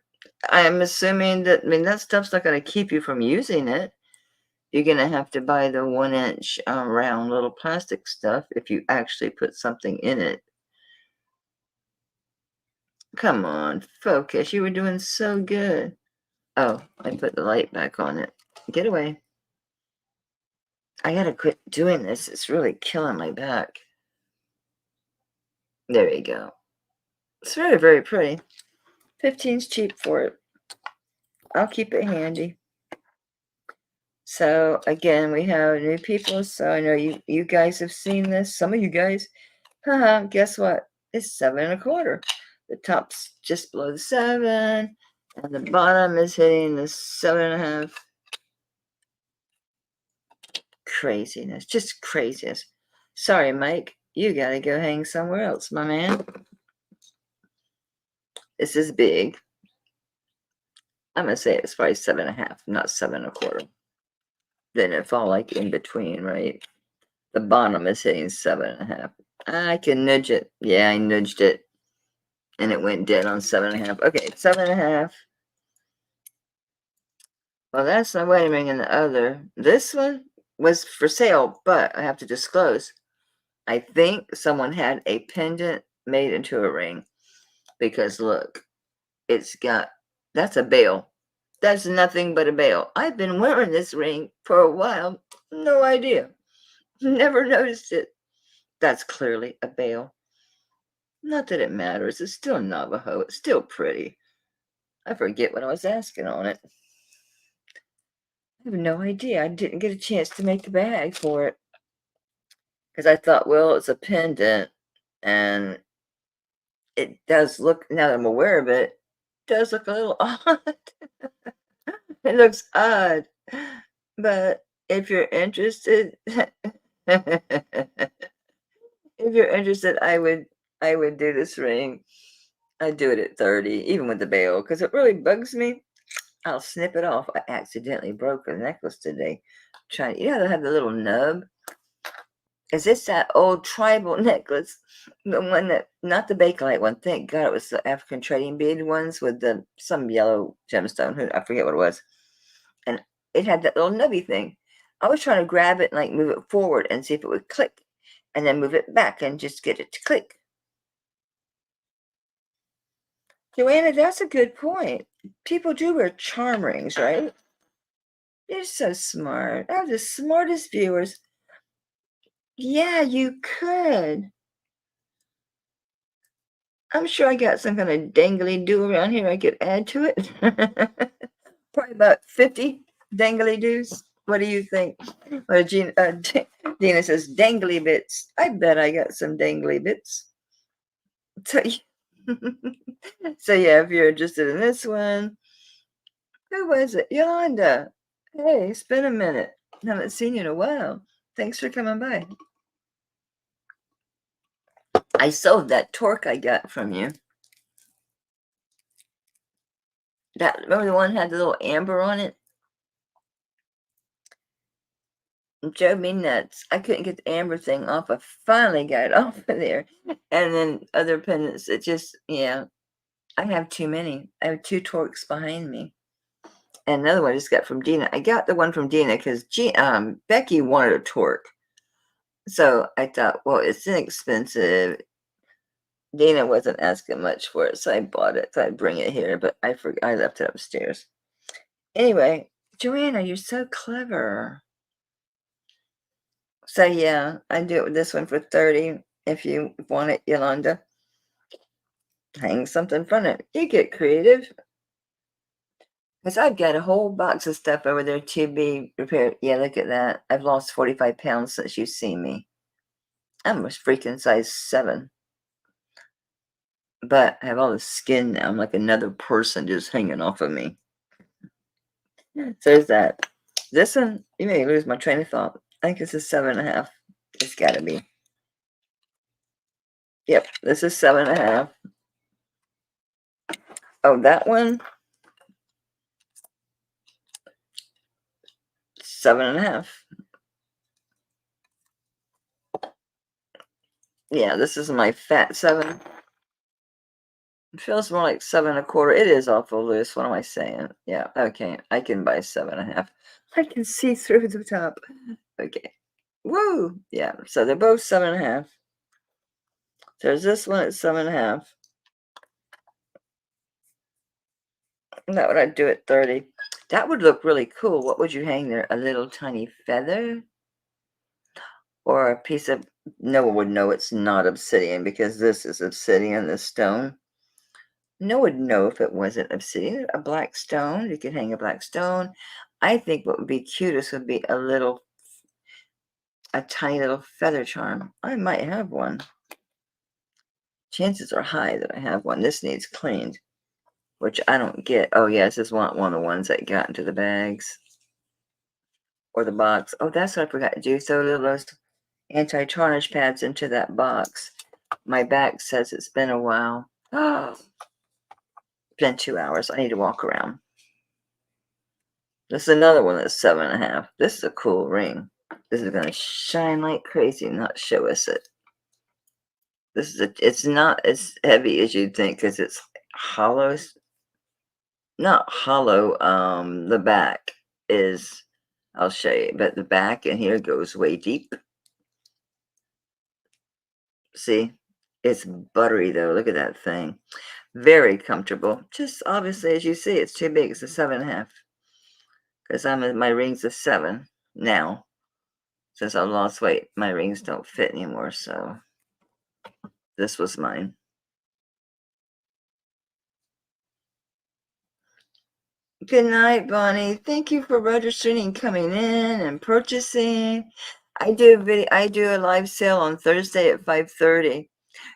I'm assuming that, that stuff's not going to keep you from using it. You're going to have to buy the 1-inch round little plastic stuff if you actually put something in it. Come on, focus. You were doing so good. Oh, I put the light back on it. Get away. I got to quit doing this. It's really killing my back. There you go. It's very, very pretty. 15's cheap for it. I'll keep it handy. So again, we have new people. So I know you guys have seen this. Some of you guys, guess what? It's 7.25. The top's just below the 7, and the bottom is hitting the 7.5. Craziness, just craziness. Sorry, Mike. You gotta go hang somewhere else, my man. This is big. I'm gonna say it's probably 7.5, not 7.25. Then it fall like in between, right? The bottom is hitting 7.5. I can nudge it. Yeah, I nudged it. And it went dead on 7.5. Okay, 7.5. Well, that's my wedding ring and the other. This one was for sale, but I have to disclose. I think someone had a pendant made into a ring. Because look, that's a bail. That's nothing but a bail. I've been wearing this ring for a while. No idea. Never noticed it. That's clearly a bale. Not that it matters. It's still Navajo. It's still pretty. I forget what I was asking on it. I have no idea. I didn't get a chance to make the bag for it. Because I thought, well, it's a pendant. And it does look, now that I'm aware of it, does look a little odd. It looks odd. But if you're interested, if you're interested, I would do this ring. I'd do it at 30, even with the bail, because it really bugs me. I'll snip it off. I accidentally broke a necklace today. Trying, they have the little nub. Is this that old tribal necklace? The one that, not the Bakelite one. Thank God it was the African trading bead ones with some yellow gemstone. I forget what it was. And it had that little nubby thing. I was trying to grab it and like move it forward and see if it would click, and then move it back and just get it to click. Joanna, that's a good point. People do wear charm rings, right? You're so smart. I have the smartest viewers. Yeah, you could. I'm sure I got some kind of dangly do around here I could add to it. Probably about 50 dangly doos. What do you think? Dina says dangly bits. I bet I got some dangly bits. So, so yeah, if you're interested in this one, who was it? Yolanda. Hey, it's been a minute. Haven't seen you in a while. Thanks for coming by. I sold that torque I got from you. Remember the one that had the little amber on it? It drove me nuts. I couldn't get the amber thing off. I finally got it off of there. And then other pendants, it just, yeah. I have too many. I have 2 torques behind me. And another one I just got from Dina. I got the one from Dina because Becky wanted a torque. So I thought, well, it's inexpensive. Dana wasn't asking much for it, so I bought it. So I'd bring it here, but I forgot. I left it upstairs. Anyway, Joanna, you're so clever. So yeah, I do it with this one for 30. If you want it, Yolanda, hang something from it. You get creative. Because I've got a whole box of stuff over there to be repaired. Yeah, look at that. I've lost 45 pounds since you've seen me. I'm a freaking size 7. But I have all the skin now. I'm like another person just hanging off of me. So there's that. This one, you may lose my train of thought. I think this is 7.5. It's got to be. Yep, this is 7.5. Oh, that one, 7.5. Yeah, this is my fat 7. It feels more like 7.25. It is awful loose. What am I saying? Yeah, okay. I can buy 7.5. I can see through the top. Okay. Woo! Yeah, so they're both 7.5. There's this one at 7.5. That would I'd do at 30. That would look really cool. What would you hang there? A little tiny feather? Or a piece of, no one would know it's not obsidian because this is obsidian, this stone. No one would know if it wasn't obsidian. A black stone, you could hang a black stone. I think what would be cutest would be a tiny little feather charm. I might have one. Chances are high that I have one. This needs cleaned, which I don't get. Oh, yeah, this is one of the ones that got into the bags or the box. Oh, that's what I forgot to do. So those anti-tarnish pads into that box. My back says it's been a while. Oh, it's been 2 hours. I need to walk around. This is another one that's 7.5. This is a cool ring. This is going to shine like crazy, not show us it. It's not as heavy as you'd think because it's hollow. Not hollow. The back is, I'll show you, but the back in here goes way deep. See, it's buttery though. Look at that thing. Very comfortable. Just obviously, as you see, it's too big. It's a 7.5 because my ring's a 7 now. Since I lost weight, my rings don't fit anymore, so this was mine. Good night, Bonnie. Thank you for registering and coming in and purchasing. I do a live sale on Thursday at 5:30.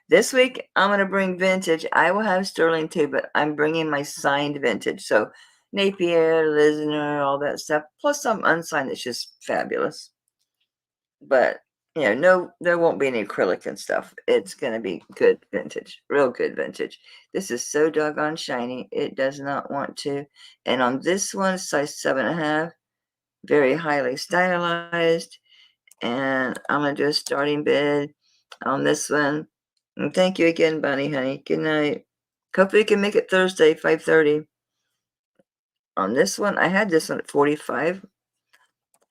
This week I'm gonna bring vintage. I will have sterling too, but I'm bringing my signed vintage. So Napier, Lisner, all that stuff, plus some unsigned that's just fabulous. But no, there won't be any acrylic and stuff. It's gonna be good vintage, real good vintage. This is so doggone shiny, it does not want to. And on this one, size 7.5, very highly stylized. And I'm gonna do a starting bid on this one. And thank you again, Bunny Honey. Good night. Hopefully you can make it Thursday, 5:30. On this one, I had this one at 45.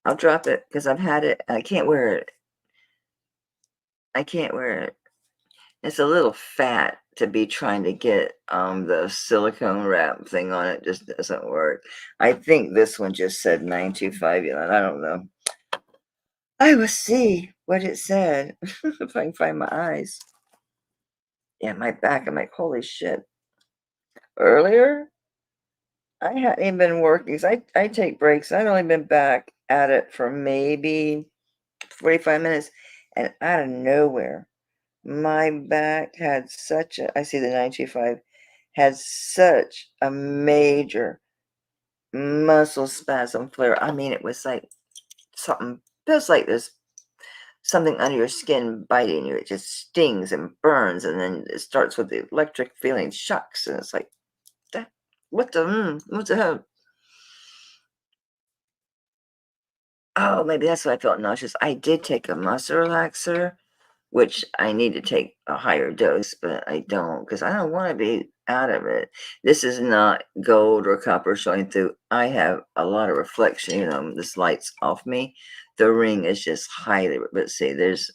I'll drop it because I've had it. I can't wear it. I can't wear it. It's a little fat to be trying to get the silicone wrap thing on it. Just doesn't work. I think this one just said 925. I don't know. I will see what it said if I can find my eyes. Yeah, my back. I'm like, holy shit. Earlier, I hadn't even been working. I take breaks. I'd only been back at it for maybe 45 minutes, and out of nowhere, my back had such a, I see the 925, had such a major muscle spasm flare. I mean, it was like something, feels like there's something under your skin biting you. It just stings and burns, and then it starts with the electric feeling, shocks, and it's like, that, what the hell? Oh, maybe that's why I felt nauseous. I did take a muscle relaxer, which I need to take a higher dose, but I don't because I don't want to be out of it. This is not gold or copper showing through. I have a lot of reflection. This light's off me. The ring is just highly, but see, there's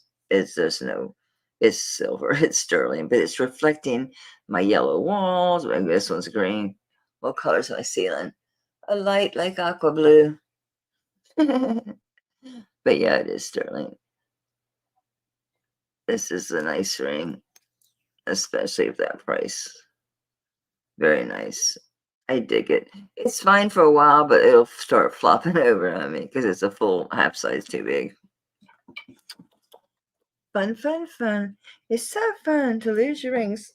no, it's silver, it's sterling, but it's reflecting my yellow walls. Maybe this one's green. What color's my ceiling? A light like aqua blue. But yeah, it is sterling. This is a nice ring, especially at that price. Very nice. I dig it. It's fine for a while, but it'll start flopping over on me because it's a full half size too big. Fun, fun, fun. It's so fun to lose your rings.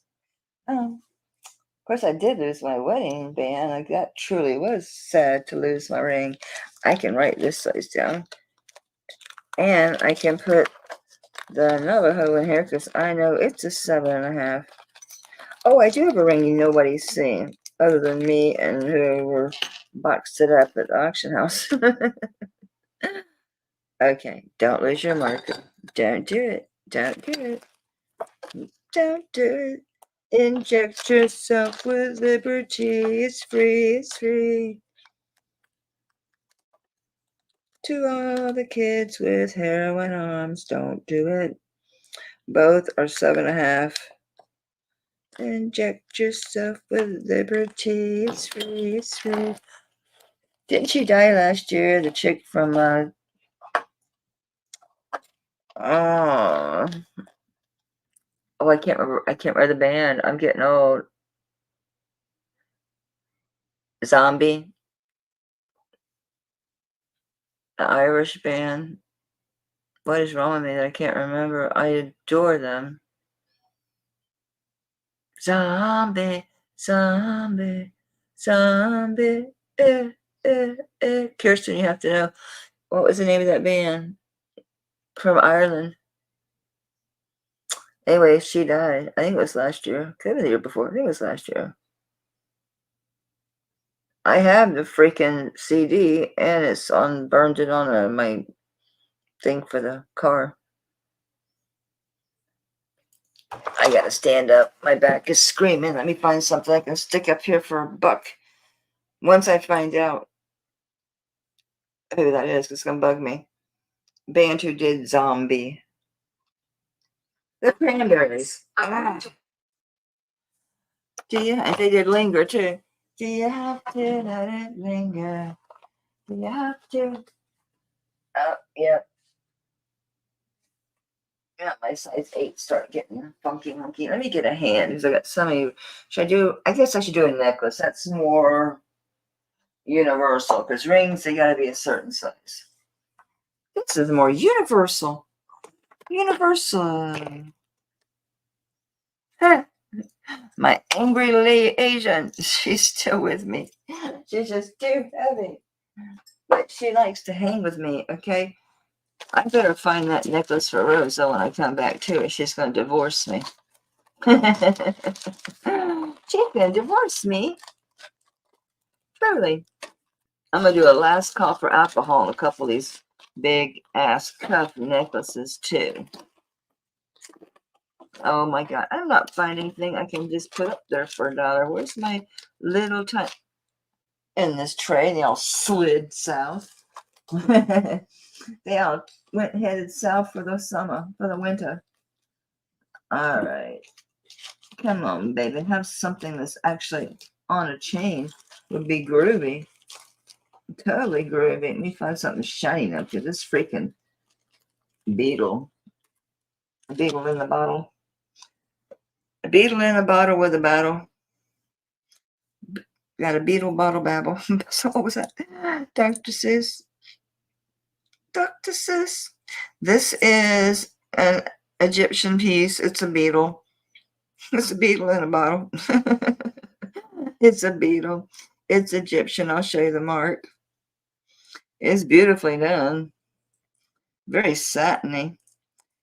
Of course, I did lose my wedding band. Like, that truly was sad to lose my ring. I can write this size down. And I can put the Navajo in here because I know it's a 7.5. Oh, I do have a ring nobody's seen other than me and whoever boxed it up at the auction house. Okay, don't lose your marker. Don't do it. Don't do it. Don't do it. Inject yourself with liberty. It's free. It's free. To all the kids with heroin arms, don't do it. Both are 7.5. Inject yourself with liberty. It's free. It's free. Didn't she die last year? The chick from oh, I can't remember. I can't remember the band. I'm getting old. Zombie, the Irish band. What is wrong with me that I can't remember? I adore them. Zombie, zombie, zombie. Kirsten, you have to know. What was the name of that band from Ireland? Anyway, she died. I think it was last year. Could have been the year before. I think it was last year. I have the freaking CD, and it's on burned it on my thing for the car. I gotta stand up. My back is screaming. Let me find something I can stick up here for a buck. Once I find out who that is, it's gonna bug me. Band who did Zombie. The Cranberries. Ah. Do you? And they did Linger too. Do you have to let it linger? Do you have to? Oh, yeah. Yeah, my size 8 start getting funky monkey. Let me get a hand because I got so many. Should I do? I guess I should do a necklace. That's more universal because rings, they got to be a certain size. This is more universal. Universal. Huh. My angry Asian, she's still with me. She's just too heavy. But she likes to hang with me, okay? I better find that necklace for Rosa when I come back too, or she's going to divorce me. She's going to divorce me. Truly. I'm going to do a last call for alcohol on a couple of these big ass cuff necklaces too. Oh my God. I'm not finding anything I can just put up there for $1. Where's my little tiny... In this tray, they all slid south. They all headed south for the summer, for the winter. All right. Come on, baby. Have something that's actually on a chain. Would be groovy. Totally groovy. Let me find something shiny up here. This freaking beetle. A beetle in the bottle. A beetle in a bottle with a bottle. Got a beetle bottle babble. So what was that? Dr. Sis. Dr. Sis. This is an Egyptian piece. It's a beetle. It's a beetle in a bottle. It's a beetle. It's Egyptian. I'll show you the mark. It's beautifully done. Very satiny.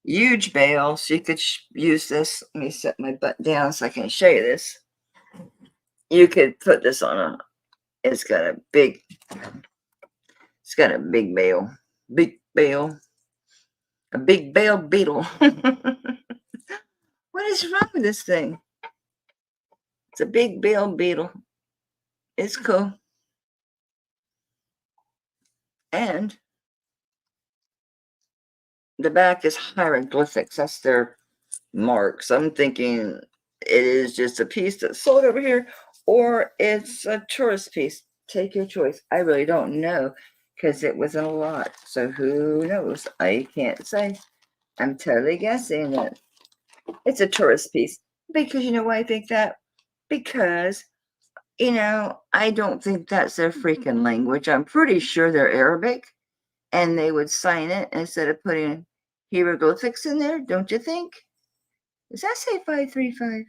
Huge bale. So you could use this. Let me set my butt down so I can show you this. You could put this on a... It's got a big bale. Big bale. A big bale beetle. What is wrong with this thing? It's a big bale beetle. It's cool. And the back is hieroglyphics. That's their marks. I'm thinking it is just a piece that's sold over here, or it's a tourist piece. Take your choice. I really don't know because it was in a lot. So who knows? I can't say. I'm totally guessing that it's a tourist piece. Because you know why I think that? Because, I don't think that's their freaking language. I'm pretty sure they're Arabic and they would sign it instead of putting hieroglyphics in there, don't you think? Does that say 535?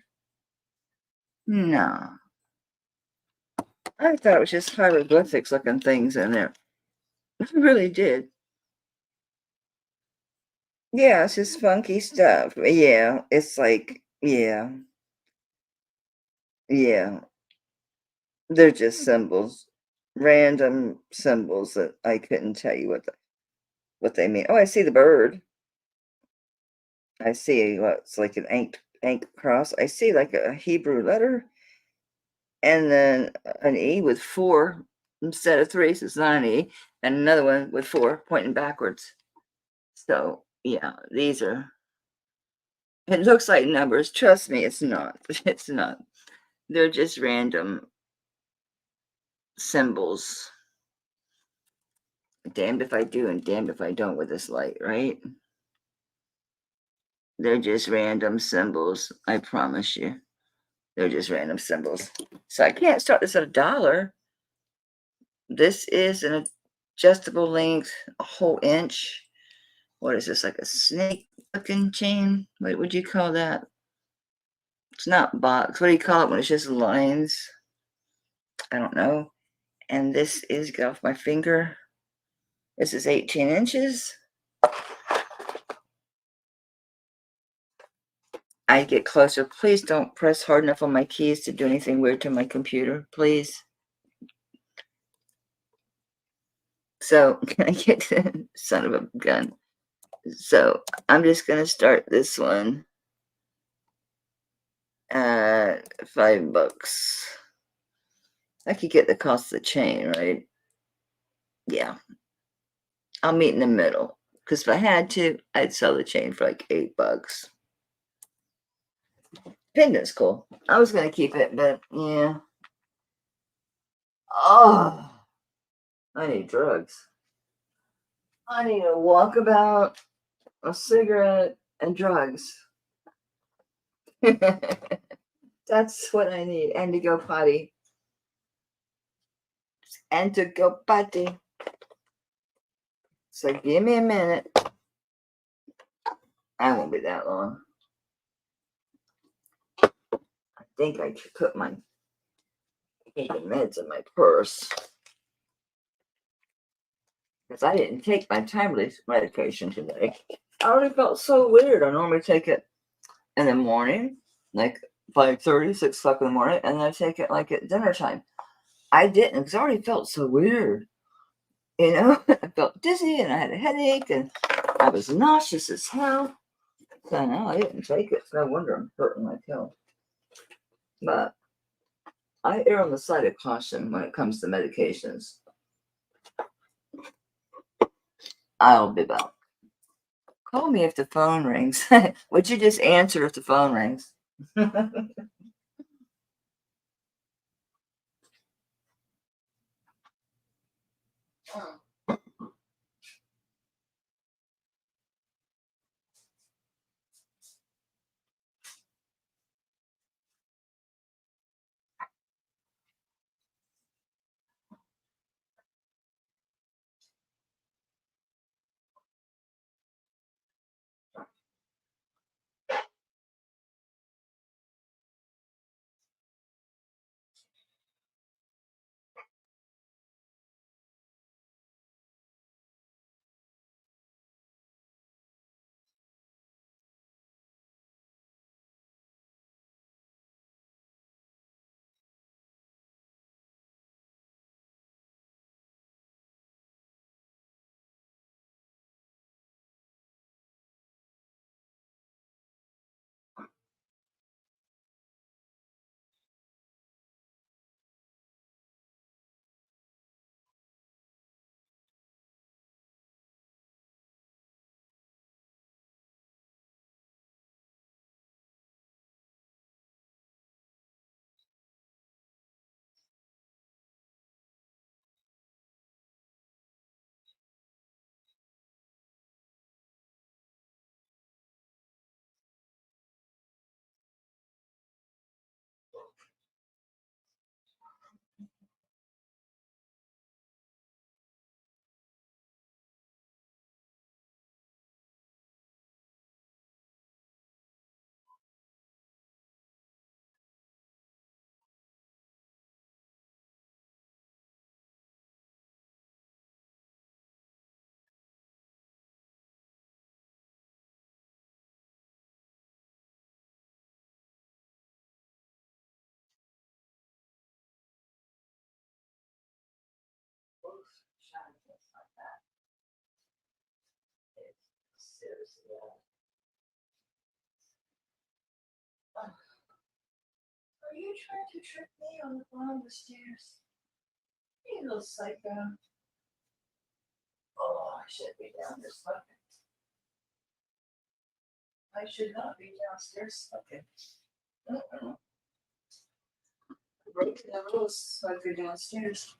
No. I thought it was just hieroglyphics looking things in there. I really did. Yeah, it's just funky stuff. Yeah, it's like, yeah, yeah. They're just symbols, random symbols that I couldn't tell you what they mean. Oh, I see the bird. I see what's like an ink cross. I see like a Hebrew letter and then an E with 4 instead of 3, so it's not an E, and another one with 4 pointing backwards. So, yeah, these are... It looks like numbers. Trust me, it's not. It's not. They're just random symbols. Damned if I do and damned if I don't with this light, right? They're just random symbols. I promise you. They're just random symbols. So I can't start this at $1. This is an adjustable length, a whole inch. What is this, like a snake looking chain? What would you call that? It's not box. What do you call it when it's just lines? I don't know. And this is, get off my finger. This is 18 inches. I get closer. Please don't press hard enough on my keys to do anything weird to my computer, please. So, can I get the son of a gun? So, I'm just going to start this one at $5. I could get the cost of the chain, right? Yeah. I'll meet in the middle. Because if I had to, I'd sell the chain for like $8. Pendant's cool. I was going to keep it, but yeah. Oh, I need drugs. I need a walkabout, a cigarette, and drugs. That's what I need. And to go potty. And to go potty. So give me a minute. I won't be that long. I think I should put my meds in my purse. Because I didn't take my timely medication today. I already felt so weird. I normally take it in the morning, like 5:30, 6 o'clock in the morning, and then I take it like at dinner time. I didn't, because I already felt so weird. You know, I felt dizzy and I had a headache and I was nauseous as hell. So no, I didn't take it. No wonder I'm hurting my tail. But I err on the side of caution when it comes to medications. I'll be back. Call me if the phone rings. Would you just answer if the phone rings? Seriously. Are you trying to trick me on the bottom of the stairs? You little psycho. Oh, I should be down there smoking. I should not be downstairs smoking. Breaking the rules, smoking downstairs.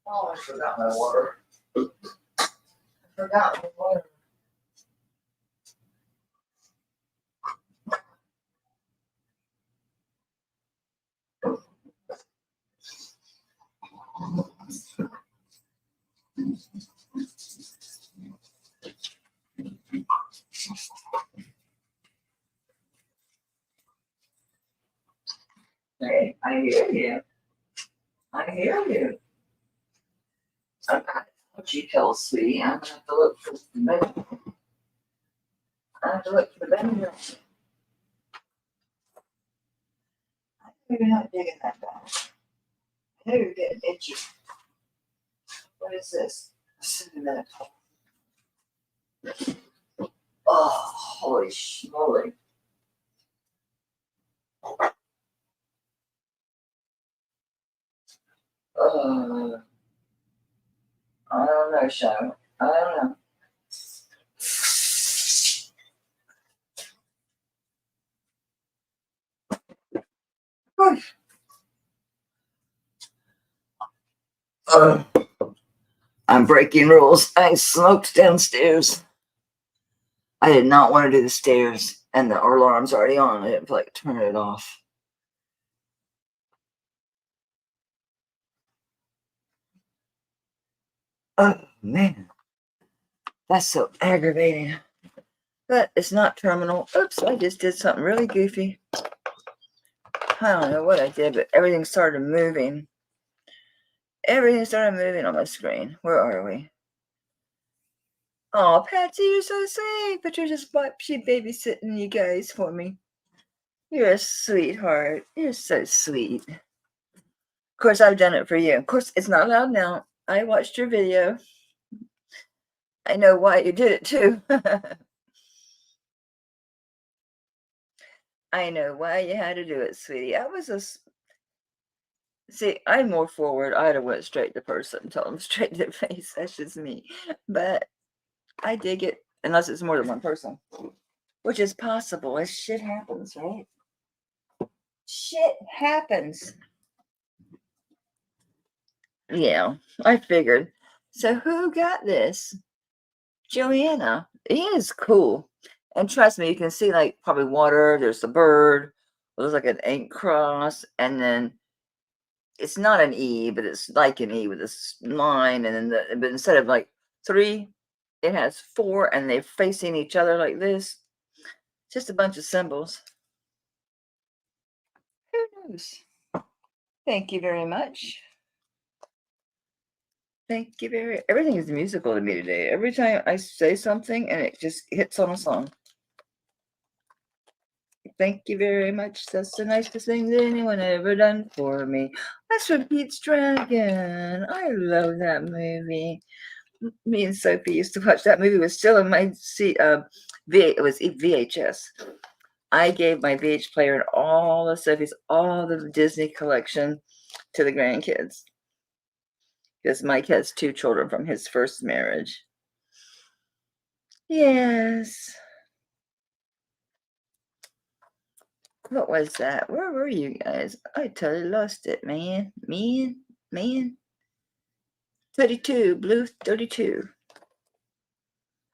Oh, I forgot my water. I forgot my water. Hey, I hear you. I hear you. Okay. What you tell sweetie, I'm gonna have to look for the bed. I have to look for the bed. I know you're not digging that bad. I know you're getting itchy. What is this? Sentimental. Oh, holy schmoly. Uh, I don't know, Shadow. I don't know. Ugh. I'm breaking rules. I smoked downstairs. I did not want to do the stairs, and the alarm's already on. I didn't feel like turning it off. Oh, man. That's so aggravating. But it's not terminal. Oops, I just did something really goofy. I don't know what I did, but everything started moving. Everything started moving on my screen. Where are we? Oh, Patsy, you're so sweet. But you're just she babysitting you guys for me. You're a sweetheart. You're so sweet. Of course, I've done it for you. Of course, it's not allowed now. I watched your video. I know why you did it too. I know why you had to do it, sweetie. I was see, I'm more forward. I'd have went straight to person and told them straight to their face. That's just me. But I dig it, unless it's more than one person, which is possible. As shit happens, right? Shit happens. Yeah, I figured. So who got this? Joanna. He is cool. And trust me, you can see like probably water. There's the bird. There's like an ink cross. And then it's not an E, but it's like an E with a line. And then but instead of like 3, it has 4 and they're facing each other like this. Just a bunch of symbols. Who knows? Thank you very much. Thank you everything is musical to me today. Every time I say something and it just hits on a song. Thank you very much. That's the nicest thing that anyone ever done for me. That's from Pete's Dragon. I love that movie. Me and Sophie used to watch that movie. It was still in my it was VHS. I gave my VH player and all of Sophie's, all the Disney collection to the grandkids. Because Mike has 2 children from his first marriage. Yes. What was that? Where were you guys? I totally lost it, man. Man. 32, blue 32.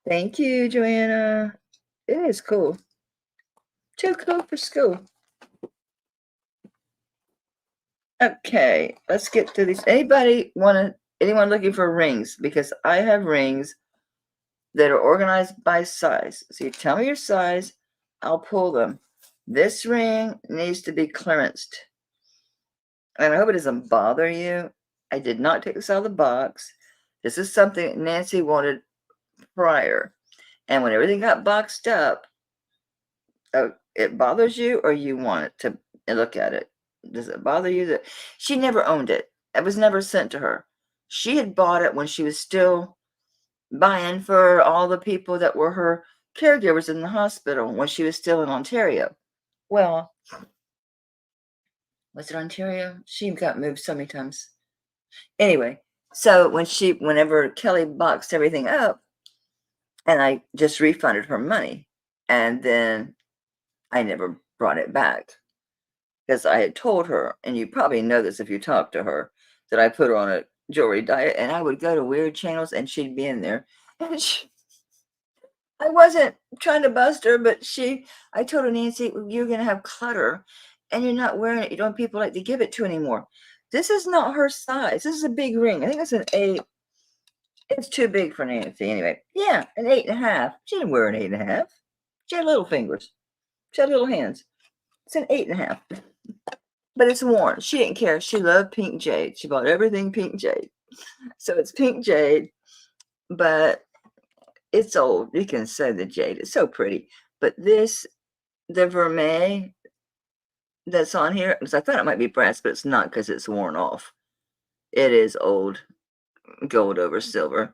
Thank you, Joanna. It is cool. Too cool for school. Okay, let's get to these. Anyone looking for rings? Because I have rings that are organized by size. So you tell me your size, I'll pull them. This ring needs to be clearanced. And I hope it doesn't bother you. I did not take this out of the box. This is something Nancy wanted prior. And when everything got boxed up, it bothers you or you want it to look at it? Does it bother you that she never owned it? It was never sent to her. She had bought it when she was still buying for all the people that were her caregivers in the hospital when she was still in Ontario. Well, was it Ontario? She got moved so many times. Anyway, so whenever Kelly boxed everything up, and I just refunded her money, and then I never brought it back because I had told her, and you probably know this if you talk to her, that I put her on a jewelry diet, and I would go to weird channels, and she'd be in there, and I wasn't trying to bust her, but I told her, Nancy, you're going to have clutter and you're not wearing it. You don't have people like to give it to anymore. This is not her size. This is a big ring. I think it's an 8. It's too big for Nancy anyway. Yeah, an 8.5. She didn't wear an 8.5. She had little fingers. She had little hands. It's an 8.5. But it's worn. She didn't care. She loved pink jade. She bought everything pink jade. So it's pink jade, but it's old. You can say the jade. It's so pretty. But the vermeil that's on here, because I thought it might be brass, but it's not because it's worn off. It is old gold over silver.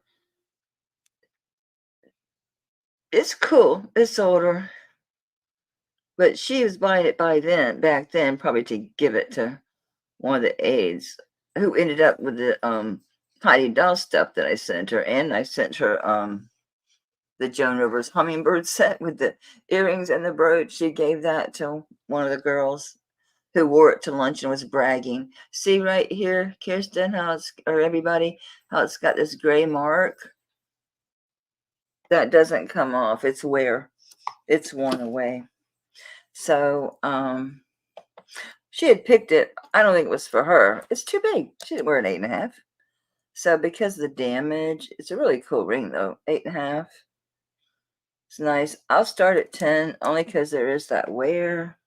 It's cool. It's older. But she was buying it back then, probably to give it to one of the aides who ended up with the Heidi Daus stuff that I sent her. And I sent her the Joan Rivers hummingbird set with the earrings and the brooch. She gave that to one of the girls who wore it to lunch and was bragging. See right here, Kirsten, how it's, or everybody, how it's got this gray mark? That doesn't come off. It's wear. It's worn away. So, she had picked it. I don't think it was for her. It's too big. She didn't wear an 8.5. So because of the damage, it's a really cool ring though. 8.5. It's nice. I'll start at 10 only because there is that wear.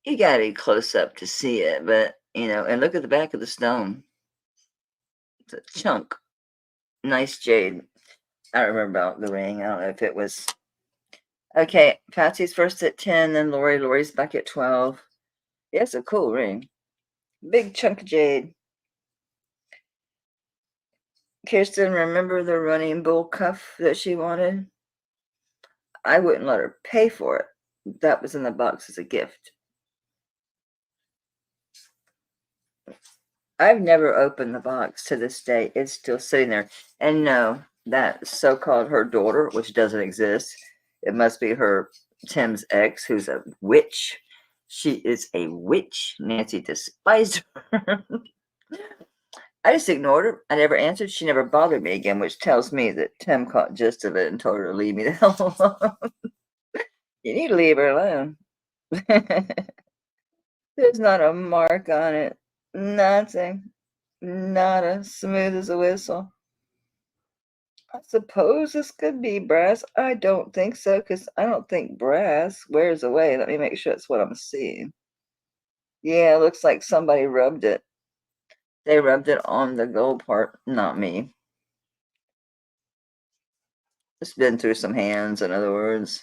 You gotta be close up to see it, but and look at the back of the stone. It's a chunk. Nice jade. I don't remember about the ring. I don't know if it was. Okay, Patsy's first at 10, then Lori. Lori's back at 12. Yeah, it's a cool ring. Big chunk of jade. Kirsten, remember the running bull cuff that she wanted? I wouldn't let her pay for it. That was in the box as a gift. I've never opened the box to this day. It's still sitting there. And no, that so-called her daughter, which doesn't exist, it must be her Tim's ex, who's a witch. She is a witch. Nancy despised her. I just ignored her. I never answered. She never bothered me again, which tells me that Tim caught gist of it and told her to leave me the hell alone. You need to leave her alone. There's not a mark on it. Nothing. Nada. Smooth as a whistle. I suppose this could be brass. I don't think so, because I don't think brass wears away. Let me make sure that's what I'm seeing. Yeah, it looks like somebody rubbed it. They rubbed it on the gold part, not me. It's been through some hands, in other words.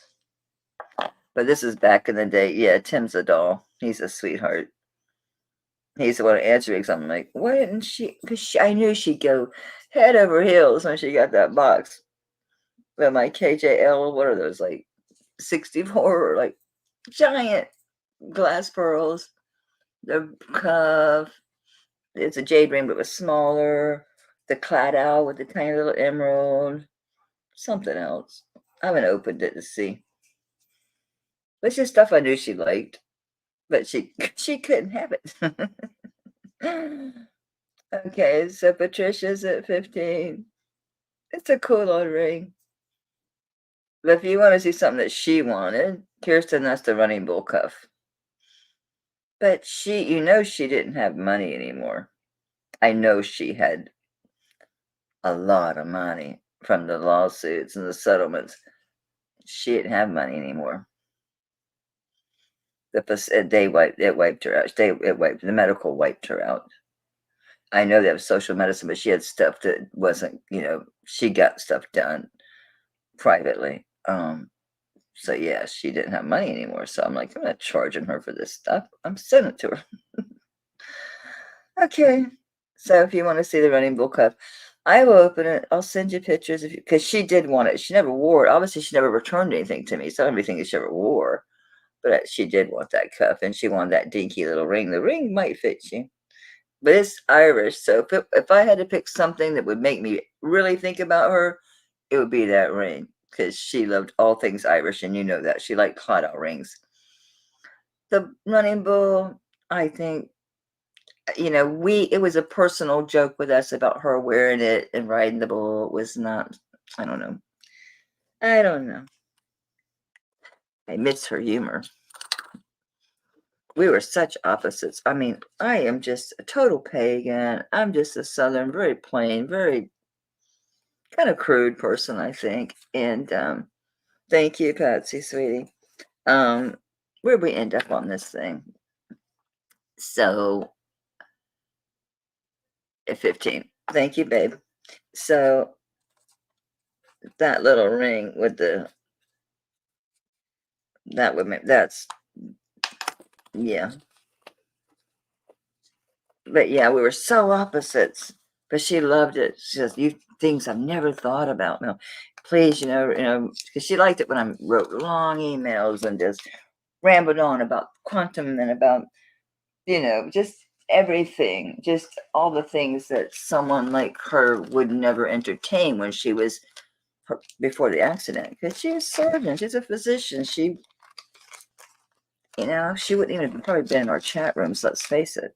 But this is back in the day. Yeah, Tim's a doll. He's a sweetheart. He's the one who answered because I'm like, why didn't she? Because I knew she'd go head over heels when she got that box. But my KJL, what are those, like 64 or like giant glass pearls? The cuff, it's a jade ring, but it was smaller. The clad owl with the tiny little emerald. Something else. I haven't opened it to see. It's just stuff I knew she liked, but she couldn't have it. Okay, so Patricia's at 15. It's a cool old ring. But if you want to see something that she wanted, Kirsten, that's the running bull cuff. But she didn't have money anymore. I know she had a lot of money from the lawsuits and the settlements. She didn't have money anymore. It wiped her out. The medical wiped her out. I know that was social medicine, but she had stuff that wasn't, she got stuff done privately. So yeah, she didn't have money anymore. So I'm like, I'm not charging her for this stuff. I'm sending it to her. Okay. So if you want to see the running bull cuff, I will open it. I'll send you pictures because she did want it. She never wore it. Obviously, she never returned anything to me. So everything she ever wore. But she did want that cuff, and she wanted that dinky little ring. The ring might fit you, but it's Irish. So if I had to pick something that would make me really think about her, it would be that ring, because she loved all things Irish, and you know that. She liked clad-out rings. The running bull, I think, it was a personal joke with us about her wearing it and riding the bull. It was not, I don't know. I don't know. I miss her humor. We were such opposites. I mean, I am just a total pagan. I'm just a Southern, very plain, very kind of crude person, I think. And thank you, Patsy, sweetie. Where'd we end up on this thing? So, at 15. Thank you, babe. So, that little ring with yeah. But yeah, we were so opposites. But she loved it. She says, "You things I've never thought about." No, please, because she liked it when I wrote long emails and just rambled on about quantum and about, just everything, just all the things that someone like her would never entertain when she was before the accident. Because she's a surgeon, she's a physician. She You know, she wouldn't even have probably been in our chat rooms, let's face it.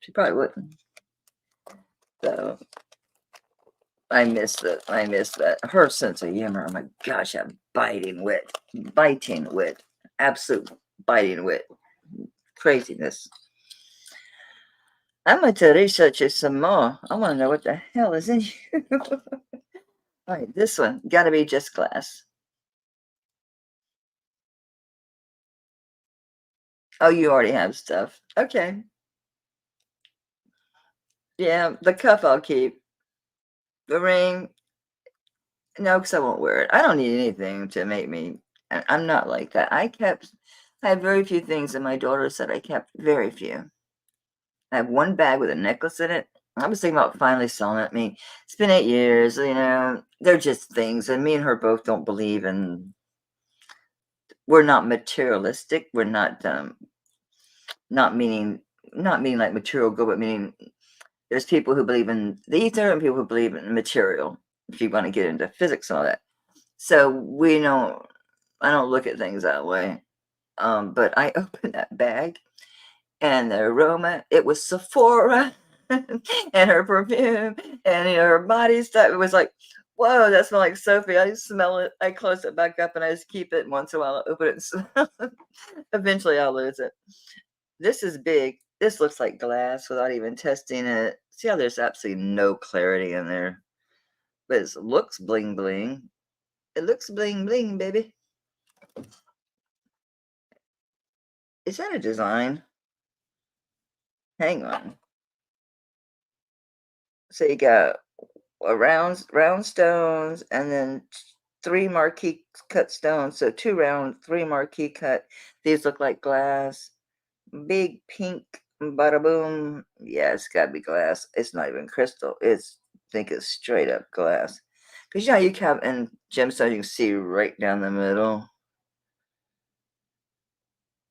She probably wouldn't. So I miss that. I miss that. Her sense of humor. Oh my gosh, that biting wit. Biting wit. Absolute biting wit. Craziness. I'm going to research it some more. I want to know what the hell is in you. All right, this one. Got to be just glass. Oh, you already have stuff. Okay. Yeah, the cuff I'll keep. The ring, no, because I won't wear it. I don't need anything to make me. I'm not like that. I have very few things, and my daughter said I kept very few. I have one bag with a necklace in it. I was thinking about finally selling it. I mean, it's been 8 years, you know, they're just things. And me and her both don't believe in, we're not materialistic. We're not meaning, not meaning like material good, but meaning there's people who believe in the ether and people who believe in material, if you want to get into physics and all that. So I don't look at things that way. But I opened that bag and the aroma, it was Sephora and her perfume and her body stuff. It was like, whoa, that smells like Sophie. I just smell it. I close it back up and I just keep it. And once in a while, I open it and smell it. Eventually, I'll lose it. This is big. This looks like glass without even testing it. See how there's absolutely no clarity in there. But it looks bling bling. It looks bling bling, baby. Is that a design? Hang on. So you got a round stones and then three marquee cut stones. So two round, three marquee cut. These look like glass. Big pink bada boom. Yeah, it's gotta be glass. It's not even crystal. I think it's straight up glass. Because you know you have in gemstones you can see right down the middle.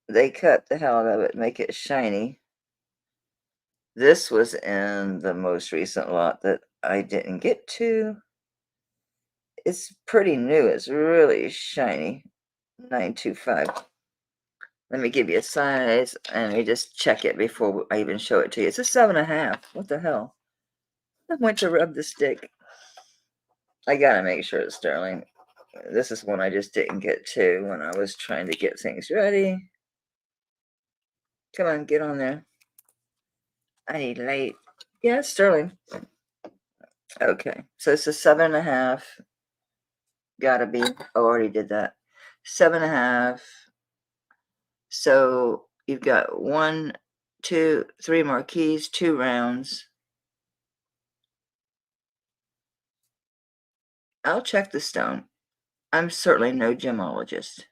They cut the hell out of it, make it shiny. This was in the most recent lot that I didn't get to. It's pretty new. It's really shiny. 925. Let me give you a size and let me just check it before I even show it to you. It's a 7.5. What the hell? I went to rub the stick. I gotta make sure it's sterling. This is one I just didn't get to when I was trying to get things ready. Come on, get on there. I need light. Yeah, it's sterling. Okay, so it's a 7.5. Gotta be. Oh, already did that. 7.5. So you've got 1, 2, 3 marquees, 2 rounds. I'll check the stone. I'm certainly no gemologist.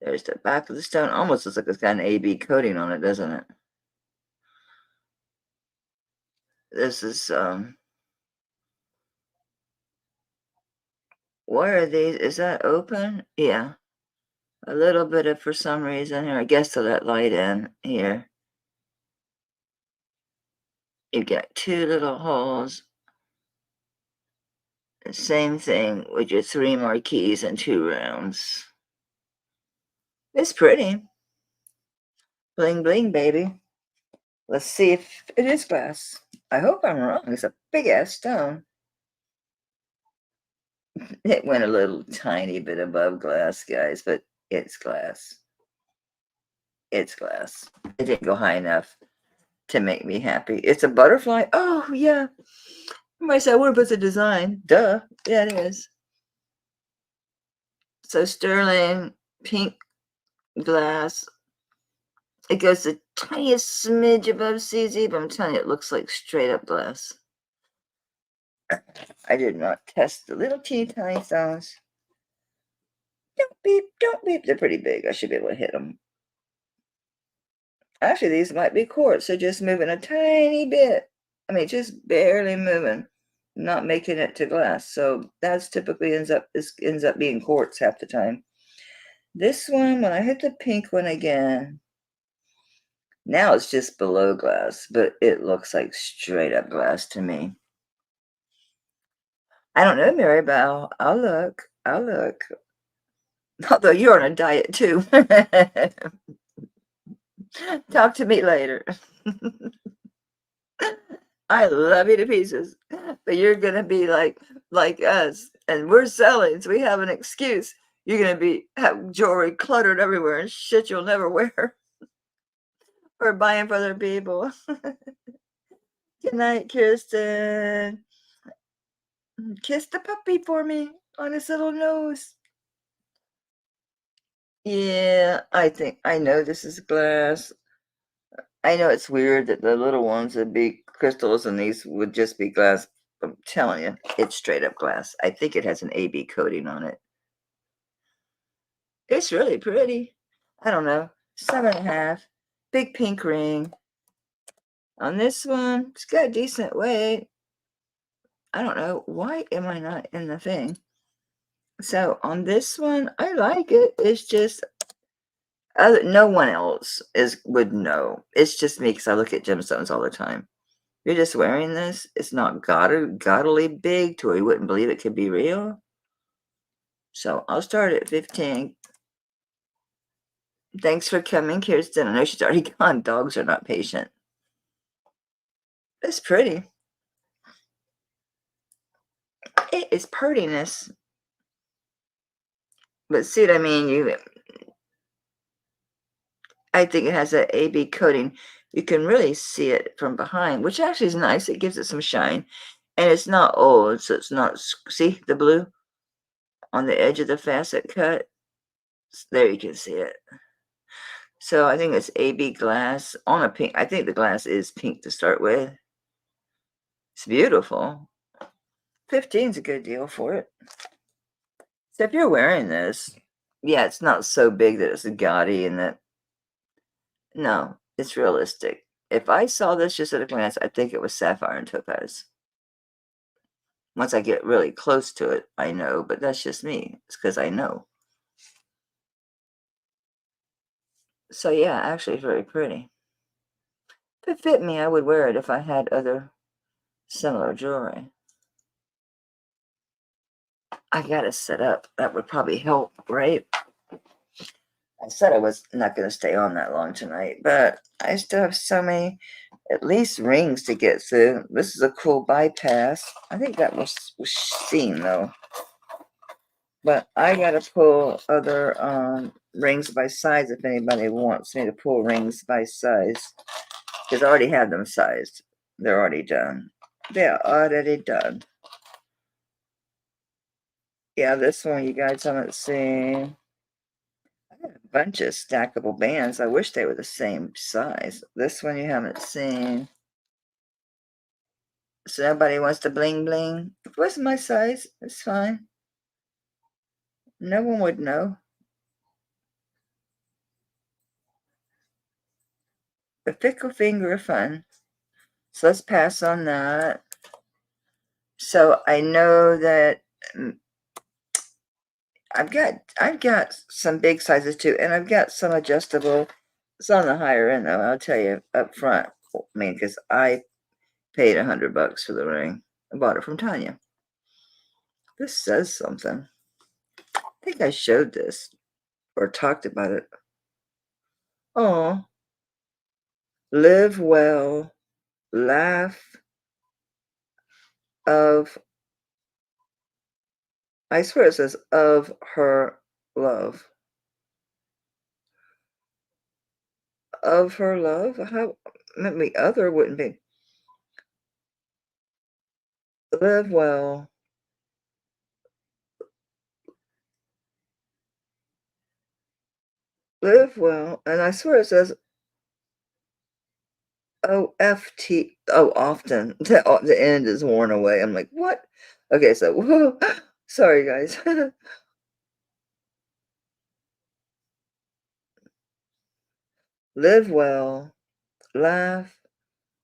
There's the back of the stone. Almost looks like it's got an AB coating on it, doesn't it? This is, where are these? Is that open? Yeah. A little bit of, for some reason here, I guess to let light in here. You've got 2 little holes. The same thing with your 3 marquees and 2 rounds. It's pretty. Bling bling, baby. Let's see if it is glass. I hope I'm wrong. It's a big ass stone. It went a little tiny bit above glass, guys, but it's glass. It's glass. It didn't go high enough to make me happy. It's a butterfly. Oh, yeah. Somebody said, what if it's a design? Duh. Yeah, it is. So sterling, pink glass. It goes the tiniest smidge above CZ, but I'm telling you, it looks like straight up glass. I did not test the little teeny tiny stones. Don't beep, don't beep. They're pretty big. I should be able to hit them. Actually, these might be quartz. So just moving a tiny bit. I mean, just barely moving, not making it to glass. So that's typically ends up being quartz half the time. This one, when I hit the pink one again, now it's just below glass, but it looks like straight up glass to me. I don't know, Mary, but I'll look. I'll look. Although you're on a diet too. Talk to me later. I love you to pieces, but you're gonna be like us, and we're selling, so we have an excuse. You're gonna be have jewelry cluttered everywhere and shit you'll never wear or buying for other people. Good night, Kirsten. Kiss the puppy for me on his little nose. Yeah, I think I know this is glass. I know it's weird that the little ones would be crystals and these would just be glass. I'm telling you, it's straight up glass. I think it has an AB coating on it. It's really pretty. I don't know. 7.5. Big pink ring. On this one, it's got a decent weight. I don't know. Why am I not in the thing? So on this one, I like it. It's just no one else would know. It's just me because I look at gemstones all the time. You're just wearing this. It's not gaudily big to where you wouldn't believe it could be real. So I'll start at 15. Thanks for coming, Kirsten. I know she's already gone. Dogs are not patient. It's pretty. It is prettiness. But see what I mean? I think it has that AB coating. You can really see it from behind, which actually is nice. It gives it some shine. And it's not old, so it's not, see the blue on the edge of the facet cut? There you can see it. So I think it's AB glass on a pink. I think the glass is pink to start with. It's beautiful. 15 is a good deal for it. So if you're wearing this, yeah, it's not so big that it's gaudy and that, no, it's realistic. If I saw this just at a glance, I'd think it was sapphire and topaz. Once I get really close to it, I know, but that's just me. It's because I know. So yeah, actually very pretty. If it fit me, I would wear it if I had other similar jewelry. I gotta set up. That would probably help, right? I said I was not going to stay on that long tonight, but I still have so many, at least rings to get through. This is a cool bypass. I think that was seen though. But I got to pull other rings by size if anybody wants me to pull rings by size. Because I already have them sized. They're already done. They're already done. Yeah, this one you guys haven't seen. I got a bunch of stackable bands. I wish they were the same size. This one you haven't seen. So nobody wants to bling bling. If it was my size, it's fine. No one would know. A fickle finger of fun. So let's pass on that. So I know that I've got some big sizes too, and I've got some adjustable. It's on the higher end though, I'll tell you up front. I mean, because I paid $100 for the ring. I bought it from Tanya. This says something. I think I showed this or talked about it. Oh, live well, laugh of, I swear it says of her love. Of her love? How, maybe other wouldn't be. Live well. Live well. And I swear it says OFT. Oh, often. The end is worn away. I'm like, what? Okay, so, whoa. Sorry, guys. Live well, laugh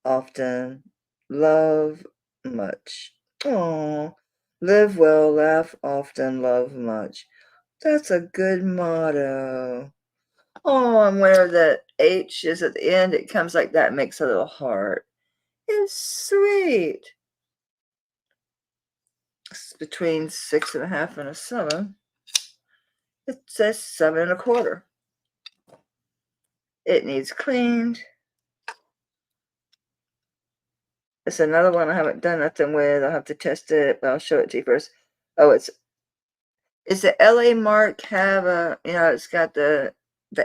often, love much. Oh, live well, laugh often, love much. That's a good motto. Oh, and where the H is at the end, it comes like that, makes a little heart. It's sweet. It's between 6.5 and a 7. It says 7 1/4. It needs cleaned. It's another one I haven't done nothing with. I'll have to test it, but I'll show it to you first. Oh, is the LA mark have a, it's got the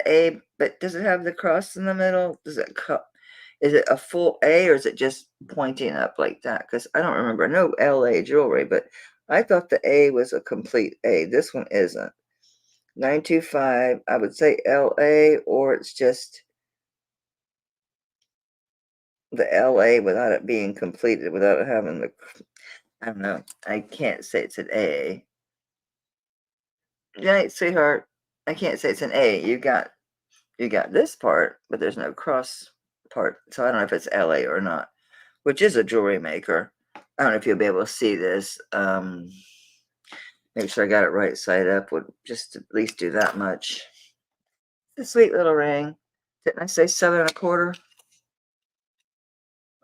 A, but does it have the cross in the middle? Is it a full A or is it just pointing up like that? Because I don't remember. No LA jewelry, but I thought the A was a complete A. This one isn't. 925, I would say LA, or it's just the LA without it being completed, without it having the, I don't know. I can't say it's an A. Right, sweetheart. I can't say it's an A. You got this part, but there's no cross part. So I don't know if it's LA or not, which is a jewelry maker. I don't know if you'll be able to see this. Make sure I got it right side up would just at least do that much. It's a sweet little ring. Didn't I say 7 1/4?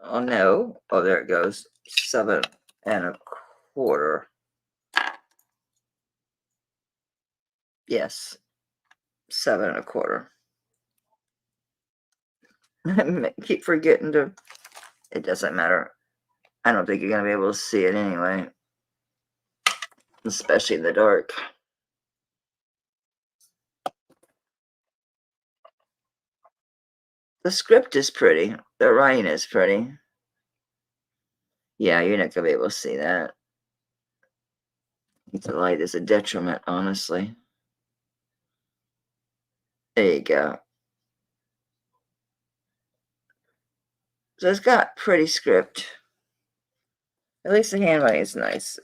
Oh no. Oh, there it goes. 7 1/4. Yes. 7 1/4. I keep forgetting to, it doesn't matter. I don't think you're going to be able to see it anyway, especially in the dark. The script is pretty. The writing is pretty. Yeah, you're not going to be able to see that. The light is a detriment, honestly. There you go. So it's got pretty script. At least the handwriting is nice.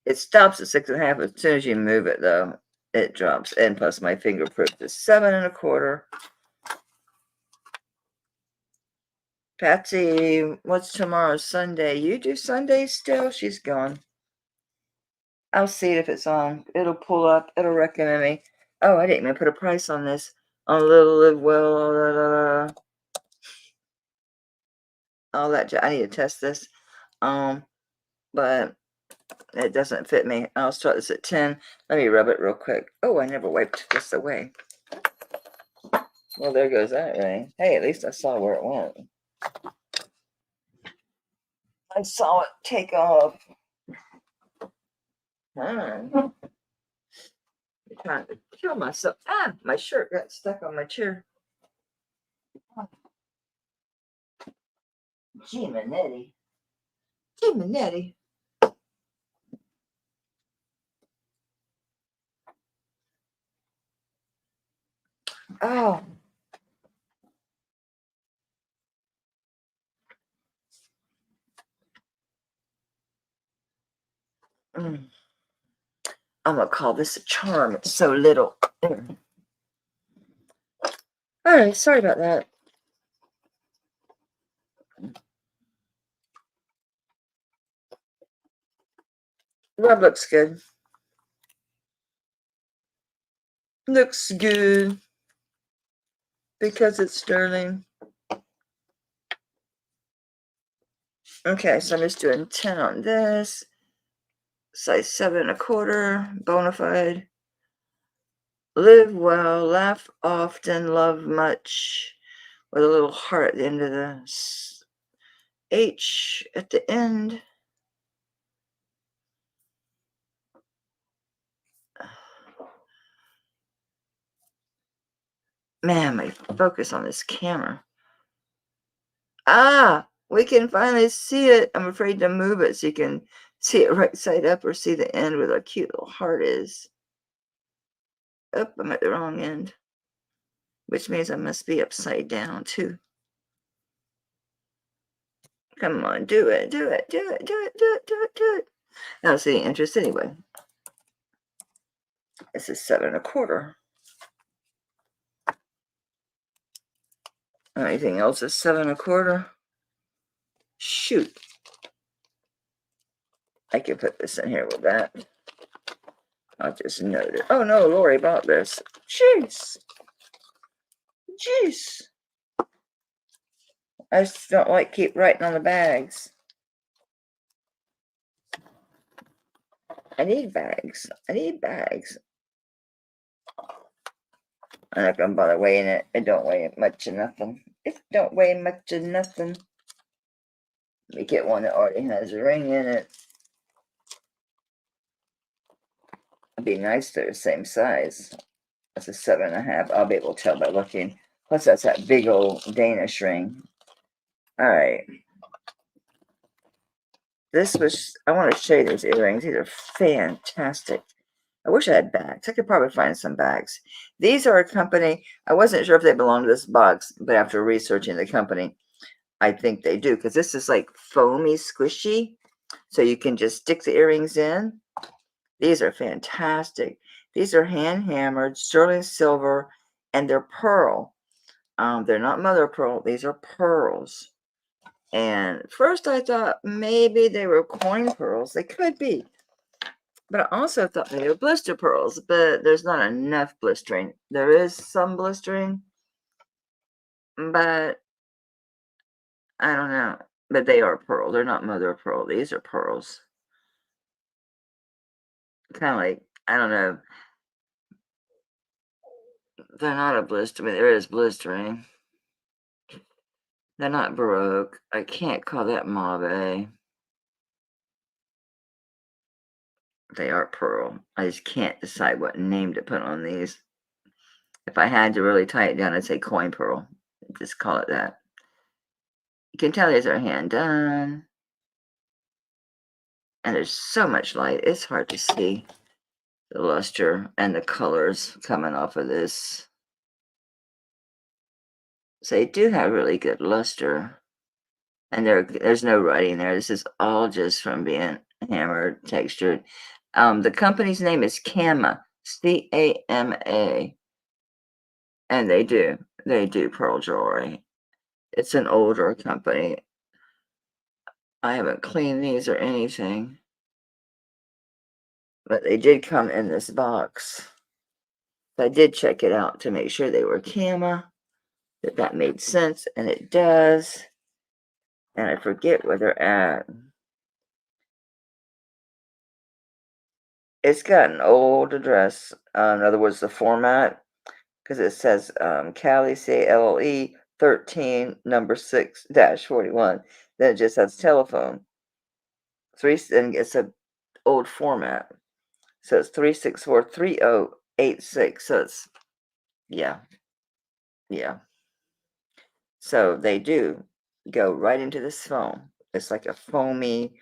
It stops at 6.5. As soon as you move it, though, it drops. And plus, my fingerprint is 7 1/4. Patsy, what's tomorrow? Sunday. You do Sunday still? She's gone. I'll see it if it's on. It'll pull up. It'll recommend me. Oh, I didn't even put a price on this. On Little Live Well. All that. I need to test this. But it doesn't fit me. I'll start this at 10. Let me rub it real quick. Oh, I never wiped this away. Well, there goes that ring. Hey, at least I saw where it went. I saw it take off. I'm trying to kill myself. Ah, my shirt got stuck on my chair. Gee, Manetti. Gee, Manetti. Oh. I'm gonna call this a charm. It's so little. All right, sorry about that. Rub looks good. Looks good because it's sterling. Okay, so I'm just doing 10 on this. Size 7 1/4. Bonafide. Live well, laugh often, love much. With a little heart at the end of the H at the end. Man, my focus on this camera. Ah, we can finally see it. I'm afraid to move it so you can see it right side up or see the end where the cute little heart is. Oh, I'm at the wrong end, which means I must be upside down too. Come on, do it, do it, do it, do it, do it, do it, do it. I don't see any interest anyway. This is 7 1/4. Anything else is 7 1/4. Shoot. I can put this in here with that. I'll just note it. Oh no, Lori bought this. Jeez. Jeez. I just don't like keep writing on the bags. I need bags. I need bags. I'm not gonna bother weighing it. It don't weigh much of nothing. It don't weigh much of nothing. Let me get one that already has a ring in it. It'd be nice they're the same size. That's a 7.5. I'll be able to tell by looking. Plus, that's that big old Danish ring. All right. I want to show you these earrings. These are fantastic. I wish I had bags. I could probably find some bags. These are a company. I wasn't sure if they belong to this box, but after researching the company, I think they do, because this is like foamy, squishy. So you can just stick the earrings in. These are fantastic. These are hand hammered, sterling silver, and they're pearl. They're not mother of pearl. These are pearls. And first I thought maybe they were coin pearls. They could be. But I also thought they were blister pearls, but there's not enough blistering. There is some blistering, but I don't know. But they are pearl. They're not mother of pearl. These are pearls. Kind of like, I don't know. They're not a blister. I mean, there is blistering. They're not Baroque. I can't call that Mauve. They are pearl. I just can't decide what name to put on these. If I had to really tie it down, I'd say coin pearl. Just call it that. You can tell these are hand done. And there's so much light, it's hard to see the luster and the colors coming off of this. So they do have really good luster. And there's no writing there. This is all just from being hammered, textured. The company's name is Cama, C-A-M-A. And they do pearl jewelry. It's an older company. I haven't cleaned these or anything. But they did come in this box. I did check it out to make sure they were Cama, that made sense, and it does. And I forget where they're at. It's got an old address. In other words, the format, because it says Cali, C-A-L-L-E, 13, number 6-41. Then it just has telephone. And it's an old format. So it's 364-3086. So it's, yeah. So they do go right into this foam. It's like a foamy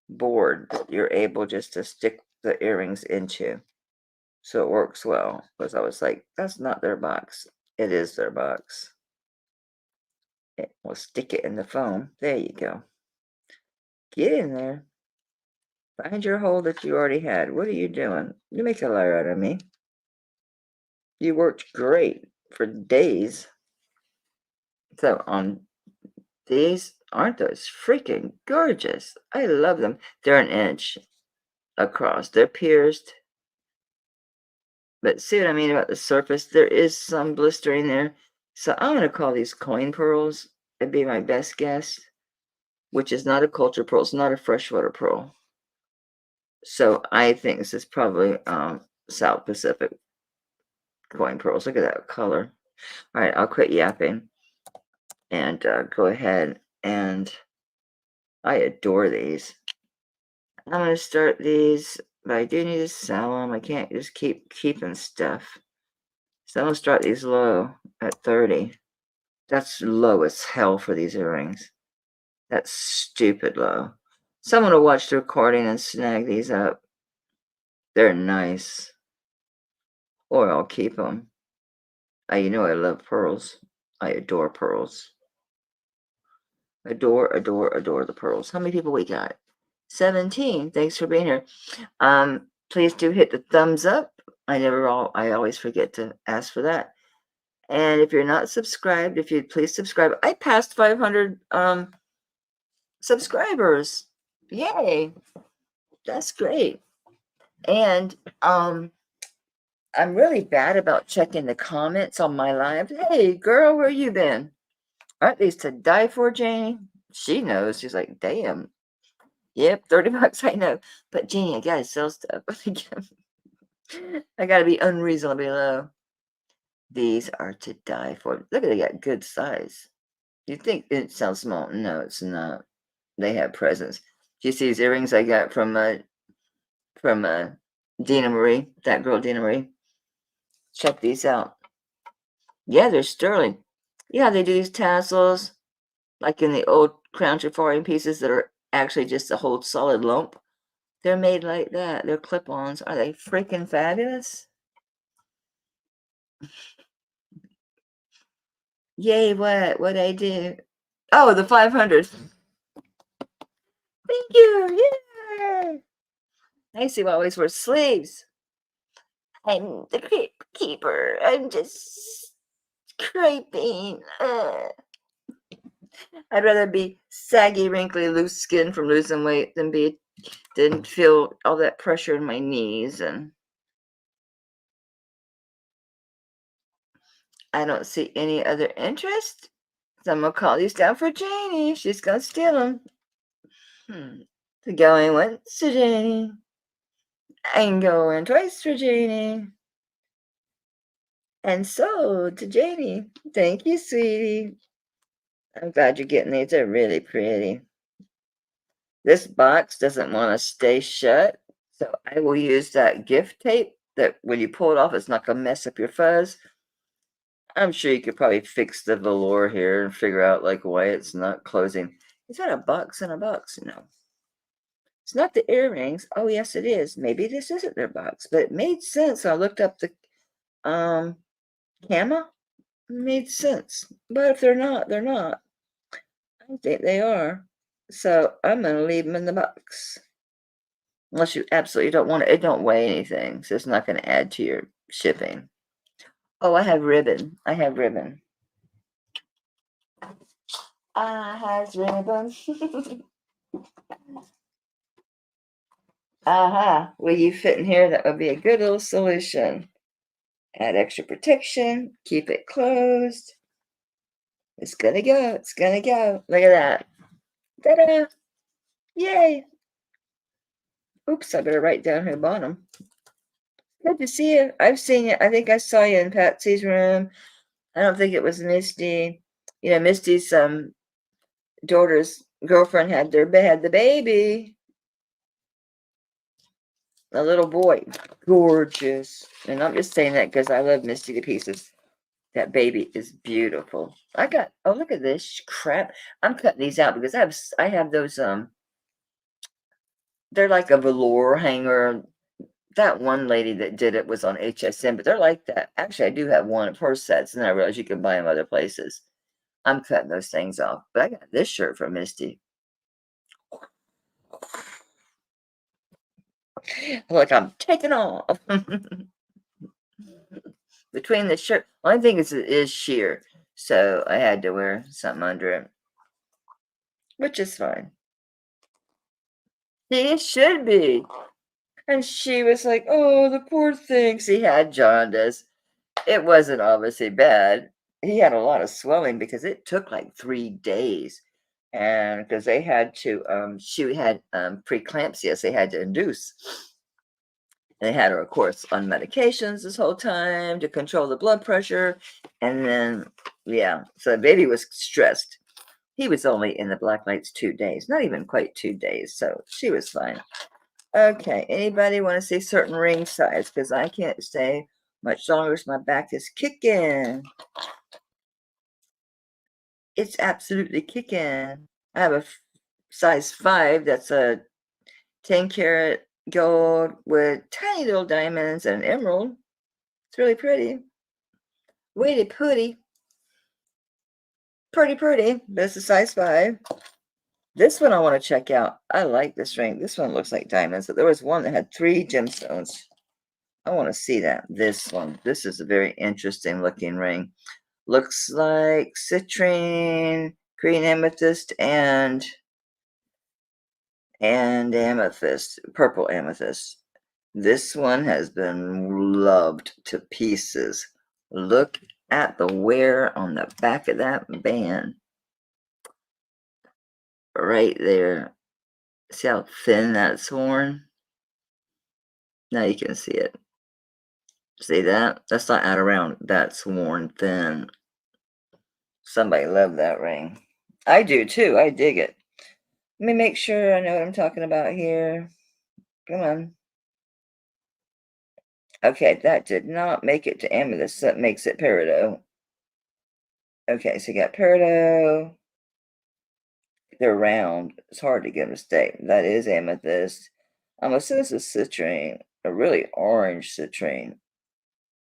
board that you're able just to stick the earrings into. So it works well. Because I was like, that's not their box. It is their box. We'll stick it in the foam. There you go. Get in there. Find your hole that you already had. What are you doing? You make a liar out of me. You worked great for days. So on these, aren't those freaking gorgeous? I love them. They're an inch across. They're pierced. But see what I mean about the surface? There is some blistering there. So I'm going to call these coin pearls. It'd be my best guess. Which is not a culture pearl. It's not a freshwater pearl. So I think this is probably South Pacific coin pearls. Look at that color. All right, I'll quit yapping and go ahead, and I adore these. I'm going to start these, but I do need to sell them. I can't just keep keeping stuff. So I'm going to start these low at 30. That's low as hell for these earrings. That's stupid low. Someone will watch the recording and snag these up. They're nice. Or I'll keep them. You know I love pearls. I adore pearls. Adore the pearls. How many people we got? 17. Thanks for being here. Please do hit the thumbs up. I always forget to ask for that. And if you're not subscribed, if you'd please subscribe. I passed 500 subscribers. Yay. That's great. And I'm really bad about checking the comments on my live. Hey, girl, where you been? Aren't these to die for, Janie? She knows. She's like, damn. Yep, 30 bucks, I know. But Janie, I gotta sell stuff. I gotta be unreasonably low. These are to die for. Look at they got good size. You think it sounds small? No, it's not. They have presence. Do you see these earrings I got from Dina Marie? That girl Dina Marie. Check these out. Yeah, they're sterling. Yeah, they do these tassels like in the old crown triforium pieces that are actually just a whole solid lump. They're made like that. They're clip-ons. Are they freaking fabulous? Yay, what? What'd I do? Oh, the 500. Thank you. Yay. I see I always wear sleeves. I'm the creep keeper. I'm just creeping. I'd rather be saggy, wrinkly, loose skin from losing weight than feel all that pressure in my knees. And I don't see any other interest. So I'm gonna call these down for Janie. She's gonna steal them. So going once to Janie. I'm going twice for Janie. And so to Janie. Thank you, sweetie. I'm glad you're getting these. They're really pretty. This box doesn't want to stay shut, so I will use that gift tape that when you pull it off, it's not going to mess up your fuzz. I'm sure you could probably fix the velour here and figure out like why it's not closing. Is that a box in a box? No. It's not the earrings. Oh, yes, it is. Maybe this isn't their box, but it made sense. I looked up the um camera. It made sense. But if they're not, they're not. I think they are. So I'm going to leave them in the box. Unless you absolutely don't want it. It don't weigh anything, so it's not going to add to your shipping. Oh, I have ribbon. I have ribbon. I has ribbon. Aha. Will you fit in here? That would be a good little solution. Add extra protection. Keep it closed. It's gonna go. It's gonna go. Look at that. Ta-da! Yay! Oops, I better write down who bought them. Good to see you. I've seen you. I think I saw you in Patsy's room. I don't think it was Misty. You know, Misty's daughter's girlfriend had the baby. A little boy. Gorgeous. And I'm just saying that because I love Misty to pieces. That baby is beautiful. Oh, look at this crap. I'm cutting these out because I have those, they're like a velour hanger. That one lady that did it was on HSN, but they're like that. Actually, I do have one of her sets, and I realize you can buy them other places. I'm cutting those things off. But I got this shirt from Misty. Look, I'm taking off. Between the shirt, only thing is it is sheer, so I had to wear something under it, which is fine. It should be. And she was like, "Oh, the poor thing." He had jaundice. It wasn't obviously bad. He had a lot of swelling because it took like 3 days, and because they had to, she had preeclampsia, so they had to induce. They had her, of course, on medications this whole time to control the blood pressure. And then, yeah, so the baby was stressed. He was only in the black lights 2 days, not even quite 2 days. So she was fine. Okay, anybody want to see certain ring size? Because I can't stay much longer because my back is kicking. It's absolutely kicking. I have a size 5 that's a 10 karat gold with tiny little diamonds and an emerald. It's really pretty. Really pretty. Pretty. This is size 5. This one I want to check out. I like this ring. This one looks like diamonds. But there was one that had 3 gemstones. I want to see that. This one. This is a very interesting looking ring. Looks like citrine, green amethyst, and amethyst, purple amethyst. This one has been loved to pieces. Look at the wear on the back of that band. Right there. See how thin that's worn? Now you can see it. See that? That's not out around. That's worn thin. Somebody loved that ring. I do too. I dig it. Let me make sure I know what I'm talking about here. Come on. Okay, that did not make it to amethyst. That makes it peridot. Okay, so you got peridot. They're round. It's hard to get a mistake. That is amethyst. I'm assuming this is citrine, a really orange citrine.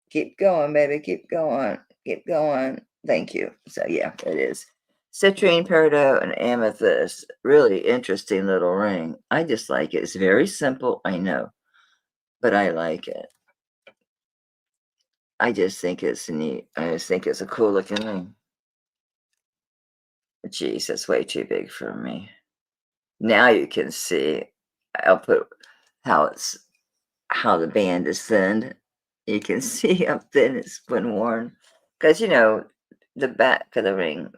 Keep going, baby. Keep going. Keep going. Thank you. So, yeah, it is. Citrine, peridot, and amethyst. Really interesting little ring. I just like it. It's very simple, I know, but I like it. I just think it's neat. I just think it's a cool looking ring. Jeez, that's way too big for me. Now you can see. I'll put how it's how the band is thinned. You can see how thin it's been worn. Because the back of the ring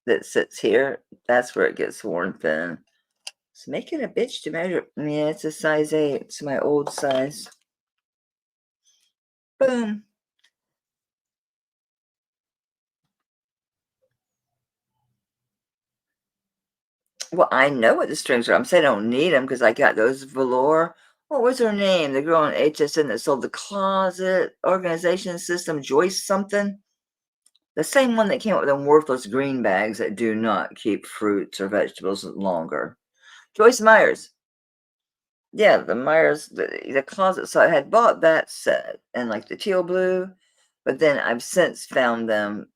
that sits here, that's where it gets worn thin. So make it a bitch to measure. Yeah, it's a size 8. It's my old size. Boom. Well, I know what the strings are. I'm saying I don't need them because I got those velour. What was her name? The girl in HSN that sold the closet organization system, Joyce something. The same one that came up with them worthless green bags that do not keep fruits or vegetables longer. Joyce Myers. Yeah, the Myers, the closet. So I had bought that set and like the teal blue, but then I've since found them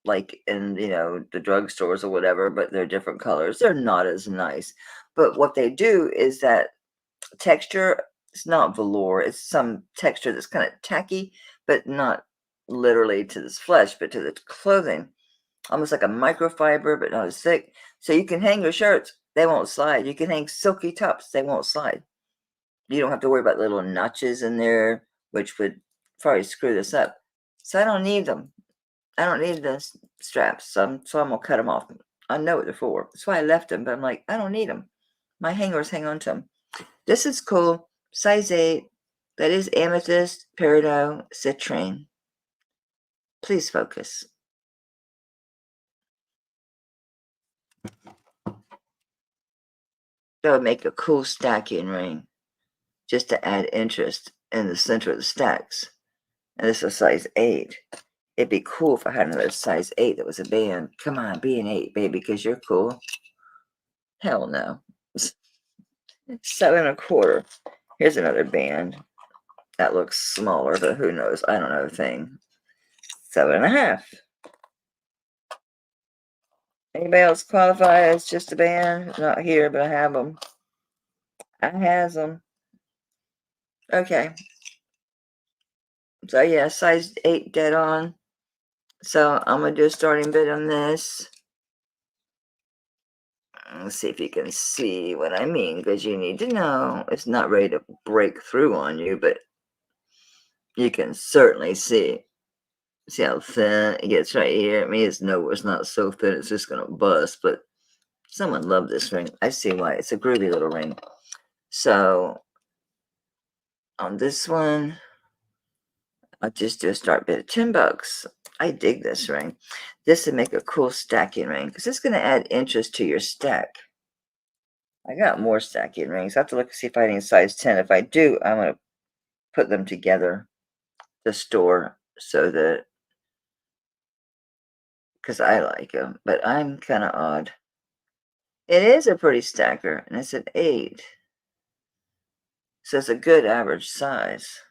like in, the drugstores or whatever, but they're different colors. They're not as nice. But what they do is that texture, it's not velour, it's some texture that's kind of tacky, but not literally to this flesh, but to the clothing. Almost like a microfiber, but not as thick. So you can hang your shirts, they won't slide. You can hang silky tops, they won't slide. You don't have to worry about little notches in there, which would probably screw this up. So I don't need them. I don't need the straps, so I'm gonna cut them off. I know what they're for. That's why I left them, but I'm like, I don't need them. My hangers hang on to them. This is cool. Size 8. That is amethyst, peridot, citrine. Please focus. That would make a cool stacking ring, just to add interest in the center of the stacks. And this is a size 8. It'd be cool if I had another size 8 that was a band. Come on, be an 8, baby, because you're cool. Hell no. 7 1/4. Here's another band. That looks smaller, but who knows? I don't know a thing. 7 1/2. Anybody else qualify as just a band? Not here, but I have them. I has them. Okay. So yeah, size 8 dead on. So I'm gonna do a starting bid on this. Let's see if you can see what I mean, because you need to know it's not ready to break through on you, but you can certainly see. See how thin it gets right here? I mean, it's not so thin, it's just gonna bust, but someone loved this ring. I see why. It's a groovy little ring. So on this one, I'll just do a start bid of $10. I dig this ring. This would make a cool stacking ring because it's going to add interest to your stack. I got more stacking rings. I have to look and see if I need size 10. If I do, I'm going to put them together to store so that, because I like them, but I'm kind of odd. It is a pretty stacker, and it's an 8. So it's a good average size.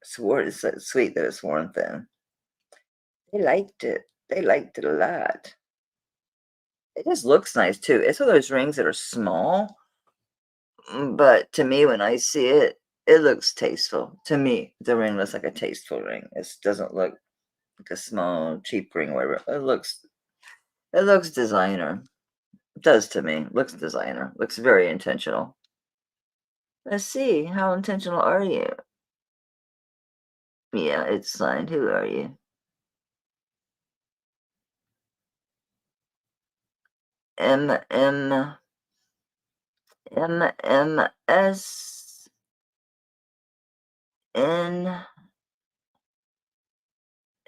It's so sweet that it's worn thin. They liked it. They liked it a lot. It just looks nice too. It's one of those rings that are small, but to me, when I see it, it looks tasteful. To me, the ring looks like a tasteful ring. It doesn't look like a small, cheap ring, or whatever. It looks designer. It does to me. Looks designer. Looks very intentional. Let's see. How intentional are you? Yeah, it's signed. Who are you? M S N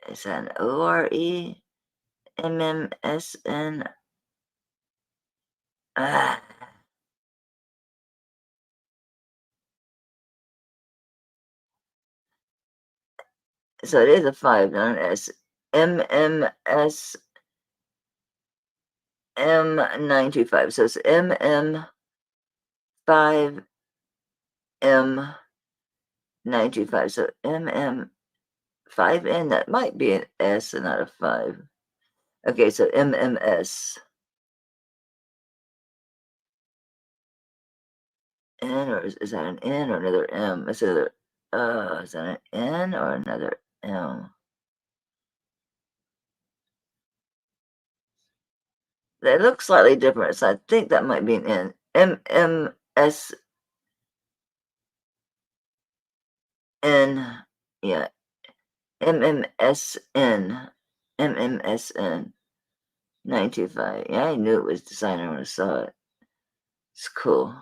Is that an O-R-E? M-M-S-N? Ah. So it is a 5, not an S. MMSM925. So it's MM5M925. So MM5N, that might be an S and not a 5. Okay, so MMS. N, or is that an N or another M? Is that an N or another M? They look slightly different, so I think that might be an N. MMSN. Yeah, MMSN. MMSN 925. Yeah, I knew it was designer when I saw it. It's cool.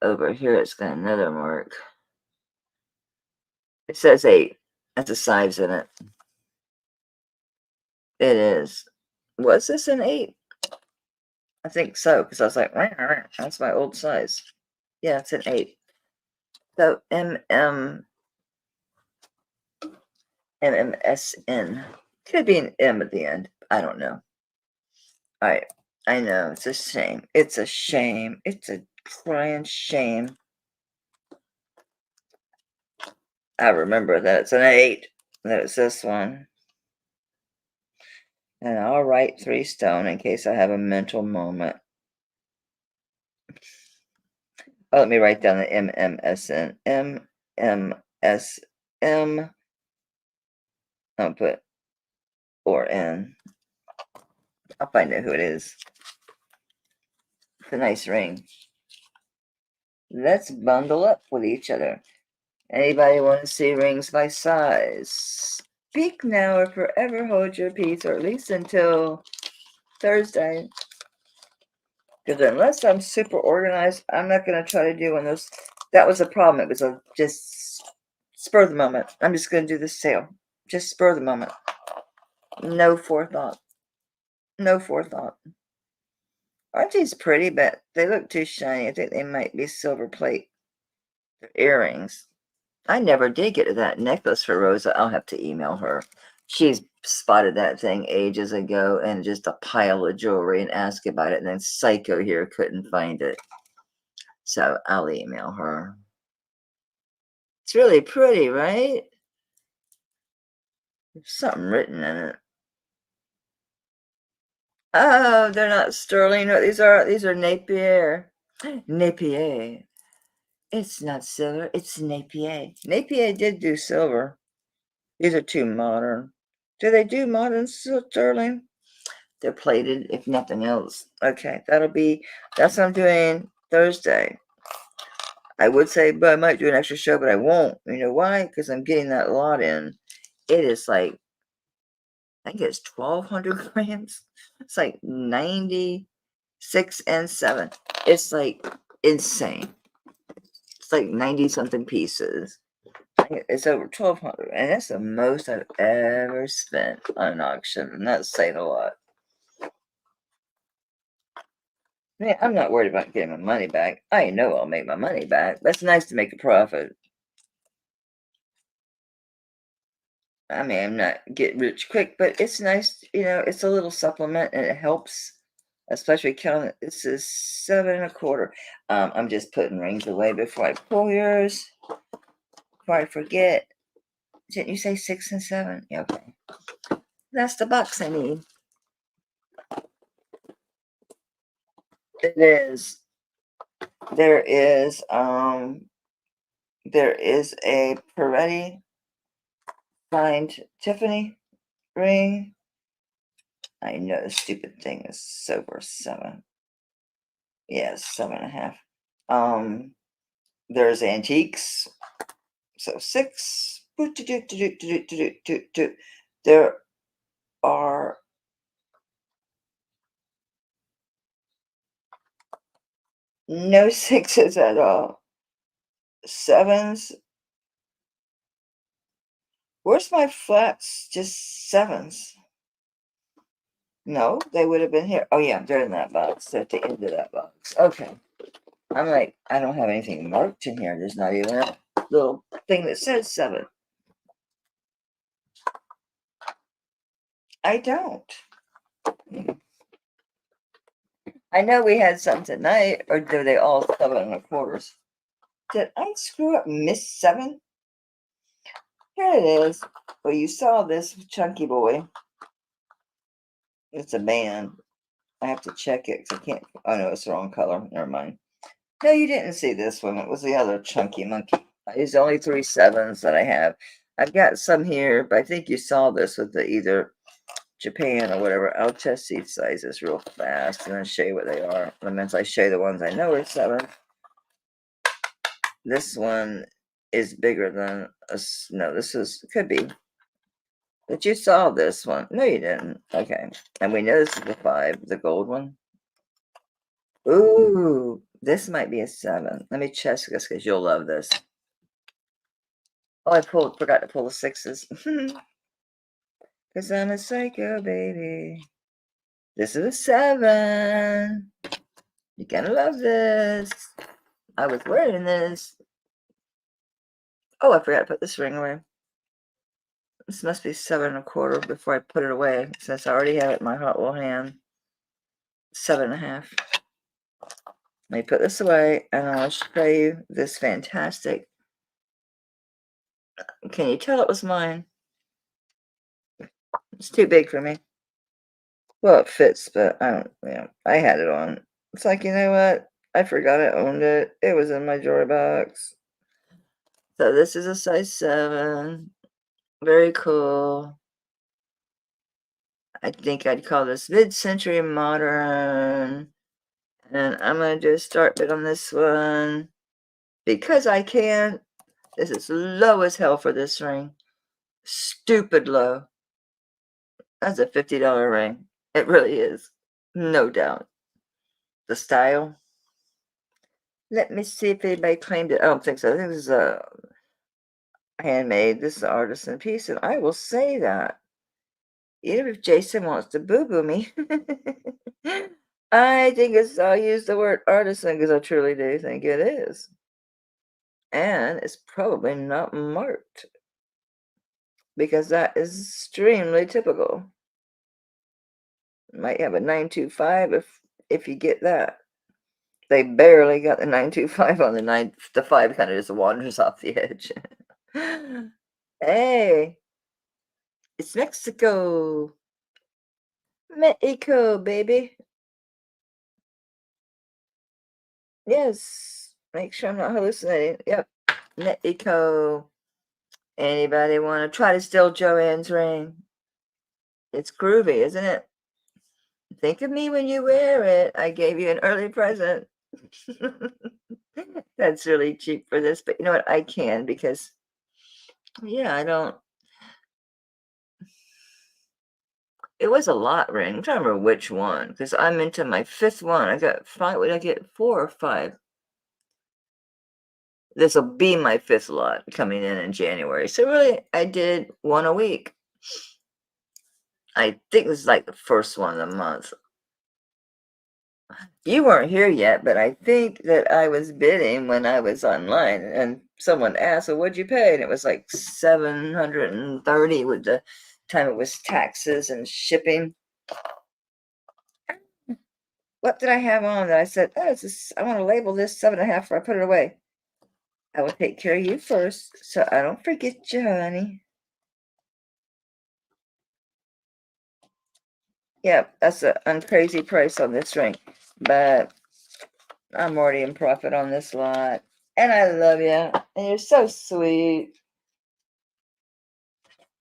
Over here, it's got another mark. It says 8. That's a size in it. It is. Was this an 8? I think so, because I was like, "Rah, rah, rah." That's my old size. Yeah, it's an 8. So MMSN. Could be an M at the end. I don't know. All right. I know. It's a shame. It's a shame. It's a crying shame. I remember that it's an 8. That it's this one. And I'll write 3 stone in case I have a mental moment. Oh, let me write down the MMSN. MMSM. I'll put or N. I'll find out who it is. It's a nice ring. Let's bundle up with each other. Anybody want to see rings by size? Speak now or forever hold your peace, or at least until Thursday. Because unless I'm super organized, I'm not going to try to do one of those. That was the problem. It was just spur of the moment. I'm just going to do this sale. Just spur of the moment. No forethought. No forethought. Aren't these pretty? But they look too shiny. I think they might be silver plate. They're earrings. I never did get to that necklace for Rosa. I'll have to email her. She's spotted that thing ages ago and just a pile of jewelry and asked about it. And then Psycho here couldn't find it. So I'll email her. It's really pretty, right? There's something written in it. Oh, they're not sterling. No, these are Napier. Napier. It's not silver. It's Napier. Napier did do silver. These are too modern. Do they do modern sterling? They're plated, if nothing else. Okay, that's what I'm doing Thursday. I would say, but I might do an extra show, but I won't. You know why? Because I'm getting that lot in. It is like, I think it's 1,200 grams. It's like 96 and 7. It's like insane. It's like 90 something pieces. It's over 1,200, and that's the most I've ever spent on an auction, and that's saying a lot. Man, I'm not worried about getting my money back. I know I'll make my money back. That's nice to make a profit. I mean, I'm not get rich quick, but it's nice, it's a little supplement and it helps, especially counting. This is 7 1/4. I'm just putting rings away before I pull yours, before I forget. Didn't you say 6 and 7? Yeah, okay. That's the box I need. It is. There is a Peretti signed Tiffany ring. I know the stupid thing is over 7. Yeah, 7.5. There's antiques, so 6. There are no 6s at all. 7s, Where's my flats? Just sevens. No, they would have been here. Oh, yeah, they're in that box. They're at the end of that box. Okay. I'm like, I don't have anything marked in here. There's not even a little thing that says 7. I don't. I know we had some tonight, or were they all 7 1/4s? Did I screw up Miss 7? Here it is. Well, you saw this chunky boy. It's a band. I have to check it because I can't. Oh, no, it's the wrong color. Never mind. No, you didn't see this one. It was the other chunky monkey. It's only 3 7s that I have. I've got some here, but I think you saw this with the either Japan or whatever. I'll test these sizes real fast and then show you what they are. And once I show you the ones I know are 7, this one is bigger than a. No, this is could be. But you saw this one. No, you didn't. Okay. And we know this is the 5, the gold one. Ooh, this might be a 7. Let me check this because you'll love this. Oh, forgot to pull the 6s. Because I'm a psycho, baby. This is a 7. You're gonna love this. I was wearing this. Oh, I forgot to put this ring away. This must be 7 1/4 before I put it away, since I already have it in my hot little hand. 7 1/2. Let me put this away, and I'll show you this fantastic. Can you tell it was mine? It's too big for me. Well, it fits, but I don't, I had it on. It's like, you know what? I forgot I owned it. It was in my drawer box. So this is a size 7. Very cool. I think I'd call this mid-century modern. And I'm going to do a start bid on this one. Because I can. This is low as hell for this ring. Stupid low. That's a $50 ring. It really is. No doubt. The style. Let me see if anybody claimed it. I don't think so. I think this is a handmade. This is an artisan piece, and I will say that. Even if Jason wants to boo-boo me, I think I'll use the word artisan because I truly do think it is. And it's probably not marked because that is extremely typical. Might have a 925 if you get that. They barely got the 925 on the 9. The 5 kind of just wanders off the edge. Hey, it's Mexico. Mexico, baby. Yes. Make sure I'm not hallucinating. Yep. Mexico. Anybody want to try to steal Joanne's ring? It's groovy, isn't it? Think of me when you wear it. I gave you an early present. That's really cheap for this, but you know what? I can because, yeah, I don't. It was a lot ring. I'm trying to remember which one because I'm into my 5th one. I got 5. What did I get? 4 or 5? This will be my 5th lot coming in January. So really, I did one a week. I think this is like the first one of the month. You weren't here yet, but I think that I was bidding when I was online, and someone asked, "Well, what'd you pay?" And it was like 730 with the time it was taxes and shipping. What did I have on that? I said, "Oh, I want to label this 7.5 before I put it away." I will take care of you first, so I don't forget you, honey. Yeah, that's a crazy price on this ring, but I'm already in profit on this lot. And I love you. And you're so sweet.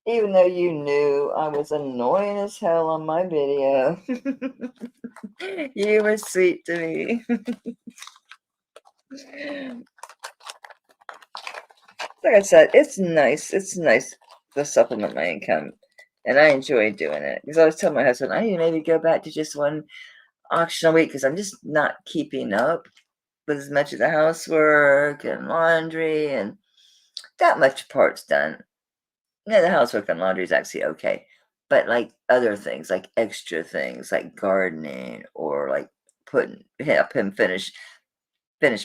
Even though you knew I was annoying as hell on my video. You were sweet to me. Like I said, it's nice. It's nice to supplement my income. And I enjoy doing it. Because I was telling my husband, I need to maybe go back to just one auction a week because I'm just not keeping up with as much of the housework and laundry and that much part's done. Yeah, the housework and laundry is actually okay. But like other things, like extra things, like gardening or like putting help him finish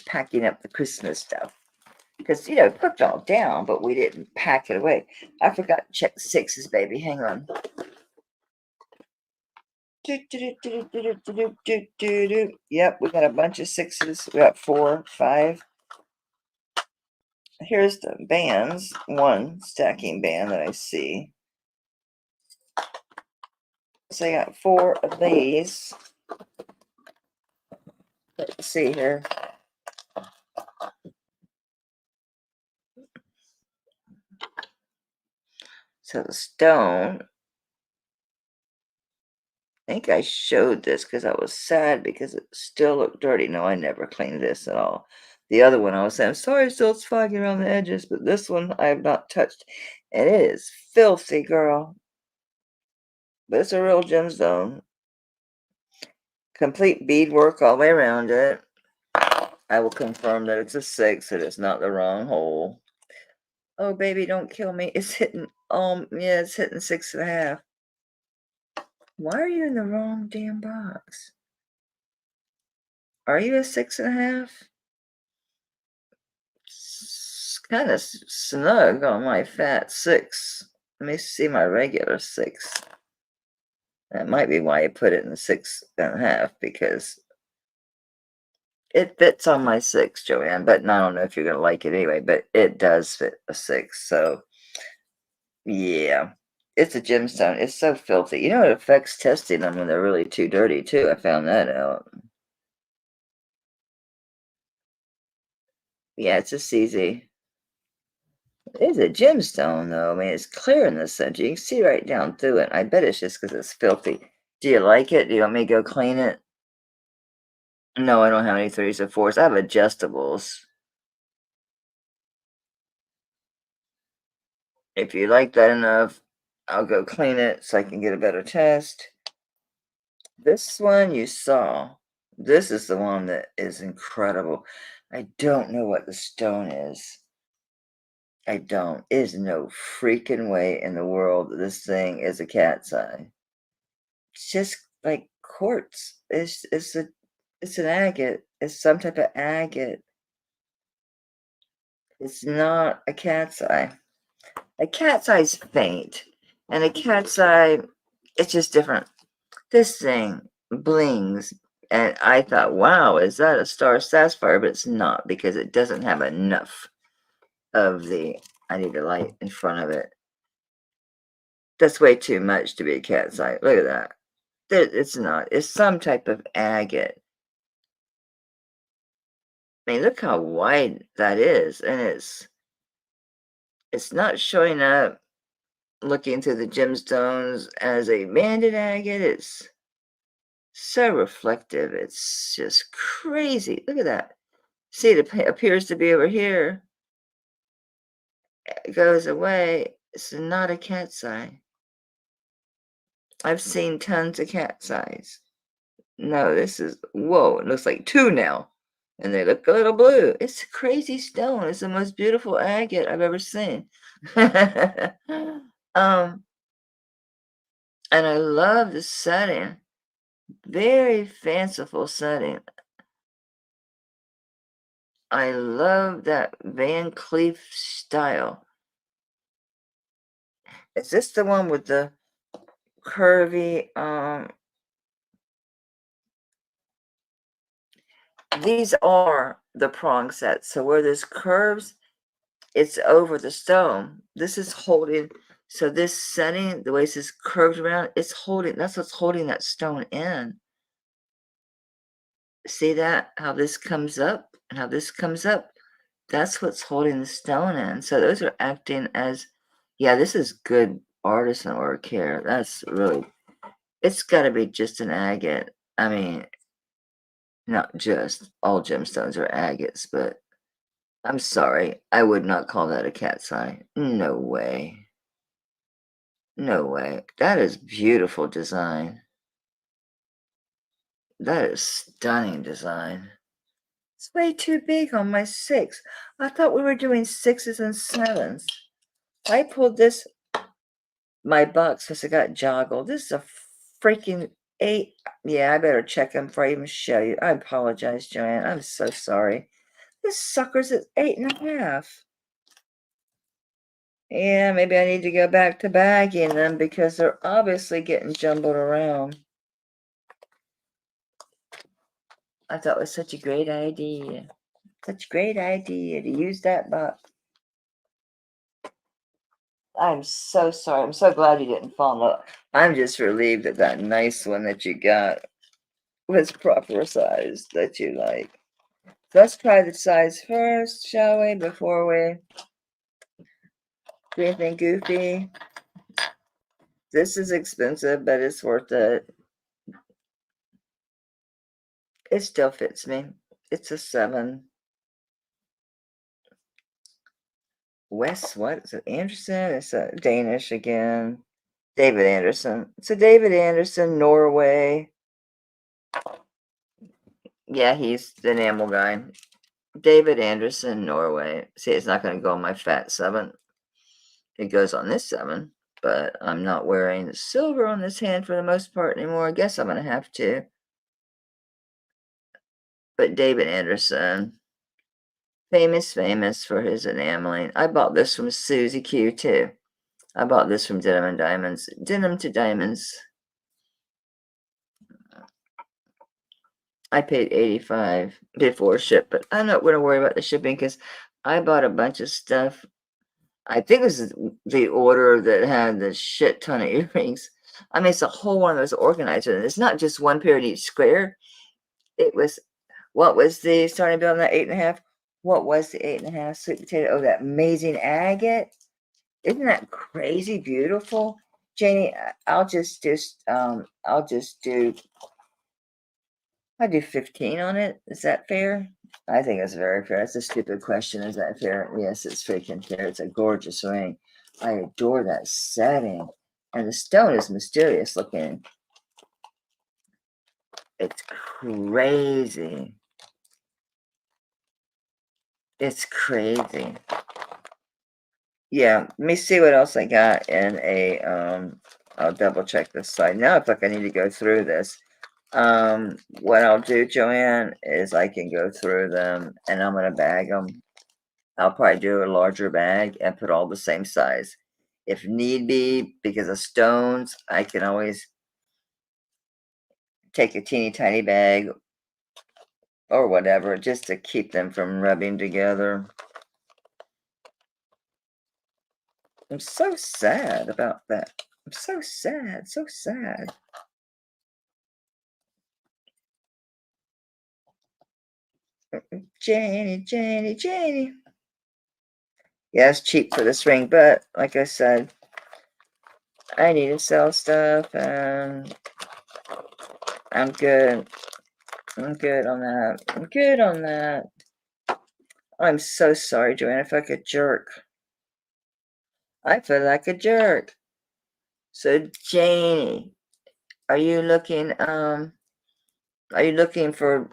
packing up the Christmas stuff. Because we put it all down, but we didn't pack it away. I forgot to check sixes, baby. Hang on. Yep, we got a bunch of sixes. We got 4, 5. Here's the bands. One stacking band that I see. So I got 4 of these. Let's see here. So the stone, I think I showed this because I was sad because it still looked dirty. No, I never cleaned this at all. The other one I was saying, I'm sorry, still it's foggy around the edges, but this one I have not touched. And it is filthy, girl. But it's a real gemstone. Complete beadwork all the way around it. I will confirm that it's a 6, that it's not the wrong hole. Oh, baby, don't kill me. It's hitting, yeah, it's hitting 6.5. Why are you in the wrong damn box? Are you a 6.5? It's kind of snug on my fat 6. Let me see my regular 6. That might be why I put it in the 6.5, because it fits on my 6, Joanne, but I don't know if you're going to like it anyway, but it does fit a 6, so yeah. It's a gemstone. It's so filthy. It affects testing them when they're really too dirty, too. I found that out. Yeah, it's a CZ. It's a gemstone, though. I mean, it's clear in the center. You can see right down through it. I bet it's just because it's filthy. Do you like it? Do you want me to go clean it? No, I don't have any 3s or 4s. I have adjustables. If you like that enough, I'll go clean it so I can get a better test. This one you saw. This is the one that is incredible. I don't know what the stone is. I don't. There's no freaking way in the world that this thing is a cat's eye. It's just like quartz. It's an agate. It's some type of agate. It's not a cat's eye. A cat's eye's faint, and a cat's eye, it's just different. This thing blings, and I thought, wow, is that a star sapphire? But it's not, because it doesn't have enough of the. I need a light in front of it. That's way too much to be a cat's eye. Look at that. It's not. It's some type of agate. I mean, look how wide that is, and it's not showing up looking through the gemstones as a banded agate. It's so reflective. It's just crazy. Look at that. See, it appears to be over here. It goes away. It's not a cat's eye. I've seen tons of cat's eyes. No, this is, whoa, it looks like 2 now. And they look a little blue. It's a crazy stone. It's the most beautiful agate I've ever seen. um, and I love the setting. Very fanciful setting. I love that Van Cleef style. Is this the one with the curvy, these are the prong sets. So where there's curves, it's over the stone. This is holding, so this setting, the way this is curved around, it's holding, that's what's holding that stone in. See that? How this comes up and how this comes up? That's what's holding the stone in. So those are acting as, yeah, this is good artisan work here. That's really, it's got to be just an agate. I mean, not just, all gemstones are agates, but I'm sorry, I would not call that a cat's eye. No way. No way. That is beautiful design. That is stunning design. It's way too big on my 6. I thought we were doing 6s and 7s. I pulled this My box must have got joggled. This is a freaking 8. Yeah, I better check them before I even show you. I apologize, Joanne. I'm so sorry. This sucker's at 8.5. Yeah, maybe I need to go back to bagging them because they're obviously getting jumbled around. I thought it was such a great idea. Such a great idea to use that box. I'm so sorry. I'm so glad you didn't fall in love. I'm just relieved that that nice one that you got was proper size that you like. Let's try the size first, shall we? Before we do anything goofy. This is expensive, but it's worth it. It still fits me. It's a 7. West, what is it? Andersen? It's a Danish again. David Andersen. It's a David Andersen, Norway. Yeah, he's the enamel guy. David Andersen, Norway. See, it's not going to go on my fat 7. It goes on this 7, but I'm not wearing the silver on this hand for the most part anymore. I guess I'm going to have to. But David Andersen, famous for his enameling. I bought this from Susie Q too. I bought this from Denim and Diamonds. Denim to Diamonds. I paid $85 before ship, but I'm not going to worry about the shipping because I bought a bunch of stuff. I think this is the order that had the shit ton of earrings. I mean, it's a whole one of those organizers. It's not just one pair in each square. It was, what was the starting bill on that 8.5? What was the 8.5 sweet potato? Oh, that amazing agate. Isn't that crazy beautiful? Janie, I'll just I'll do 15 on it. Is that fair? I think it's very fair. It's a stupid question. Is that fair? Yes, it's freaking fair. It's a gorgeous ring. I adore that setting. And the stone is mysterious looking. It's crazy. It's crazy. Yeah, let me see what else I got in a I'll double check this side. Now I feel like I need to go through this. What I'll do, Joanne, is I can go through them and I'm gonna bag them. I'll probably do a larger bag and put all the same size. If need be, because of stones, I can always take a teeny tiny bag or whatever just to keep them from rubbing together. I'm so sad about that. I'm so sad, so sad. Janie. Yeah, it's cheap for this ring, but like I said, I need to sell stuff and I'm good. I'm good on that. I'm good on that. I'm so sorry, Joanne. I feel like a jerk. I feel like a jerk. So, Janie, are you looking for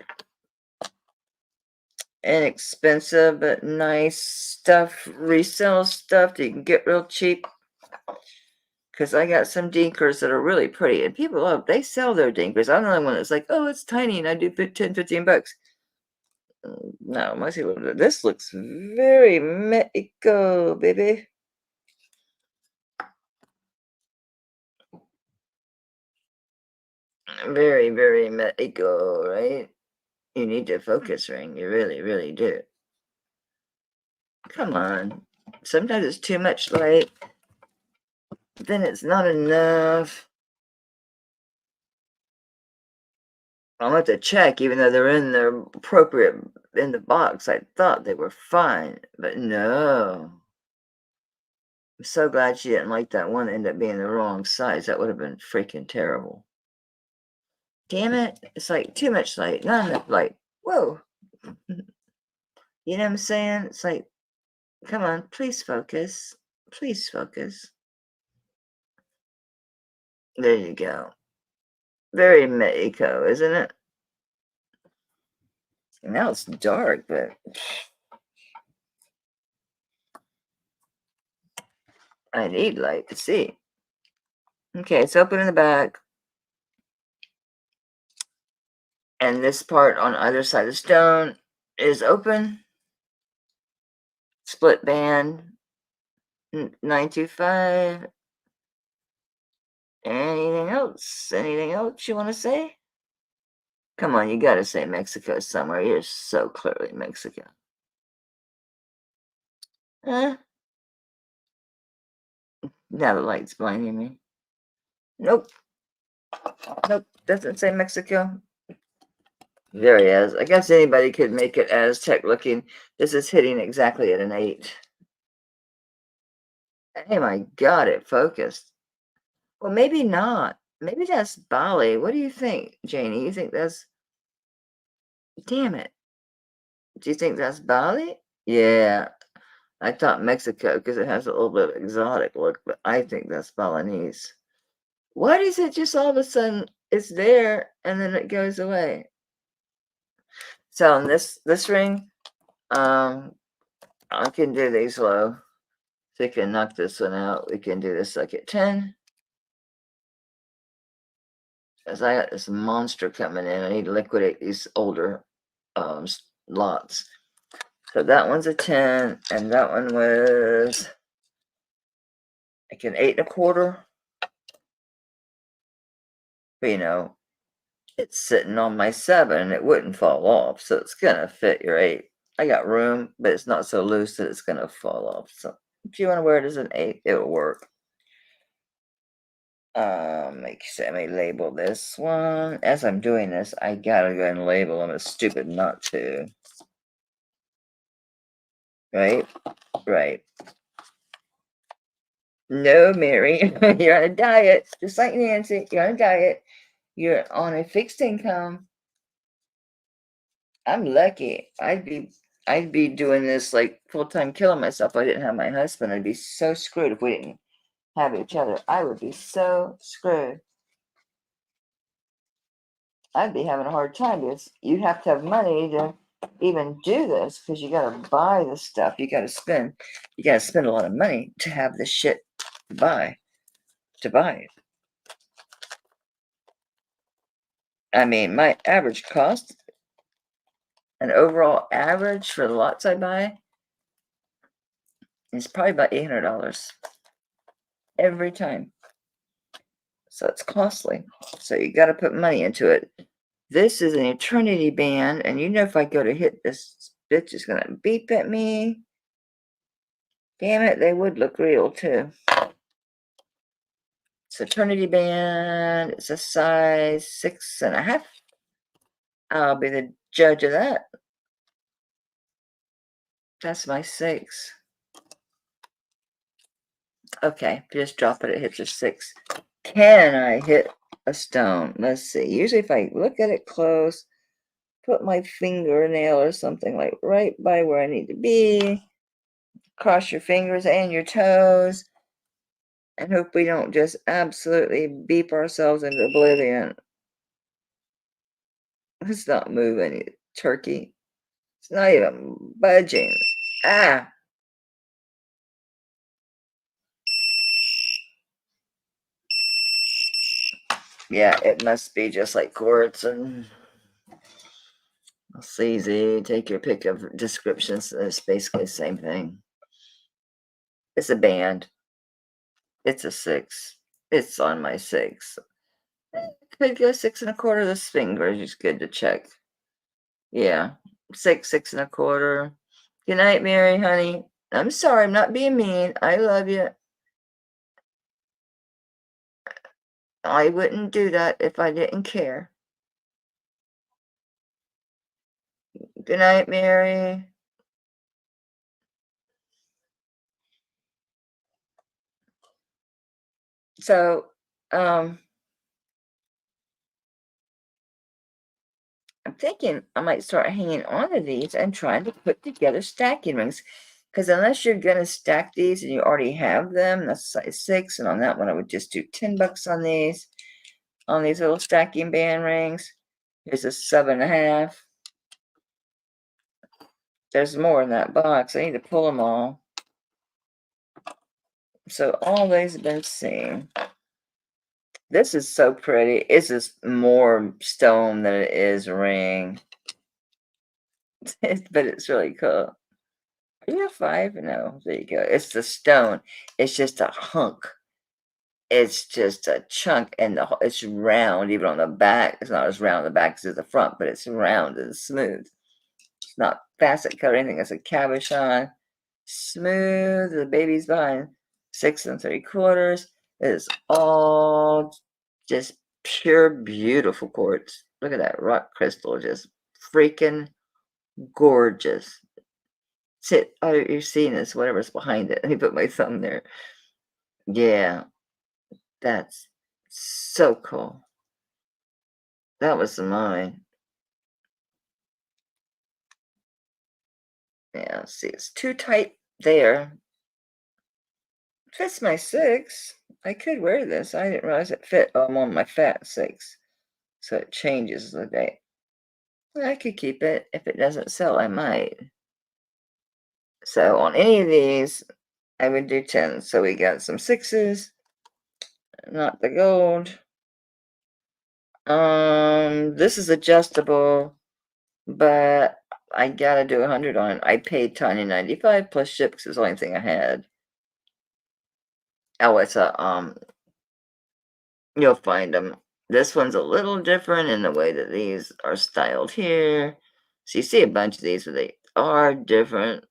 inexpensive but nice stuff, resale stuff that you can get real cheap? Because I got some dinkers that are really pretty, and people love, they sell their dinkers. I'm the only one that's like, oh, it's tiny, and I do 10, 15 bucks. No, most people, this looks very Mexico, baby. Very, very Mexico, right? You need to focus ring. You really, really do. Come on. Sometimes it's too much light. Then it's not enough. I'll have to check, even though they're in the appropriate in the box. I thought they were fine, but no. I'm so glad she didn't like that one end up being the wrong size. That would have been freaking terrible. Damn it. It's like too much light. Not enough light. Whoa. You know what I'm saying? It's like, come on, please focus. Please focus. There you go. Very Mexico, isn't it? Now it's dark, but I need light to see. Okay, it's open in the back. And this part on either side of the stone is open. Split band 925. Anything else? Anything else you want to say? Come on, you gotta say Mexico somewhere. You're so clearly Mexico. Huh? Now the light's blinding me. Nope. Nope. Doesn't say Mexico. There he is. I guess anybody could make it Aztec looking. This is hitting exactly at an 8. Hey, my God, it focused. Well, maybe not. Maybe that's Bali. What do you think, Janie? You think that's... Damn it. Do you think that's Bali? Yeah. I thought Mexico because it has a little bit of exotic look, but I think that's Balinese. Why does it just all of a sudden it's there and then it goes away? So on this ring, I can do these low. So you can knock this one out. We can do this like at 10. As I got this monster coming in, I need to liquidate these older lots. So that one's a 10, and that one was like an 8 1/4. But you know, it's sitting on my 7 and it wouldn't fall off, so it's gonna fit your 8. I got room, but it's not so loose that it's gonna fall off. So if you want to wear it as an 8, it'll work. Let me label this one. As I'm doing this, I gotta go and label them. It's stupid not to. Right? Right. No, Mary, you're on a diet, just like Nancy. You're on a diet. You're on a fixed income. I'm lucky. I'd be doing this like full time, killing myself if I didn't have my husband. I'd be so screwed if we didn't have each other. I would be so screwed. I'd be having a hard time because you have to have money to even do this because you got to buy the stuff. You got to spend. You got to spend a lot of money to have the shit to buy. To buy it. I mean, my average cost, an overall average for the lots I buy, is probably about $800 every time. So it's costly. So you got to put money into it. This is an eternity band, and you know if I go to hit this, bitch is gonna beep at me. Damn it, they would look real too. It's eternity band. It's a size 6.5. I'll be the judge of that. That's my 6. Okay, just drop it. It hits a 6. Can I hit a stone? Let's see. Usually, if I look at it close, put my fingernail or something like right by where I need to be. Cross your fingers and your toes and hope we don't just absolutely beep ourselves into oblivion. Let's not move any turkey. It's not even budging. Ah! Yeah, it must be just like quartz and it's easy. Take your pick of descriptions. It's basically the same thing. It's a band. It's a 6. It's on my 6. Could go 6 1/4. This finger is just good to check. Yeah, 6, 6 1/4. Good night, Mary, honey. I'm sorry, I'm not being mean. I love you. I wouldn't do that if I didn't care. Good night, Mary. So, I'm thinking I might start hanging on to these and trying to put together stacking rings. Because unless you're going to stack these and you already have them, that's size 6. And on that one, I would just do $10 on these little stacking band rings. Here's a 7.5. There's more in that box. I need to pull them all. So all these have been seen. This is so pretty. It's just more stone than it is ring. But it's really cool. Are you a 5? No, there you go. It's the stone. It's just a hunk. It's just a chunk, and it's round even on the back. It's not as round on the back as the front, but it's round and smooth. It's not facet cut or anything. It's a cabochon. Smooth. The baby's behind 6 3/4. It is all just pure, beautiful quartz. Look at that rock crystal. Just freaking gorgeous. Sit. Oh, you're seeing this, whatever's behind it. Let me put my thumb there. Yeah, that's so cool. That was mine. Yeah, see, it's too tight there. Fits my 6. I could wear this. I didn't realize it fit. Oh, I'm on my fat 6. So it changes the day. I could keep it. If it doesn't sell, I might. So on any of these, I would do 10. So we got some 6s, not the gold. This is adjustable, but I gotta do 100 on it. I paid $90.95 plus ship because it's the only thing I had. Oh, it's a you'll find them. This one's a little different in the way that these are styled here. So you see a bunch of these, but they are different.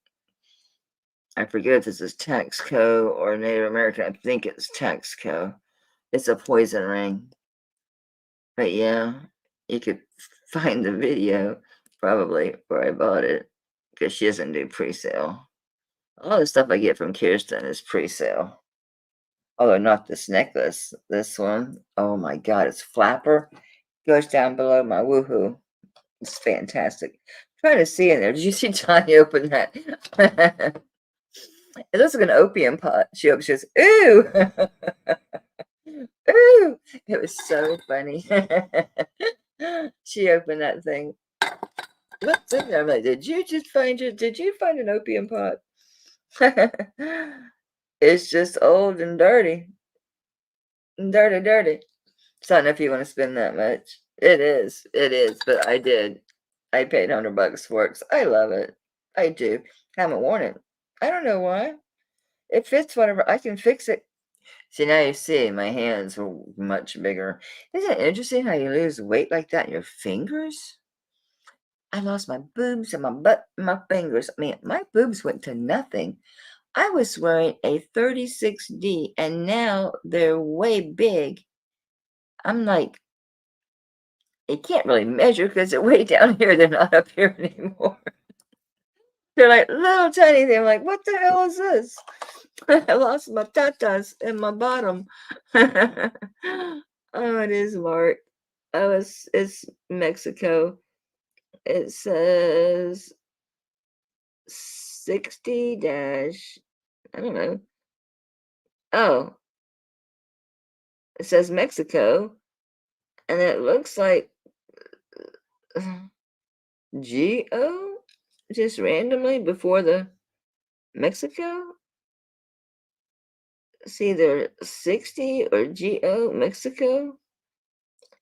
I forget if this is Taxco or Native American. I think it's Taxco. It's a poison ring. But yeah, you could find the video probably where I bought it because she doesn't do pre-sale. All the stuff I get from Kirsten is pre-sale. Although not this necklace. This one, oh my god, it's flapper. Goes down below my woohoo. It's fantastic. Trying to see in there. Did you see Johnny open that? It looks like an opium pot. She opens. She goes, ooh, ooh. It was so funny. She opened that thing. What's in there? I'm like, did you just find your? Did you find an opium pot? It's just old and dirty, dirty, dirty. So I don't know if you want to spend that much. It is. But I did. I paid $100 for it 'cause I love it. I do. Haven't worn it. I don't know why. It fits whatever. I can fix it. See, now you see my hands were much bigger. Isn't it interesting how you lose weight like that in your fingers? I lost my boobs and my butt, my fingers. I mean, my boobs went to nothing. I was wearing a 36D and now they're way big. I'm like, you can't really measure because they're way down here. They're not up here anymore. They're like little tiny. They're like, what the hell is this? I lost my tatas and my bottom. Oh, it is Mark. It's Mexico. It says 60 dash, I don't know. Oh, it says Mexico, and it looks like GO just randomly before the Mexico. See, either 60 or GO Mexico,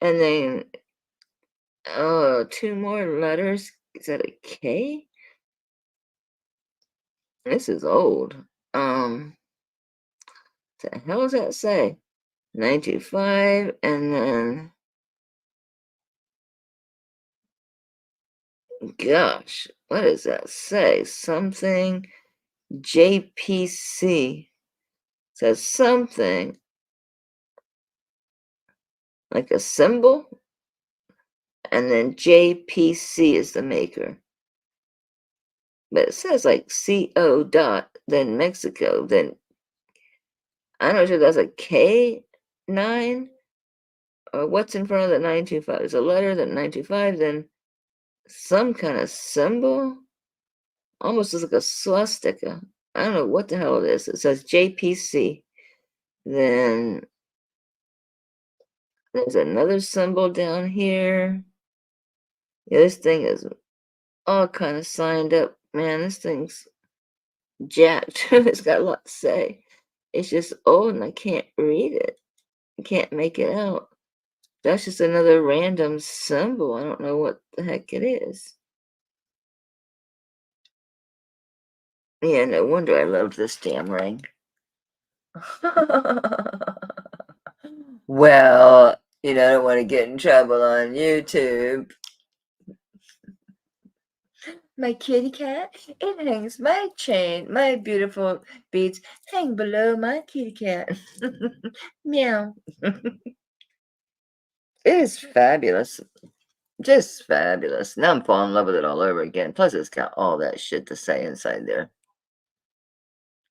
and then oh, two more letters. Is that a K? This is old. The hell does that say? 925, and then gosh, what does that say? Something JPC says something like a symbol, and then JPC is the maker. But it says like CO dot, then Mexico, then I'm not sure that's a K9 or what's in front of the 925. There's a letter, then 925, then some kind of symbol. Almost looks like a swastika. I don't know what the hell it is. It says JPC. Then there's another symbol down here. Yeah, this thing is all kind of signed up. Man, this thing's jacked. It's got a lot to say. It's just old and I can't read it. I can't make it out. That's just another random symbol. I don't know what the heck it is. Yeah, no wonder I loved this damn ring. Well, I don't want to get in trouble on YouTube. My kitty cat, it hangs my chain, my beautiful beads hang below my kitty cat. Meow. It is fabulous. Just fabulous. Now I'm falling in love with it all over again. Plus, it's got all that shit to say inside there.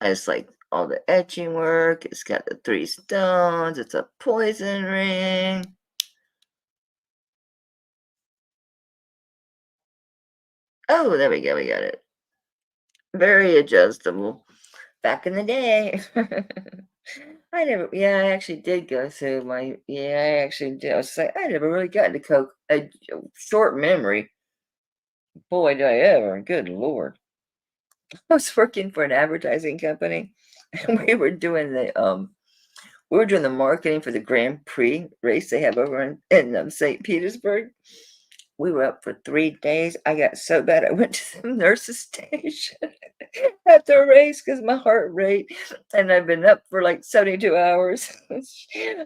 It's like all the etching work. It's got the 3 stones. It's a poison ring. Oh, there we go. We got it. Very adjustable. Back in the day. I actually did go through I actually did. I was like, I never really got into Coke. A short memory. Boy, did I ever. Good Lord. I was working for an advertising company, and we were doing the marketing for the Grand Prix race they have over in St. Petersburg. We were up for 3 days. I got so bad I went to the nurse's station at the race because my heart rate, and I've been up for like 72 hours.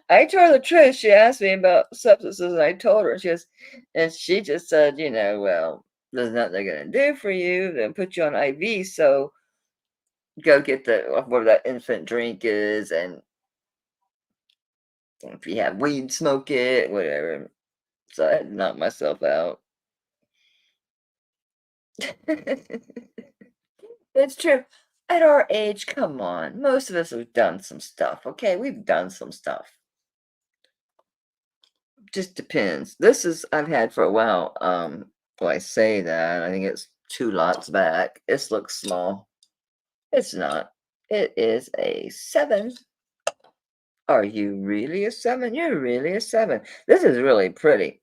I told her the truth. She asked me about substances, and I told her. And she just said, well, there's nothing they're gonna do for you. They'll put you on IV, so go get whatever that infant drink is, and if you have weed, smoke it, whatever. So I had to knock myself out. It's true. At our age, come on. Most of us have done some stuff, okay? We've done some stuff. Just depends. I've had for a while. Well, I say that. I think it's 2 lots back. This looks small. It's not. It is a 7. Are you really a 7? You're really a 7. This is really pretty.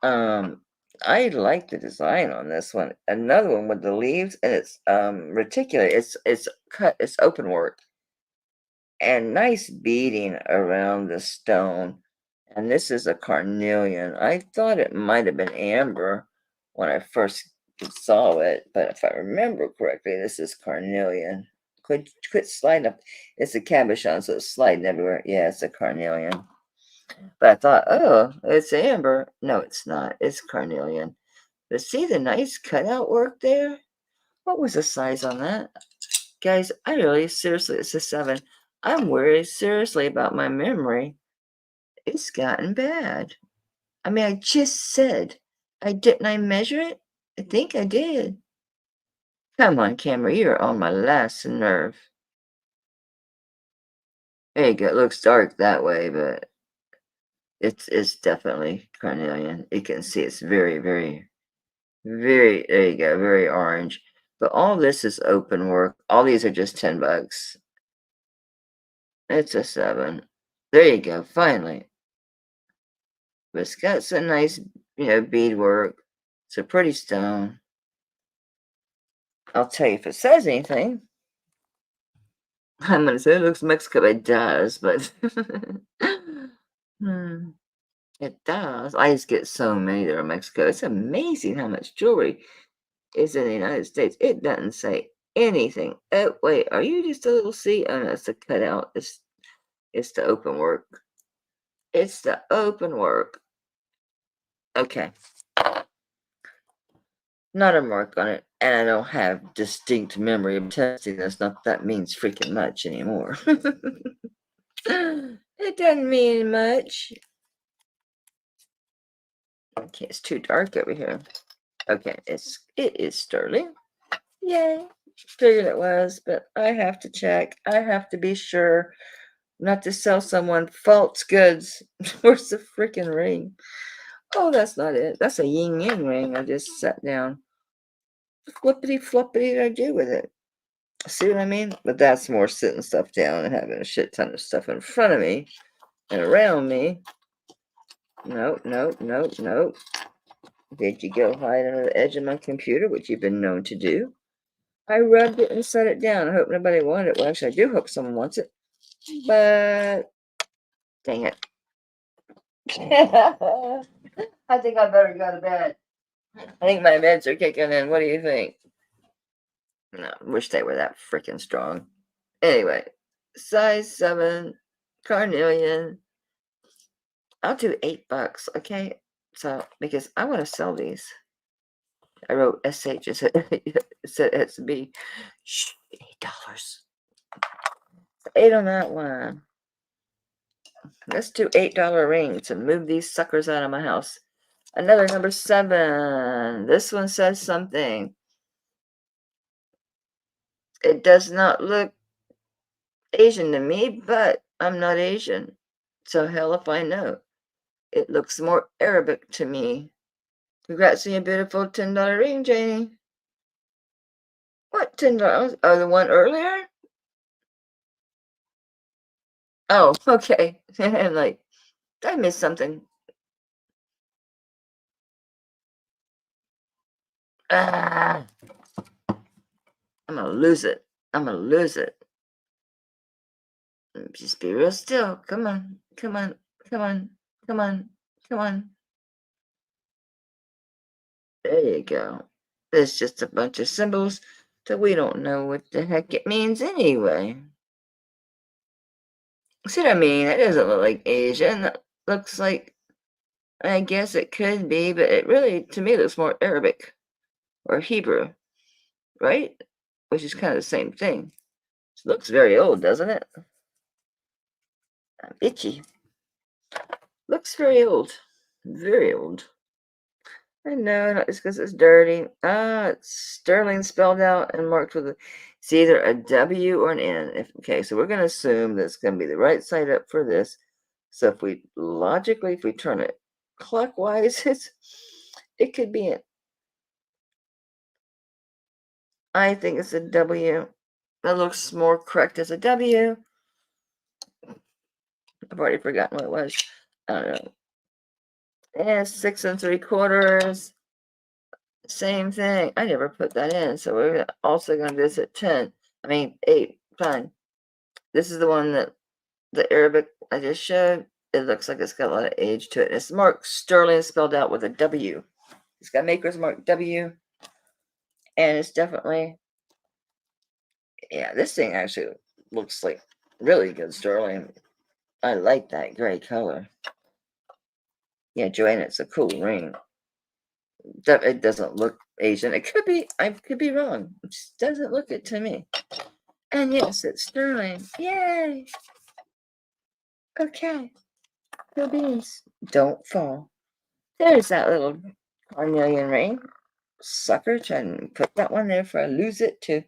I like the design on this one. Another one with the leaves, and it's reticulated. It's cut. It's open work and nice beading around the stone. And this is a carnelian. I thought it might have been amber when I first saw it, but if I remember correctly, this is carnelian. Quit sliding up. It's a cabochon, so it's sliding everywhere. Yeah, it's a carnelian. But I thought, oh, it's amber. No, it's not. It's carnelian. But see the nice cutout work there? What was the size on that? Guys, I really, seriously, it's a 7. I'm worried seriously about my memory. It's gotten bad. I mean, I just said, didn't I measure it? I think I did. Come on, camera, you're on my last nerve. There you go. It looks dark that way, but it's definitely carnelian. You can see it's very, very, very, there you go, very orange. But all this is open work. All these are just $10. It's a 7. There you go, finally. But it's got some nice, beadwork. It's a pretty stone. I'll tell you if it says anything. I'm gonna say it looks Mexico. It does, but hmm, it does. I just get so many that are Mexico. It's amazing how much jewelry is in the United States. It doesn't say anything. Oh wait, are you just a little C? Oh no, it's a cutout. It's the open work. It's the open work. Okay. Not a mark on it, and I don't have distinct memory of testing this. Not that means freaking much anymore. It doesn't mean much. Okay, it's too dark over here. Okay, it is sterling. Yay. Figured it was, but I have to check. I have to be sure not to sell someone false goods. Where's the freaking ring? Oh, that's not it. That's a yin yang ring I just set down. Flippity floppity did I do with it? See what I mean? But that's more sitting stuff down and having a shit ton of stuff in front of me and around me. Nope, nope, nope, nope. Did you go hide under the edge of my computer, which you've been known to do? I rubbed it and set it down. I hope nobody wanted it. Well, actually, I do hope someone wants it. But Dang it. I think I better go to bed. I think my meds are kicking in. What do you think? No, wish they were that freaking strong. Anyway, size 7, carnelian. I'll do $8, okay? So, because I want to sell these. I wrote SH, it said SB. Shh, $8. 8 on that one. Let's do $8 rings and move these suckers out of my house. Another number 7. This one says something. It does not look Asian to me, but I'm not Asian. So hell if I know. It looks more Arabic to me. Congrats on your beautiful $10 ring, Janie. What $10? Oh, the one earlier? Oh, okay. I'm like, I missed something. Ah, I'm gonna lose it. I'm gonna lose it. Just be real still. Come on. Come on. Come on. Come on. Come on. There you go. It's just a bunch of symbols that we don't know what the heck it means anyway. See what I mean? That doesn't look like Asian. That looks like, I guess it could be, but it really, to me, looks more Arabic or Hebrew, right? Which is kind of the same thing. It looks very old, doesn't it? I'm itchy. Looks very old. Very old. I know, not just because it's dirty. Ah, it's sterling spelled out and marked with it's either a W or an N. Okay, so we're going to assume that it's going to be the right side up for this. So if we turn it clockwise, it could be an, I think it's a W. That looks more correct as a W. I've already forgotten what it was. I don't know. And 6 3/4. Same thing. I never put that in. So we're also going to visit 10. I mean, 8. Fine. This is the one that the Arabic I just showed. It looks like it's got a lot of age to it. It's marked sterling spelled out with a W. It's got maker's mark W. And it's definitely, yeah, this thing actually looks like really good sterling. I like that gray color. Yeah, Joanna, it's a cool ring. It doesn't look Asian. It could be. I could be wrong. It just doesn't look it to me. And yes, it's sterling. Yay! Okay. No beans. Don't fall. There's that little carnelian ring. Sucker, trying to put that one there before I lose it too.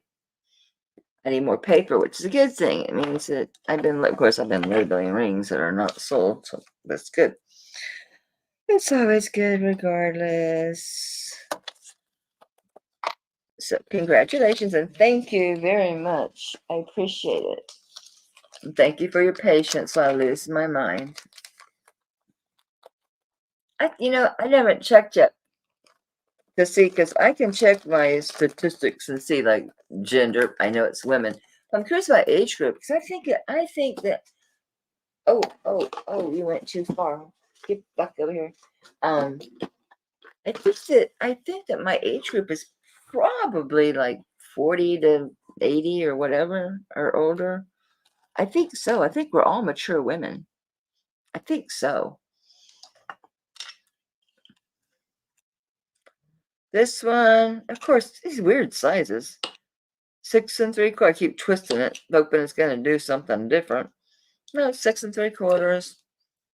I need more paper, which is a good thing. It means that of course, I've been labeling rings that are not sold, so that's good. It's always good regardless. So congratulations and thank you very much. I appreciate it. And thank you for your patience while I lose my mind. I never checked yet to see, because I can check my statistics and see like gender. I know it's women. I'm curious about age group because I think that you went too far. Get back over here. I think that my age group is probably like 40 to 80 or whatever or older. I think so. I think we're all mature women. I think so. This one, of course, these weird sizes. 6 3/4. I keep twisting it, hoping it's going to do something different. No, 6 3/4.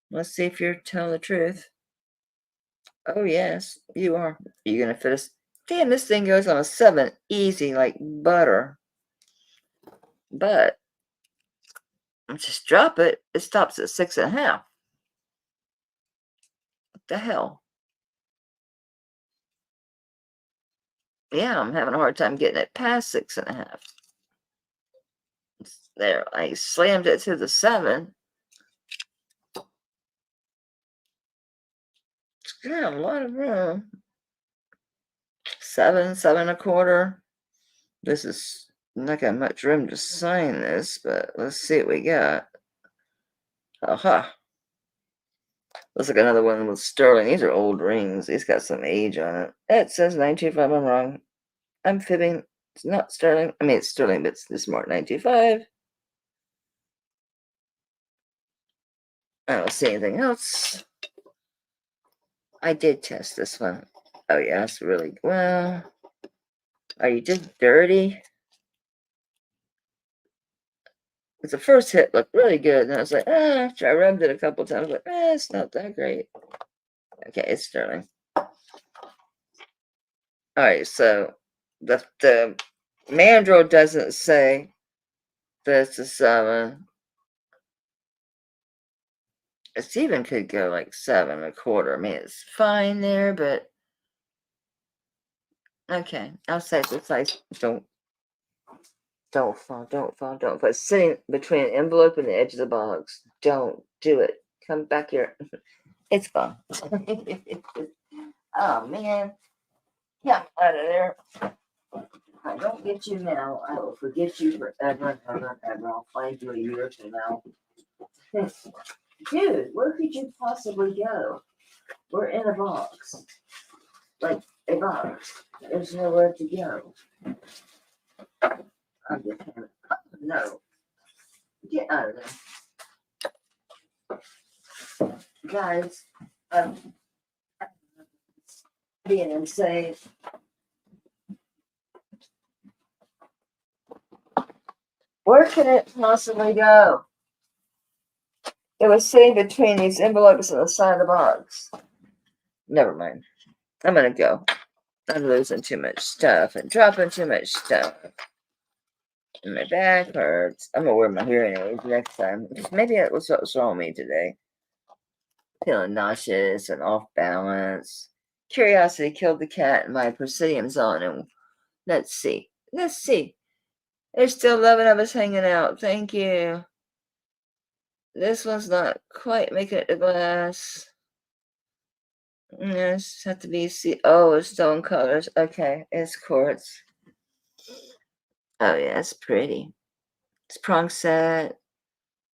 Let's see if you're telling the truth. Oh, yes, you are. Are you going to fit us? Damn, this thing goes on a 7. Easy, like butter. But, just drop it. It stops at 6.5. What the hell? Yeah, I'm having a hard time getting it past 6.5. There, I slammed it to the 7. It's got a lot of room. 7 7/4. This is not got much room to sign this, but let's see what we got. Aha. Looks like another one with sterling. These are old rings. These got some age on it. It says 925. I'm wrong. I'm fibbing. It's not sterling. I mean, it's sterling, but it's smart 925. I don't see anything else. I did test this one. Oh, yeah, it's really well. Are you just dirty? Because the first hit looked really good, and I was like, after I rubbed it a couple times, like, it's not that great. Okay, it's sterling. All right, so the mandrel doesn't say this is 7. It even could go like 7.25. I mean, it's fine there, but okay. Outside the size, don't fall, don't fall, don't fall. It's sitting between an envelope and the edge of the box. Don't do it. Come back here. It's gone. Oh man, yeah, out of there. If I don't get you now, I will forget you forever and ever and ever. I'll find you a year from now. Dude, where could you possibly go? We're in a box. Like a box. There's nowhere to go. I'm just gonna, no. Get out of there. Guys, I'm being insane. Where can it possibly go? It was sitting between these envelopes and the side of the box. Never mind. I'm gonna go. I'm losing too much stuff and dropping too much stuff. And my back hurts. I'm gonna wear my hearing aids next time. Maybe that was what was wrong with me today. Feeling nauseous and off balance. Curiosity killed the cat and my presidium's on. And let's see. Let's see. There's still 11 of us hanging out. Thank you. This one's not quite making it to glass. Yes, have to be oh, it's stone colors. Okay, it's quartz. Oh yeah, it's pretty. It's prong set.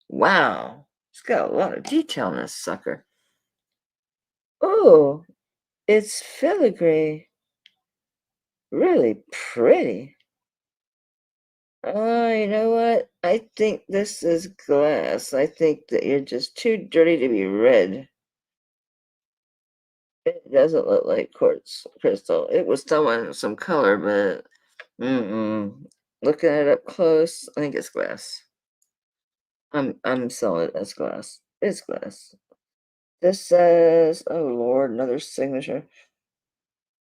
Wow, it's got a lot of detail in this sucker. Oh, it's filigree. Really pretty. Oh, you know what? I think this is glass. I think that you're just too dirty to be red. It doesn't look like quartz crystal. It was throwing some color, but looking at it up close, I think it's glass. I'm selling it as glass. It's glass. This says, oh Lord, another signature.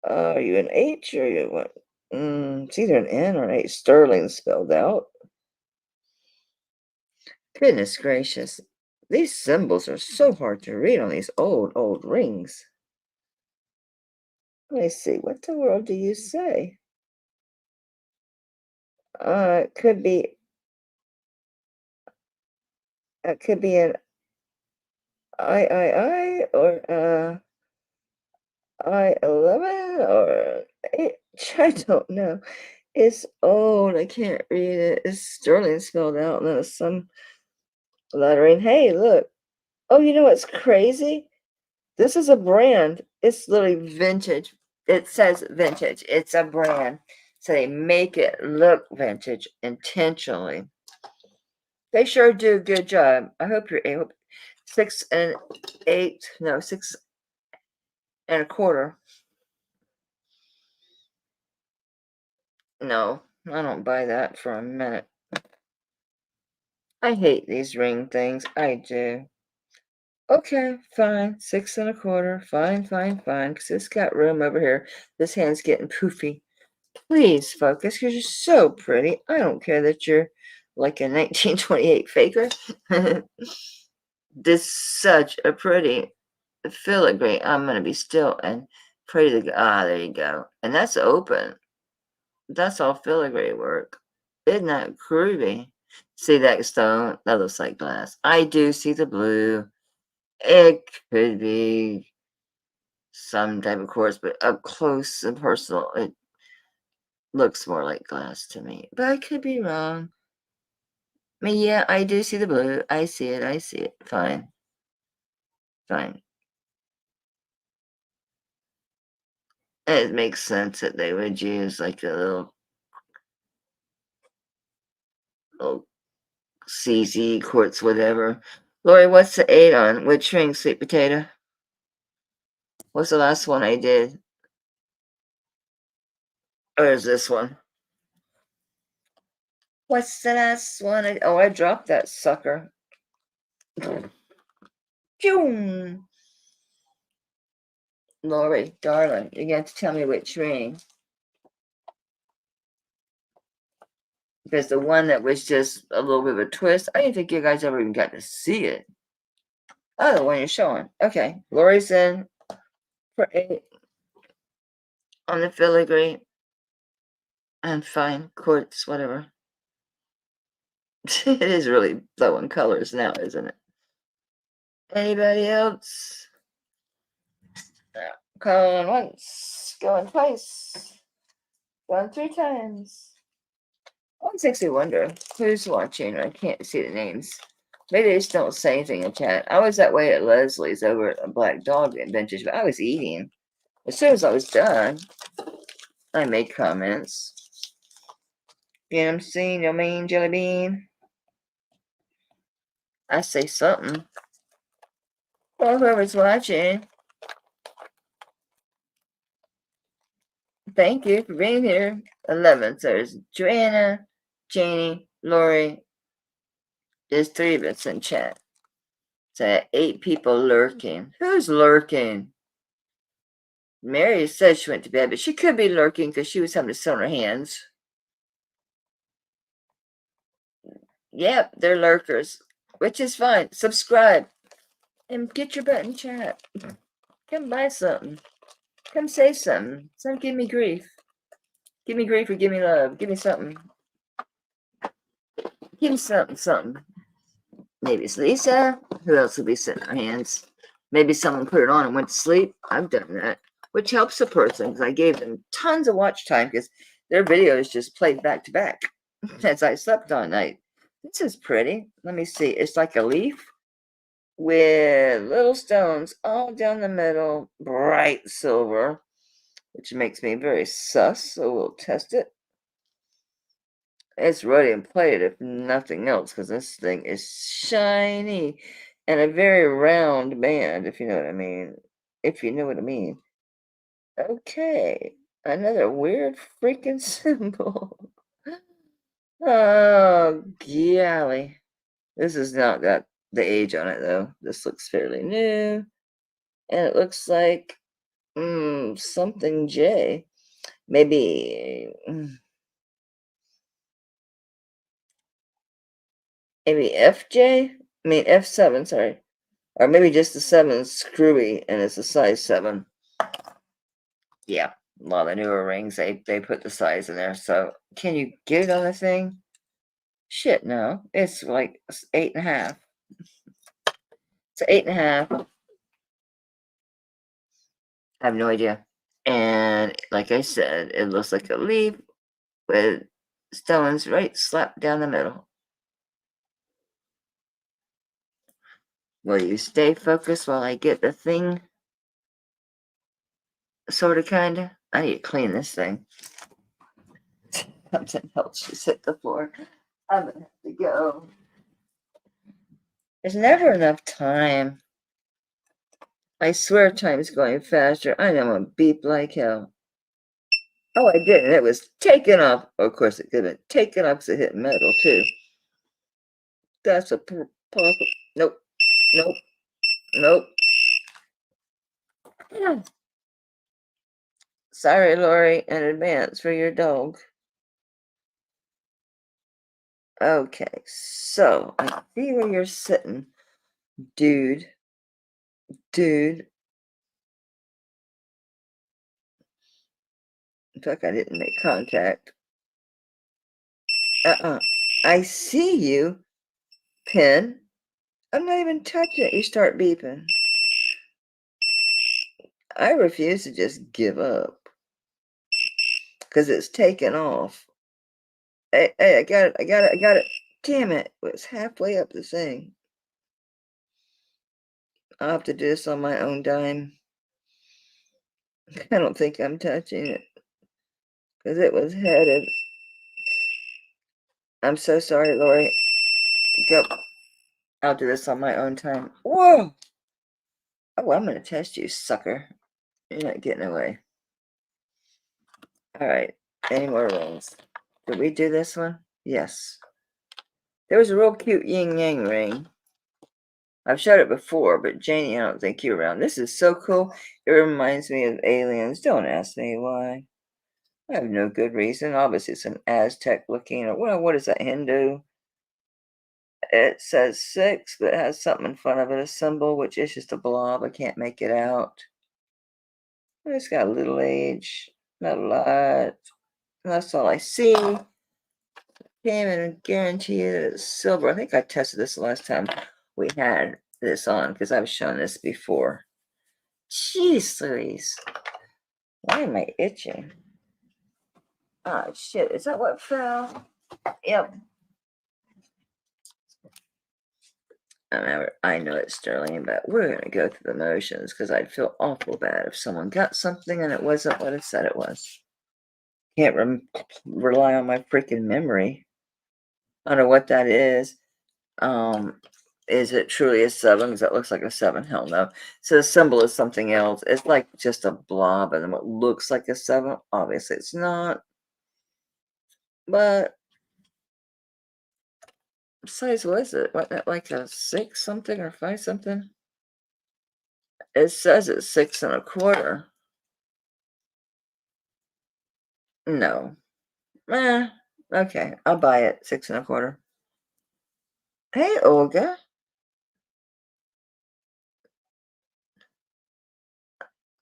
Are you an H or you what? It's either an N or an H. Sterling spelled out. Goodness gracious. These symbols are so hard to read on these old rings. Let me see. What the world do you say? It could be an I or I11 or H. I don't know. It's old. I can't read it. It's sterling spelled out, and then it's some lettering. Hey, look. Oh, you know what's crazy? This is a brand. It's literally vintage. It says vintage. It's a brand. So they make it look vintage intentionally. They sure do a good job. I hope you're able. 6.25. No, I don't buy that for a minute. I hate these ring things. I do. Okay, fine. 6.25. Fine, fine. Because it's got room over here. This hand's getting poofy. Please focus because you're so pretty. I don't care that you're like a 1928 faker. This is such a pretty filigree. I'm going to be still and pray to God. There you go. And that's open. That's all filigree work. Isn't that groovy? See that stone? That looks like glass. I do see the blue. It could be some type of quartz, but up close and personal, it looks more like glass to me. But I could be wrong. I mean, yeah, I do see the blue. I see it. Fine. It makes sense that they would use like a little CZ quartz, whatever. Lori, what's the 8 on? Which ring, sweet potato? What's the last one I did? Or is this one? What's the last one? Oh, I dropped that sucker. Boom! Lori, darling, you're going to tell me which ring. Because the one that was just a little bit of a twist, I didn't think you guys ever even got to see it. Oh, the one you're showing. Okay. Lori's in for 8 on the filigree. And fine quartz, whatever. It is really blowing colors now, isn't it? Anybody else? Going once, going twice, going 3 times. What makes me wonder who's watching. I can't see the names. Maybe they just don't say anything in chat. I was that way at Leslie's over at Black Dog Vintage, but I was eating. As soon as I was done, I made comments. You know what I'm saying? You mean, Jelly Bean? I say something. Well, whoever's watching, thank you for being here. 11. So there's Joanna, Janie, Lori. There's 3 of us in chat. So 8 people lurking. Who's lurking? Mary says she went to bed, but she could be lurking because she was having to sit on her hands. Yep, they're lurkers, which is fine. Subscribe and get your butt in chat. Come buy something. Come say something. Don't give me grief. Give me grief or give me love. Give me something. Give me something. Maybe it's Lisa. Who else will be sitting on her hands? Maybe someone put it on and went to sleep. I've done that, which helps a person because I gave them tons of watch time because their videos just played back to back as I slept all night. This is pretty. Let me see. It's like a leaf with little stones all down the middle, bright silver, which makes me very sus. So we'll test it. It's rhodium plated, if nothing else, because this thing is shiny and a very round band, if you know what I mean. If you know what I mean. Okay, another weird freaking symbol. Oh, golly. This is not got the age on it, though. This looks fairly new. And it looks like something J. Maybe maybe FJ? I mean F7, sorry. Or maybe just the 7 is screwy and it's a size 7. Yeah, a lot of the newer rings, they put the size in there. So can you get it on the thing? Shit, no. It's like 8.5. It's 8.5. I have no idea. And like I said, it looks like a leaf with stones right slap down the middle. Will you stay focused while I get the thing? Sort of, kind of. I need to clean this thing. Something else just hit the floor. I'm going to have to go. There's never enough time. I swear time's going faster. I know I'm beep like hell. Oh, I didn't. It was taken off. Oh, of course, it could have been taken off because it hit metal, too. That's a possible. Nope. Nope. Nope. Yeah. Sorry, Lori, in advance for your dog. Okay, so I see where you're sitting, dude. Dude. In fact, I didn't make contact. I see you, Pin. I'm not even touching it. You start beeping. I refuse to just give up because it's taken off. Hey, I got it. I got it. I got it. Damn it. It was halfway up the thing. I'll have to do this on my own dime. I don't think I'm touching it because it was headed. I'm so sorry, Lori. Go. I'll do this on my own time. Whoa! Oh, I'm going to test you, sucker. You're not getting away. All right. Any more rings? Did we do this one? Yes. There was a real cute yin-yang ring. I've showed it before, but Janie, I don't think you're around. This is so cool. It reminds me of aliens. Don't ask me why. I have no good reason. Obviously, it's an Aztec looking, or well, what is that, Hindu? It says 6, but it has something in front of it, a symbol, which is just a blob. I can't make it out. It's got a little age, not a lot. That's all I see. Came and guarantee it is silver. I think I tested this the last time we had this on because I've shown this before. Jeez Louise. Why am I itching? Oh, shit. Is that what fell? Yep. I know it's Sterling, but we're going to go through the motions because I'd feel awful bad if someone got something and it wasn't what it said it was. Can't rely on my freaking memory. I don't know what that is. Is it truly a 7? Because that looks like a 7. Hell no. So the symbol is something else. It's like just a blob and what looks like a 7. Obviously, it's not. But size was it? Wasn't it like a 6 something or 5 something? It says it's 6 1/4. No. Okay. I'll buy it. 6 1/4. Hey, Olga.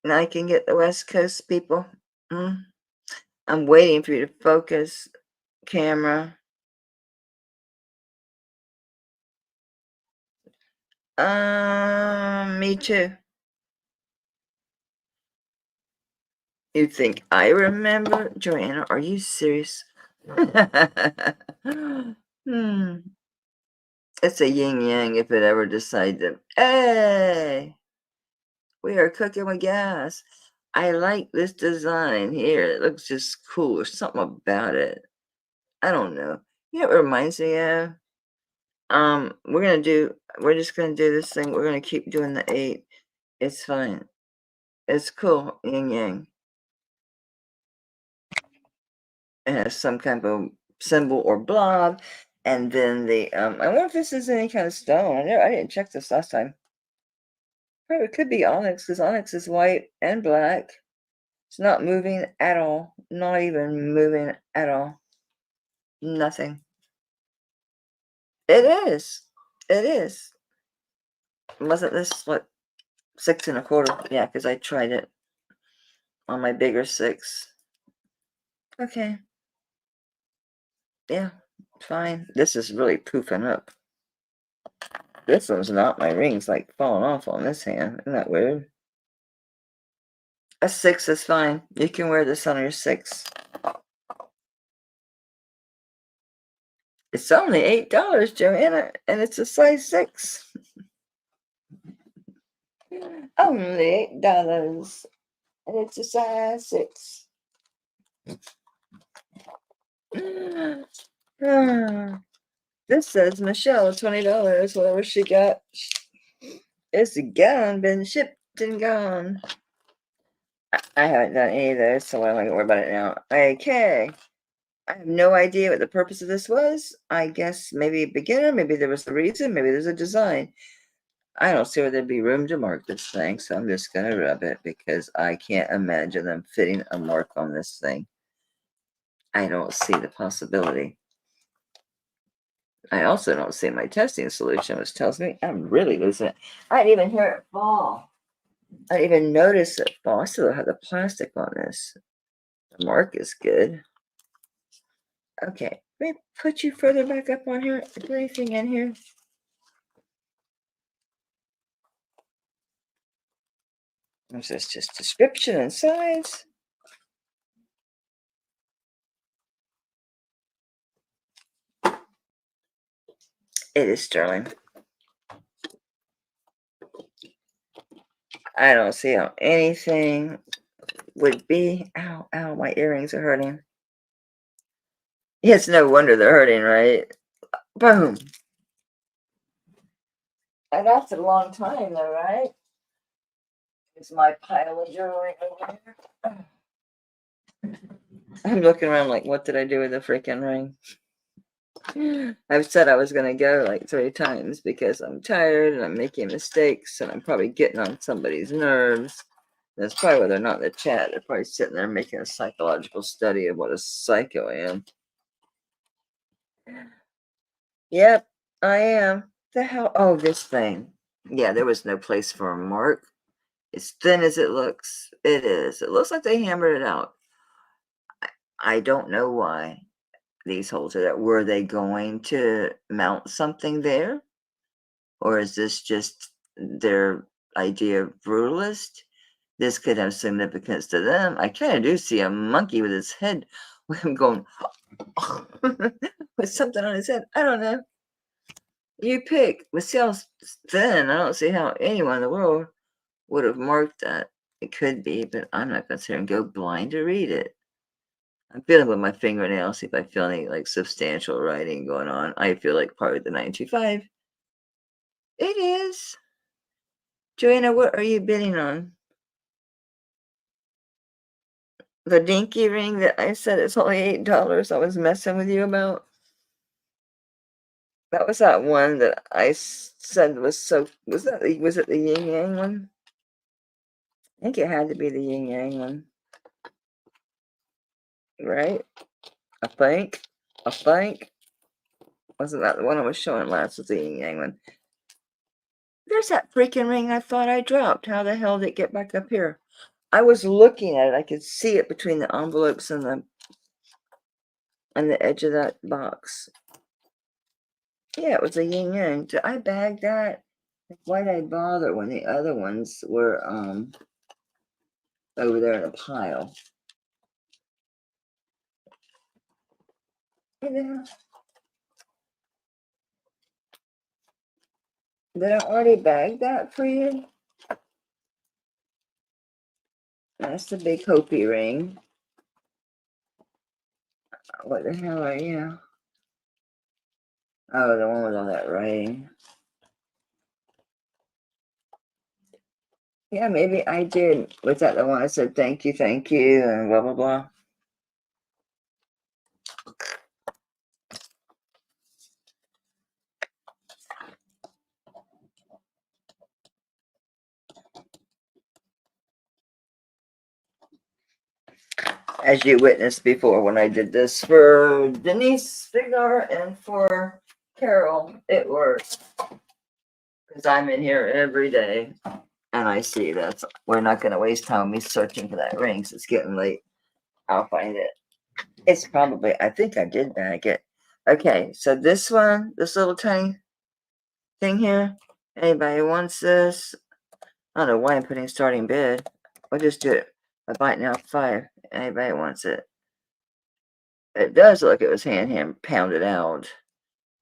Now I can get the West Coast people. I'm waiting for you to focus. Camera. Me too. You think I remember? Joanna, are you serious? Hmm. It's a yin yang if it ever decides to. Hey! We are cooking with gas. I like this design here. It looks just cool. There's something about it. I don't know. You know what it reminds me of? We're just gonna do this thing. We're gonna keep doing the 8. It's fine. It's cool. Yin yang. It has some kind of symbol or blob. And then I wonder if this is any kind of stone. I didn't check this last time. Oh, it could be onyx because onyx is white and black. It's not moving at all. Not even moving at all. Nothing. It is. It is. Wasn't this what 6 1/4? Yeah, because I tried it on my bigger 6. Okay. Yeah. Fine. This is really poofing up. This one's not my ring's like falling off on this hand. Isn't that weird? A 6 is fine. You can wear this on your 6. It's only $8, Joanna, and it's a size 6. Only $8, and it's a size 6. Ah, this says Michelle, $20. Whatever she got, it's gone, been shipped and gone. I haven't done any of those, so I'm not going to worry about it now. Okay. I have no idea what the purpose of this was. I guess maybe a beginner, maybe there was a reason, maybe there's a design. I don't see where there'd be room to mark this thing, so I'm just going to rub it because I can't imagine them fitting a mark on this thing. I don't see the possibility. I also don't see my testing solution, which tells me I'm really losing it. I didn't even hear it fall. I didn't even notice it fall. I still have the plastic on this. The mark is good. Okay, let me put you further back up on here. Is there anything in here? Is this just description and size? It is sterling. I don't see how anything would be, ow, ow, my earrings are hurting. It's no wonder they're hurting, right? Boom. That lasted a long time though, right? It's my pile of jewelry over here. I'm looking around like, what did I do with the freaking ring? I've said I was going to go like 3 times because I'm tired and I'm making mistakes and I'm probably getting on somebody's nerves. That's probably why they're not in the chat. They're probably sitting there making a psychological study of what a psycho I am. Yep, I am. The hell? Oh, this thing. Yeah, there was no place for a mark. As thin as it looks, it is. It looks like they hammered it out. I don't know why these holes are there. Were they going to mount something there? Or is this just their idea of brutalist? This could have significance to them. I kind of do see a monkey with his head with him going with something on his head. I don't know. You pick. But see how thin. I don't see how anyone in the world would have marked that. It could be, but I'm not going to sit here and go blind to read it. I'm feeling with my fingernail, see if I feel any like substantial writing going on. I feel like probably the 925. It is. Joanna, what are you bidding on? The dinky ring that I said it's only $8 I was messing with you about? That was that one that I said was so, was it the yin yang one? I think it had to be the yin yang one. Right? I think. Wasn't that the one I was showing last, was the yin yang one? There's that freaking ring I thought I dropped. How the hell did it get back up here? I was looking at it. I could see it between the envelopes and the edge of that box. Yeah, it was a yin yang. Did I bag that? Why'd I bother when the other ones were over there in a pile? Yeah. Did I already bag that for you? That's the big Hopi ring. What the hell are you? Oh, the one with all that writing. Yeah, maybe I did. Was that the one I said thank you, and blah, blah, blah? As you witnessed before when I did this for Denise Fignar and for Carol, it works. Because I'm in here every day and I see that. We're not going to waste time me searching for that ring because it's getting late. I'll find it. It's probably, I think I did bag it. Okay, so this one, this little tiny thing here, anybody wants this? I don't know why I'm putting starting bid. We'll just do it. I buy it now 5. Anybody wants it? It does look like it was hand pounded out.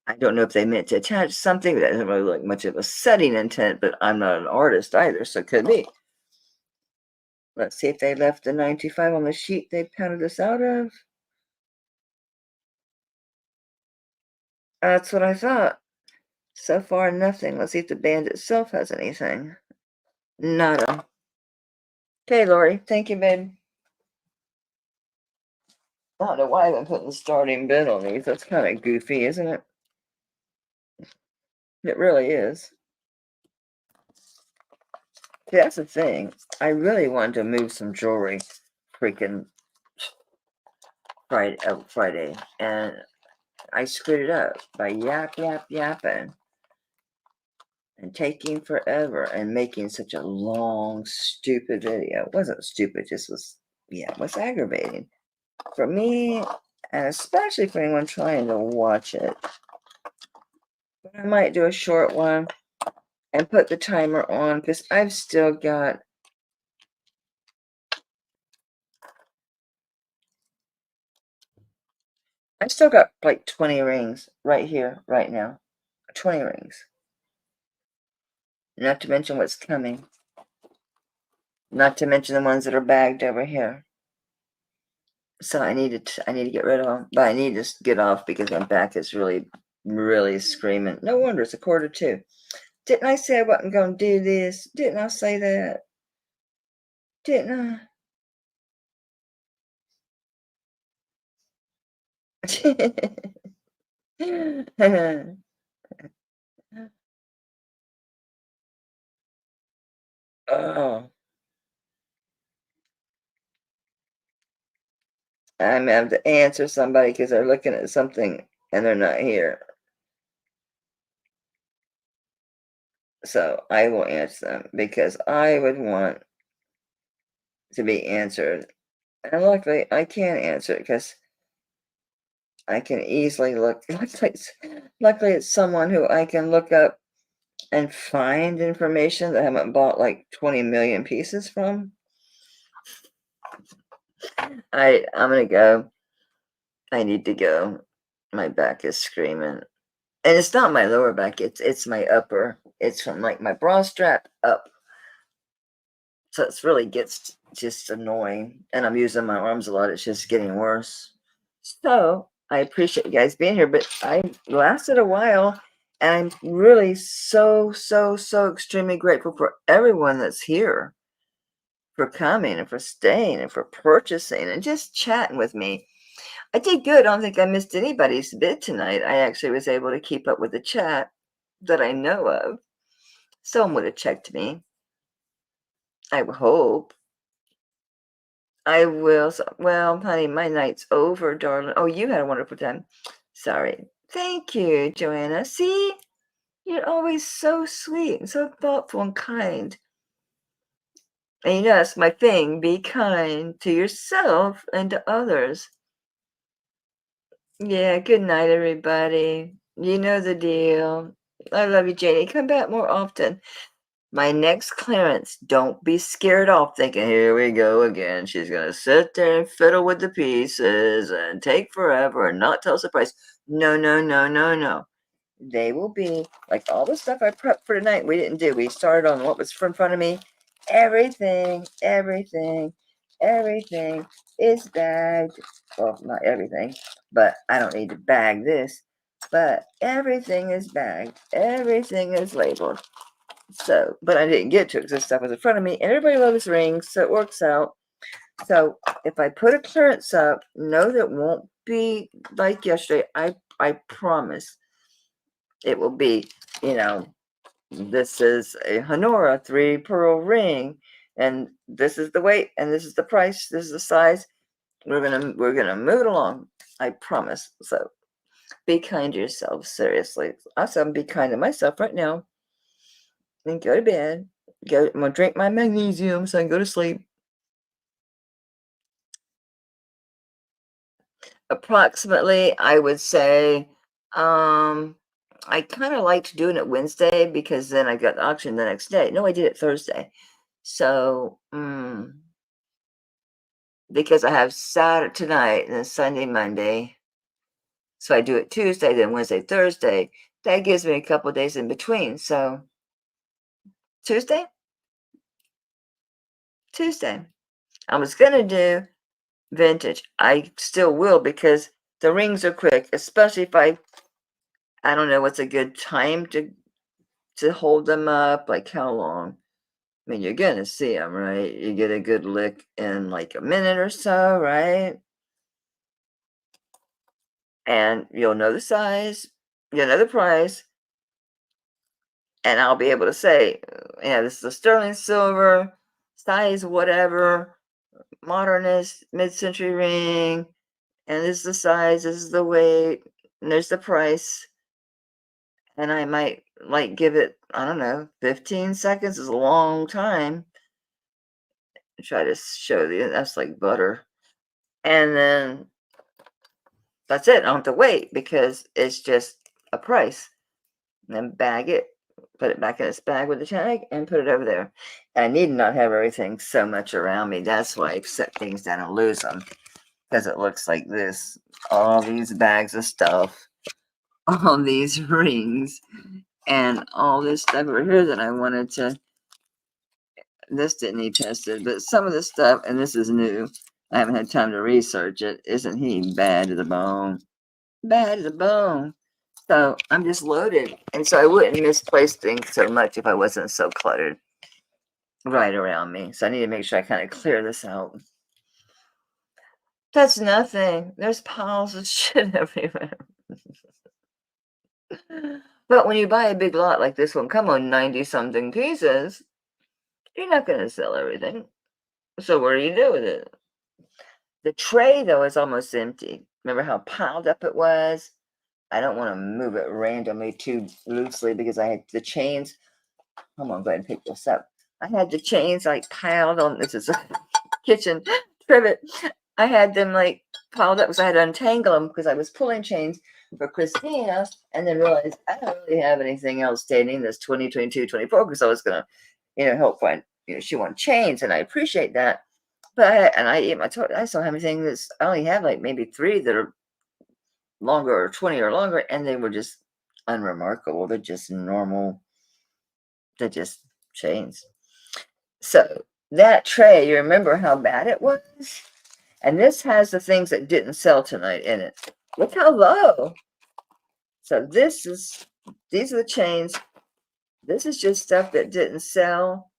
I don't know if they meant to attach something that doesn't really look much of a setting intent, but I'm not an artist either, so it could be. Let's see if they left the 95 on the sheet they pounded this out of. That's what I thought. So far, nothing. Let's see if the band itself has anything. Nada. Okay, Lori. Thank you, babe. I don't know why I've been putting starting bid on these. That's kind of goofy, isn't it? It really is. See, that's the thing. I really wanted to move some jewelry freaking Friday, and I screwed it up by yapping and taking forever and making such a long, stupid video. It wasn't stupid, it just was, yeah, it was aggravating for me and especially for anyone trying to watch it. But I might do a short one and put the timer on because I've still got like 20 rings right here, right now. 20 rings. Not to mention what's coming. Not to mention the ones that are bagged over here. So I need to get rid of them, but I need to get off because my back is really, really screaming. No wonder it's 1:45. Didn't I say I wasn't going to do this? Didn't I say that? Didn't I? Oh, I'm gonna have to answer somebody because they're looking at something and they're not here. So I will answer them because I would want to be answered. And luckily, I can answer it because I can easily look. Luckily, it's someone who I can look up and find information that I haven't bought like 20 million pieces from. I'm gonna go. I need to go. My back is screaming. And it's not my lower back, it's my upper. It's from like my bra strap up. So it's really gets just annoying. And I'm using my arms a lot. It's just getting worse. So I appreciate you guys being here, but I lasted a while. And I'm really so extremely grateful for everyone that's here, for coming and for staying and for purchasing and just chatting with me. I did good. I don't think I missed anybody's bid tonight. I actually was able to keep up with the chat that I know of. Someone would have checked me. I would hope. I will. Well, honey, my night's over, darling. Oh, you had a wonderful time. Sorry. Thank you, Joanna. See, you're always so sweet and so thoughtful and kind. And you know, that's my thing. Be kind to yourself and to others. Yeah, good night, everybody. You know the deal. I love you, Janie. Come back more often. My next clearance, don't be scared off thinking, here we go again. She's going to sit there and fiddle with the pieces and take forever and not tell us the price. No, no, no, no, no. They will be like all the stuff I prepped for tonight. We didn't do. We started on what was in front of me. Everything is bagged. Well, not everything, but I don't need to bag this. But everything is bagged. Everything is labeled. So, but I didn't get to it because this stuff was in front of me, and everybody loves rings, so it works out. So, if I put a clearance up, no, that won't be like yesterday. I promise it will be. You know, this is a Honora 3 pearl ring, and this is the weight, and this is the price, this is the size. We're gonna move it along. I promise. So, be kind to yourself. Seriously, I'm be kind to myself right now. And go to bed. I'm gonna drink my magnesium so I can go to sleep. Approximately, I would say, I kind of liked doing it Wednesday because then I got the auction the next day. No, I did it Thursday. So, because I have Saturday tonight and then Sunday, Monday. So I do it Tuesday, then Wednesday, Thursday. That gives me a couple days in between. So Tuesday, Tuesday. I was gonna do vintage. I still will because the rings are quick, especially if I don't know what's a good time to hold them up, like how long. I mean, you're gonna see them, right? You get a good lick in like a minute or so, right? And you'll know the size, you'll know the price, and I'll be able to say, yeah, this is a sterling silver, size whatever, modernist, mid-century ring, and this is the size, this is the weight, and there's the price. And I might like give it, I don't know, 15 seconds is a long time. Try to show you that's like butter. And then that's it. I don't have to wait because it's just a price. And then bag it, put it back in its bag with the tag, and put it over there. And I need not have everything so much around me. That's why I set things down and lose them. Because it looks like this. All these bags of stuff. All these rings. And all this stuff over here that I wanted to this didn't need tested, but some of this stuff, and this is new. I haven't had time to research it. Isn't he bad to the bone? Bad to the bone. So I'm just loaded, and so I wouldn't misplace things so much if I wasn't so cluttered right around me. So I need to make sure I kind of clear this out. That's nothing. There's piles of shit everywhere. But when you buy a big lot like this one, come on, 90 something pieces, you're not going to sell everything. So what do you do with it? The tray, though, is almost empty. Remember how piled up it was? I don't want to move it randomly too loosely because I had the chains. I'm going to go ahead and pick this up. I had the chains like piled on. This is a kitchen trivet. I had them like piled up because I had to untangle them because I was pulling chains for Christina and then realized I don't really have anything else dating this 2022, 24 because I was going to, help find, she wanted chains and I appreciate that. But I still have anything that's, I only have like maybe 3 that are longer or 20 or longer and they were just unremarkable. They're just normal. They're just chains. So that tray, you remember how bad it was? And this has the things that didn't sell tonight in it. Look how low. So these are the chains. This is just stuff that didn't sell.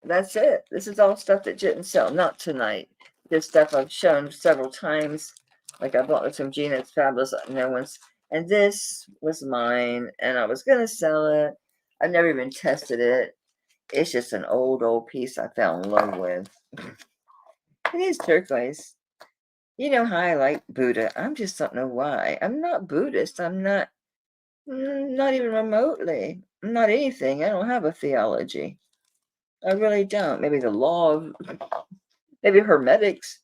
That's it. This is all stuff that didn't sell. Not tonight. This stuff I've shown several times. Like I bought with some Gina. It's fabulous. No one's. And this was mine. And I was going to sell it. I've never even tested it. It's just an old piece I fell in love with. It is turquoise. You know how I like Buddha. I just don't know why. I'm not Buddhist. I'm not even remotely. I'm not anything. I don't have a theology. I really don't. Maybe the law of, maybe hermetics.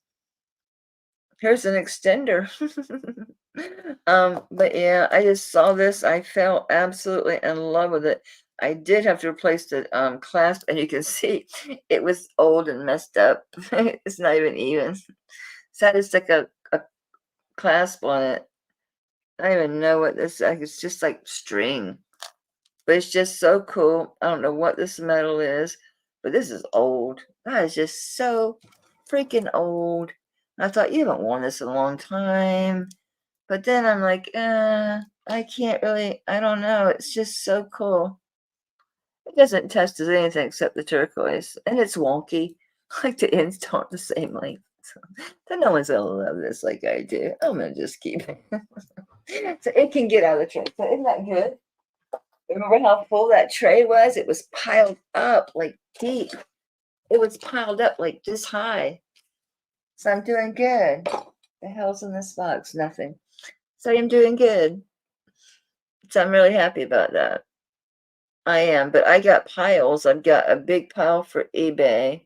Here's an extender. But yeah, I just saw this. I fell absolutely in love with it. I did have to replace the clasp, and you can see it was old and messed up. It's not even. So I had to stick a clasp on it. I don't even know what this is. It's just like string. But it's just so cool. I don't know what this metal is, but this is old. That is just so freaking old. I thought you haven't worn this in a long time. But then I'm like, I can't really, I don't know. It's just so cool. It doesn't test as anything except the turquoise. And it's wonky. Like the ends aren't the same length. So no one's gonna love this like I do. I'm gonna just keep it. So it can get out of the tray. So isn't that good? Remember how full that tray was? It was piled up like deep. It was piled up like this high. So I'm doing good. The hell's in this box? Nothing. So I'm doing good. So I'm really happy about that. I am, but I got piles. I've got a big pile for eBay.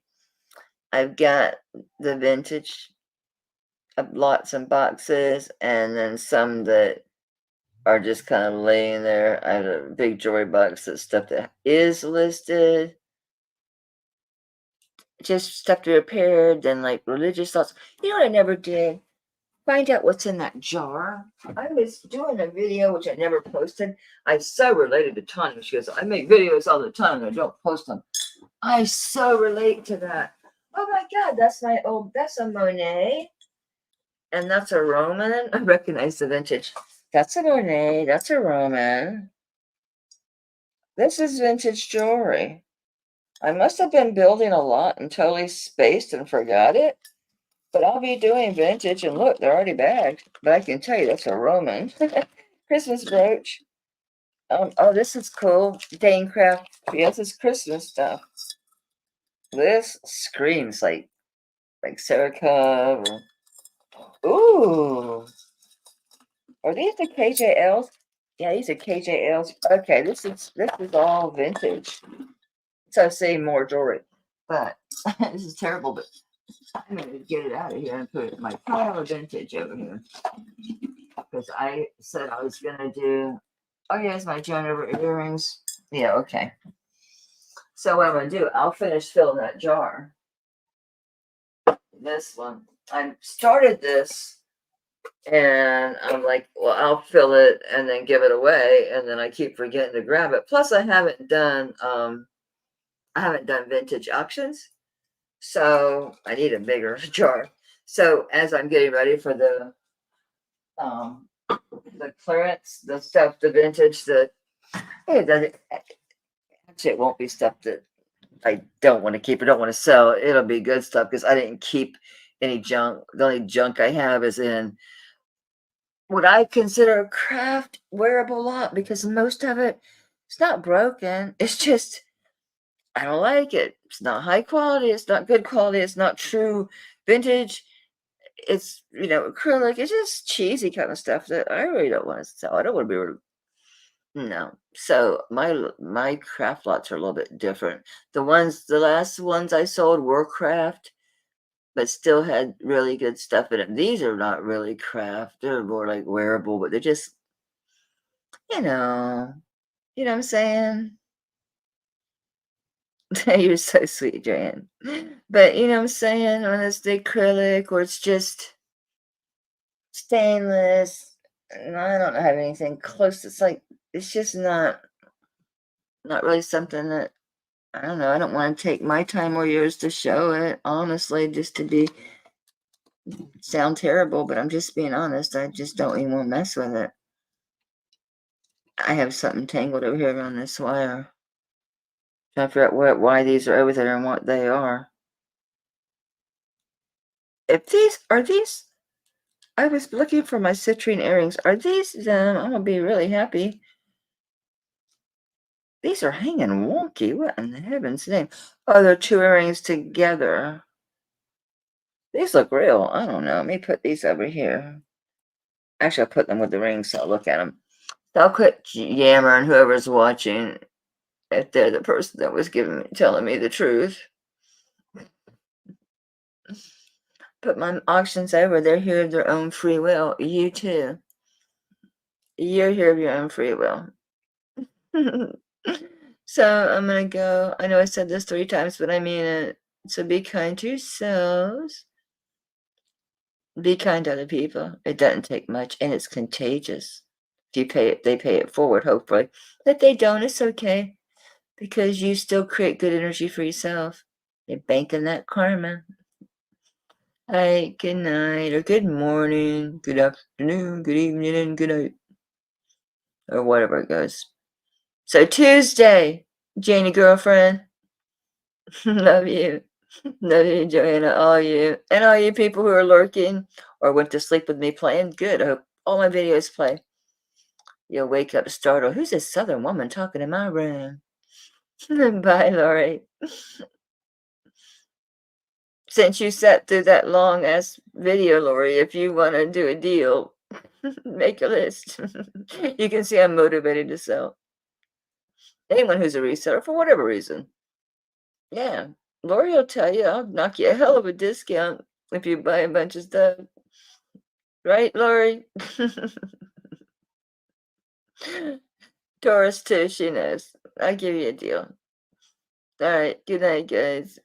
I've got the vintage, lots of boxes, and then some that are just kind of laying there. I have a big jewelry box of stuff that is listed. Just stuff to repair, then like religious thoughts. You know what I never did? Find out what's in that jar. I was doing a video which I never posted. I so related to Tanya. She goes, I make videos all the time and I don't post them. I so relate to that. Oh my God, that's a Monet. And that's a Roman. I recognize the vintage. That's a Monet. That's a Roman. This is vintage jewelry. I must have been building a lot and totally spaced and forgot it. But I'll be doing vintage, and look, they're already bagged. But I can tell you that's a Roman. Christmas brooch. Oh, this is cool. Dane Craft. Yes, it's Christmas stuff. This screams like Serica. Ooh. Are these the KJLs? Yeah, these are KJLs. Okay, this is all vintage. So I say more jewelry. But this is terrible, but I'm going to get it out of here and put it in my pile of vintage over here. Because I said I was going to do, oh, yes, my Joan River earrings. Yeah, okay. So what I'm going to do, I'll finish filling that jar. This one. I started this, and I'm like, well, I'll fill it and then give it away, and then I keep forgetting to grab it. Plus, I haven't done I haven't done vintage auctions, so I need a bigger jar. So as I'm getting ready for um the clearance, the stuff, the vintage, it doesn't actually it won't be stuff that I don't want to keep or don't want to sell. It'll be good stuff because I didn't keep any junk. The only junk I have is in what I consider a craft wearable lot because most of it's not broken. It's just I don't like it. It's not high quality. It's not good quality. It's not true vintage. It's acrylic. It's just cheesy kind of stuff that I really don't want to sell. I don't want to be able to. No. So my craft lots are a little bit different. The last ones I sold were craft, but still had really good stuff in it. These are not really craft. They're more like wearable, but they're just, you know, you know what I'm saying? You're so sweet, Joanne. But you know what I'm saying? When it's the acrylic or it's just stainless, and I don't have anything close. It's just not really something that I don't know. I don't want to take my time or yours to show it, honestly, just to sound terrible, but I'm just being honest. I just don't even want to mess with it. I have something tangled over here on this wire. Trying to figure out why these are over there and what they are. If these are these, I was looking for my citrine earrings. Are these them? I'm gonna be really happy. These are hanging wonky. What in the heaven's name? Oh, they're two earrings together. These look real. I don't know. Let me put these over here. Actually, I'll put them with the rings so I'll look at them. So I'll quit yammering whoever's watching if they're the person that was telling me the truth. Put my auctions over. They're here of their own free will. You too. You're here of your own free will. So I'm gonna go. I know I said this 3 times, but I mean it. So be kind to yourselves. Be kind to other people. It doesn't take much, and it's contagious. If you pay it, they pay it forward, hopefully. If they don't, it's okay because you still create good energy for yourself. You're banking that karma. Hi, good night, or good morning, good afternoon, good evening, and good night, or whatever it goes. So Tuesday, Janie girlfriend, love you. Love you, Joanna, and all you people who are lurking or went to sleep with me playing. Good. I hope all my videos play. You'll wake up startled. Who's this southern woman talking in my room? Bye, Lori. Since you sat through that long ass video, Lori, if you want to do a deal, make a list. You can see I'm motivated to sell. Anyone who's a reseller for whatever reason. Yeah. Lori will tell you I'll knock you a hell of a discount if you buy a bunch of stuff. Right, Lori? Taurus too, she knows. I'll give you a deal. Alright, good night, guys.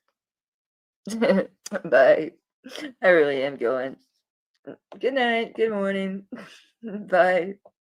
Bye. I really am going. Good night, good morning. Bye.